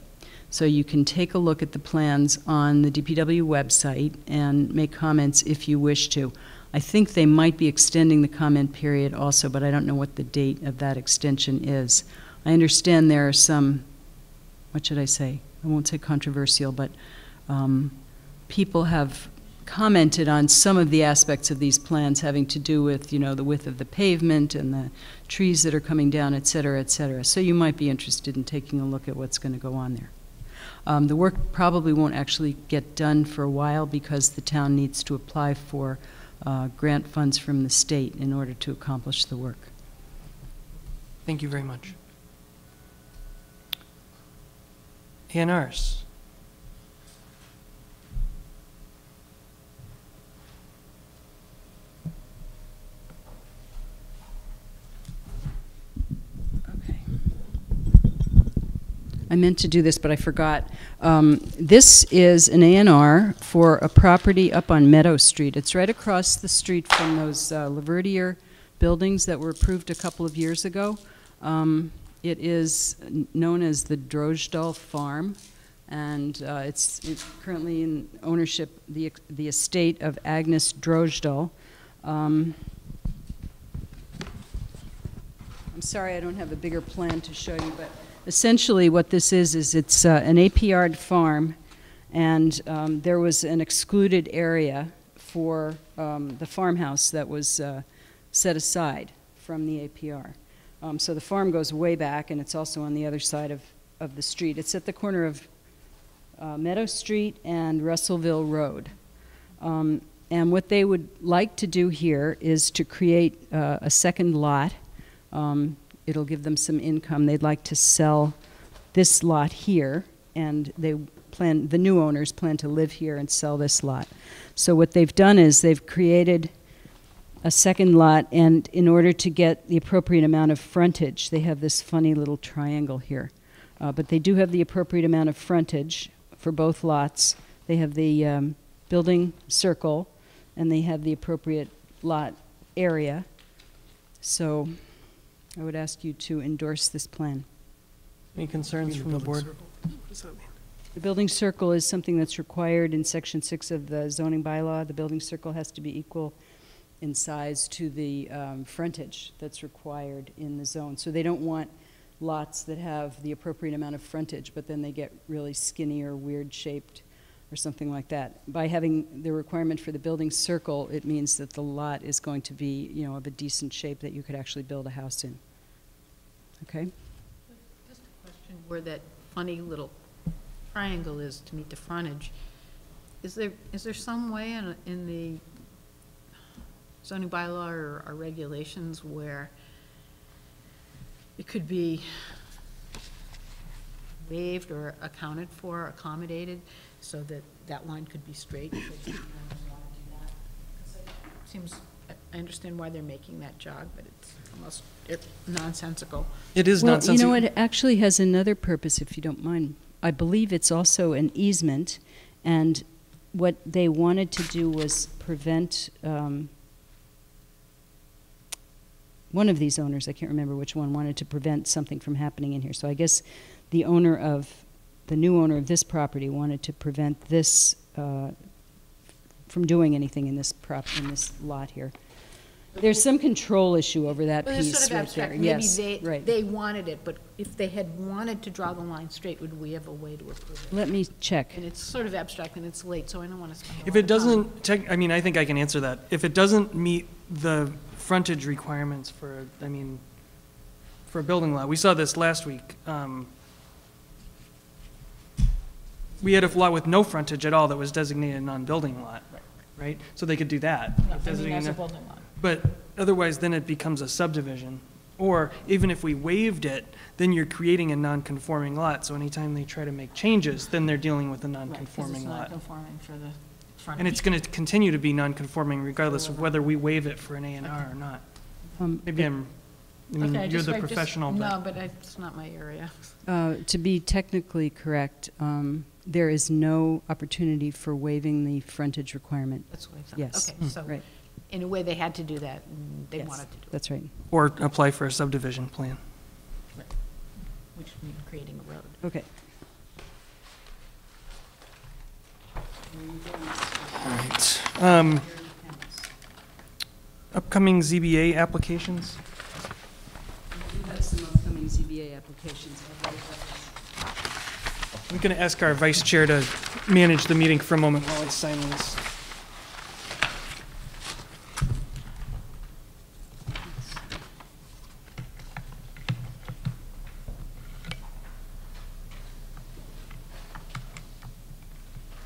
So you can take a look at the plans on the DPW website and make comments if you wish to. I think they might be extending the comment period also, but I don't know what the date of that extension is. I understand there are some, what should I say? I won't say controversial, but people have commented on some of the aspects of these plans having to do with, you know, the width of the pavement and the trees that are coming down, et cetera, et cetera. So you might be interested in taking a look at what's going to go on there. The work probably won't actually get done for a while because the town needs to apply for grant funds from the state in order to accomplish the work. Thank you very much. A&Rs. I meant to do this, but I forgot. This is an A&R for a property up on Meadow Street. It's right across the street from those Laverdier buildings that were approved a couple of years ago. It is known as the Drojdahl Farm, and it's currently in ownership, the estate of Agnes Drojdahl. I'm sorry I don't have a bigger plan to show you, but essentially what this is it's an APR farm, and there was an excluded area for the farmhouse that was set aside from the APR. So the farm goes way back, and it's also on the other side of the street. It's at the corner of Meadow Street and Russellville Road. And what they would like to do here is to create a second lot. It'll give them some income. They'd like to sell this lot here, and the new owners plan to live here and sell this lot. So what they've done is they've created a second lot, and in order to get the appropriate amount of frontage, they have this funny little triangle here. But they do have the appropriate amount of frontage for both lots. They have the building circle, and they have the appropriate lot area. So I would ask you to endorse this plan. Any concerns from the board? What does that mean? The building circle is something that's required in Section 6 of the zoning bylaw. The building circle has to be equal in size to the frontage that's required in the zone. So they don't want lots that have the appropriate amount of frontage, but then they get really skinny or weird shaped or something like that. By having the requirement for the building circle, it means that the lot is going to be, you know, of a decent shape that you could actually build a house in. Okay? Just a question, where that funny little triangle is to meet the frontage, is there some way in the zoning bylaw or regulations where it could be waived or accounted for, accommodated, so that that line could be straight? Seems, I understand why they're making that jog, but it's almost nonsensical. It is well, nonsensical. You know, it actually has another purpose, if you don't mind. I believe it's also an easement, and what they wanted to do was prevent one of these owners, I can't remember which one, wanted to prevent something from happening in here. So I guess the owner of the new owner of this property wanted to prevent this from doing anything in this lot here. There's some control issue over that Well, piece it's sort of right abstract. there. Maybe Yes, right. they wanted it, but if they had wanted to draw the line straight, would we have a way to approve it? Let me check. And it's sort of abstract and it's late, so I don't want to spend a If lot it of time. doesn't, I mean, I think I can answer that. If it doesn't meet the frontage requirements for, for a building lot, we saw this last week. We had a lot with no frontage at all that was designated non-building lot, right? So they could do that. As a building lot. But otherwise, then it becomes a subdivision. Or even if we waived it, then you're creating a non-conforming lot. So anytime they try to make changes, then they're dealing with a non-conforming lot. Non-conforming for the frontage. And it's going to continue to be non-conforming regardless of whether we waive it for an A&R or not. Maybe I mean, Okay, you're just- the just- professional, No, but. but it's not my area. To be technically correct, there is no opportunity for waiving the frontage requirement. That's what I thought. Yes. Okay, so Right. in a way, they had to do that, and they Yes, wanted to do it. that's right. Or apply for a subdivision plan. Which means creating a road. Okay. All right. Upcoming ZBA applications? We have some upcoming ZBA applications. I'm going to ask our vice chair to manage the meeting for a moment while I sign this.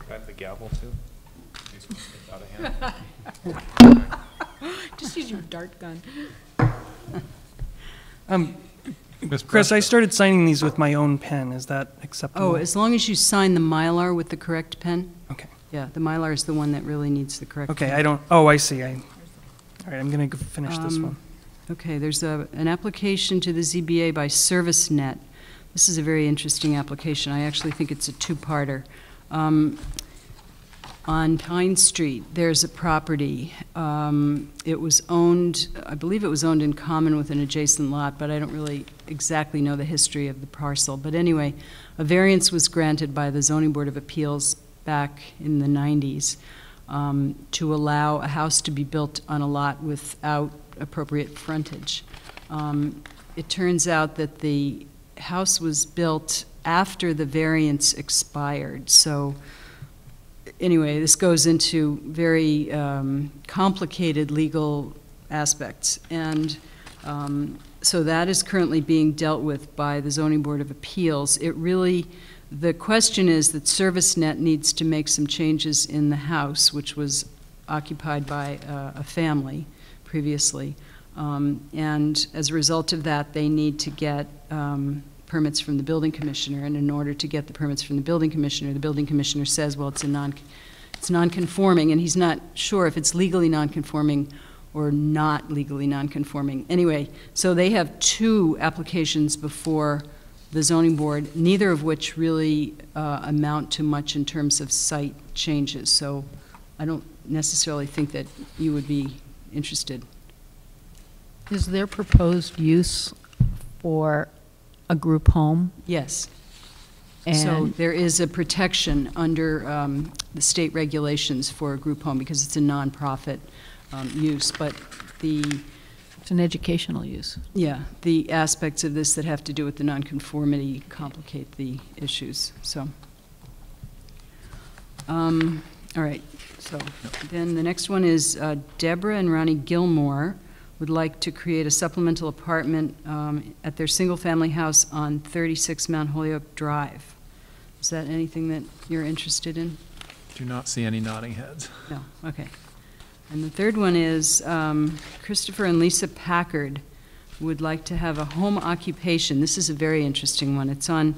Got the gavel too? These ones get out of hand. Just use your dart gun. Chris, I started signing these with my own pen. Is that acceptable? Oh, as long as you sign the Mylar with the correct pen? Okay. Yeah, the Mylar is the one that really needs the correct Okay, pen. I don't, oh, I see. All right, I'm going to finish this one. Okay, there's an application to the ZBA by ServiceNet. This is a very interesting application. I actually think it's a two-parter. On Pine Street, there's a property. It was owned, I believe it was owned in common with an adjacent lot, but I don't really exactly know the history of the parcel. But anyway, a variance was granted by the Zoning Board of Appeals back in the 90s to allow a house to be built on a lot without appropriate frontage. It turns out that the house was built after the variance expired, so anyway, this goes into very complicated legal aspects, and so that is currently being dealt with by the Zoning Board of Appeals. The question is that ServiceNet needs to make some changes in the house, which was occupied by a family previously, and as a result of that, they need to get permits from the building commissioner, and in order to get the permits from the building commissioner says, well, it's non-conforming, and he's not sure if it's legally non-conforming or not legally non-conforming. Anyway, so they have two applications before the zoning board, neither of which really amount to much in terms of site changes, so I don't necessarily think that you would be interested. Is there proposed use for a group home? Yes. So And there is a protection under the state regulations for a group home because it's a nonprofit use, but it's an educational use. yeah, the aspects of this that have to do with the nonconformity complicate the issues, so. All right, so then the next one is Deborah and Ronnie Gilmore would like to create a supplemental apartment at their single-family house on 36 Mount Holyoke Drive. Is that anything that you're interested in? Do not see any nodding heads. No, okay. And the third one is Christopher and Lisa Packard would like to have a home occupation. This is a very interesting one. It's on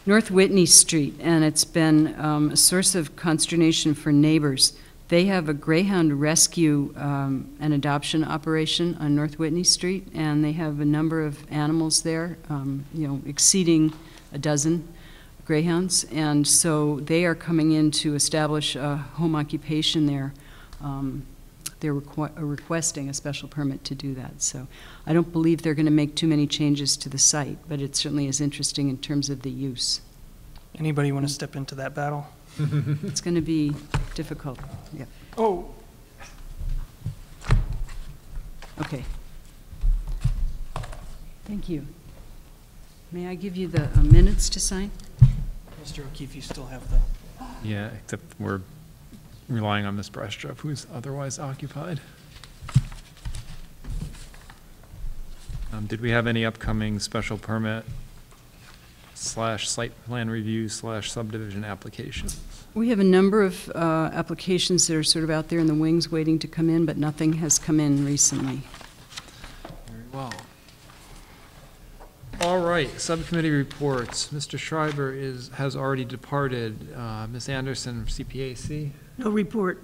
North Whitney Street, and it's been a source of consternation for neighbors. They have a greyhound rescue and adoption operation on North Whitney Street, and they have a number of animals there, exceeding a dozen greyhounds, and so they are coming in to establish a home occupation there. They're requesting a special permit to do that, so I don't believe they're going to make too many changes to the site, but it certainly is interesting in terms of the use. Anybody want to step into that battle? It's going to be difficult. Yep. Oh. Okay. Thank you. May I give you the minutes to sign? Mr. O'Keefe, you still have the... Yeah, except we're relying on Ms. Brestrup, who's otherwise occupied. Did we have any upcoming special permit / site plan review / subdivision applications? We have a number of applications that are sort of out there in the wings waiting to come in, but nothing has come in recently. Very well. All right, subcommittee reports. Mr. Schreiber has already departed. Ms. Anderson, CPAC. No report.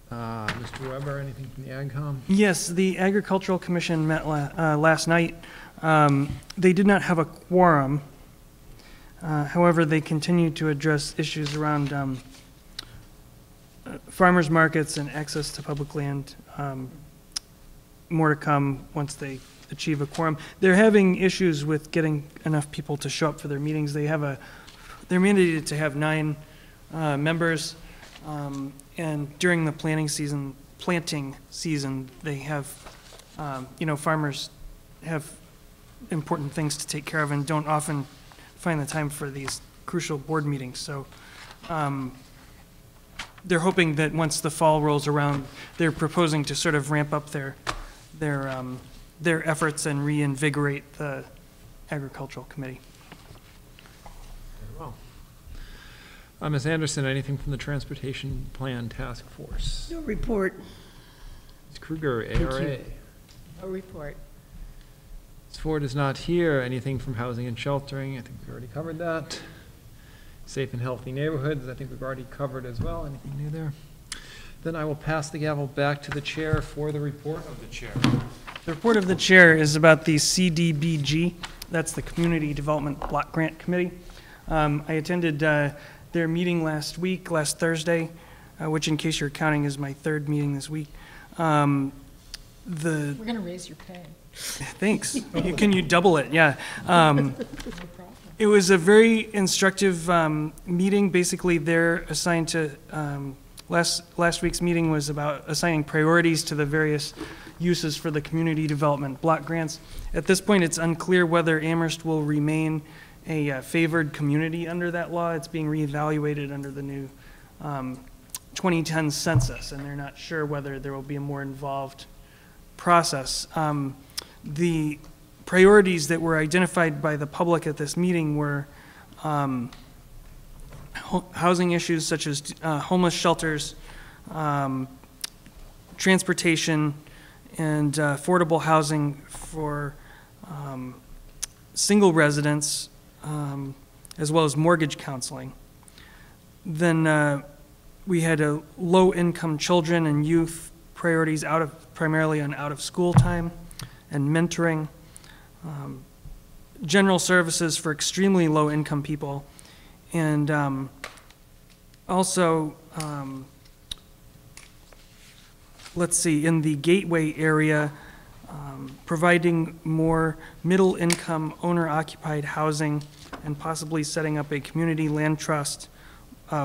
Mr. Weber, anything from the AgCom? Yes, the Agricultural Commission met last night. They did not have a quorum. However, they continue to address issues around farmers markets and access to public land. More to come once they achieve a quorum. They're having issues with getting enough people to show up for their meetings. They're mandated to have 9 members. And during the planting season, they have, farmers have important things to take care of and don't often find the time for these crucial board meetings. So they're hoping that once the fall rolls around, they're proposing to sort of ramp up their efforts and reinvigorate the Agricultural Committee. Ms. Anderson, anything from the Transportation Plan Task Force? No report. Ms. Kruger, ARA. No report. Ms. Ford is not here. Anything from Housing and Sheltering? I think we already covered that. Safe and Healthy Neighborhoods, I think we've already covered as well. Anything new there? Then I will pass the gavel back to the chair for the report of the chair. The report of the chair is about the CDBG. That's the Community Development Block Grant Committee. I attended their meeting last Thursday, which, in case you're counting, is my 3rd meeting this week. We're going to raise your pay. Thanks. Can you double it? Yeah. It was a very instructive meeting. Basically, they're assigned to, last week's meeting was about assigning priorities to the various uses for the community development block grants. At this point, it's unclear whether Amherst will remain a favored community under that law. It's being reevaluated under the new 2010 census, and they're not sure whether there will be a more involved process. The priorities that were identified by the public at this meeting were housing issues such as homeless shelters, transportation, and affordable housing for single residents, as well as mortgage counseling. Then we had low-income children and youth priorities primarily on out-of-school time and mentoring, general services for extremely low-income people, and also, let's see, in the Gateway area, providing more middle-income owner-occupied housing and possibly setting up a community land trust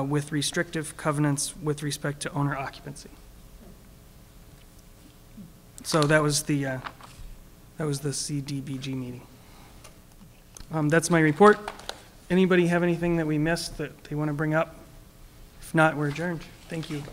with restrictive covenants with respect to owner occupancy. So that was the CDBG meeting. That's my report. Anybody have anything that we missed that they want to bring up? If not, we're adjourned. Thank you.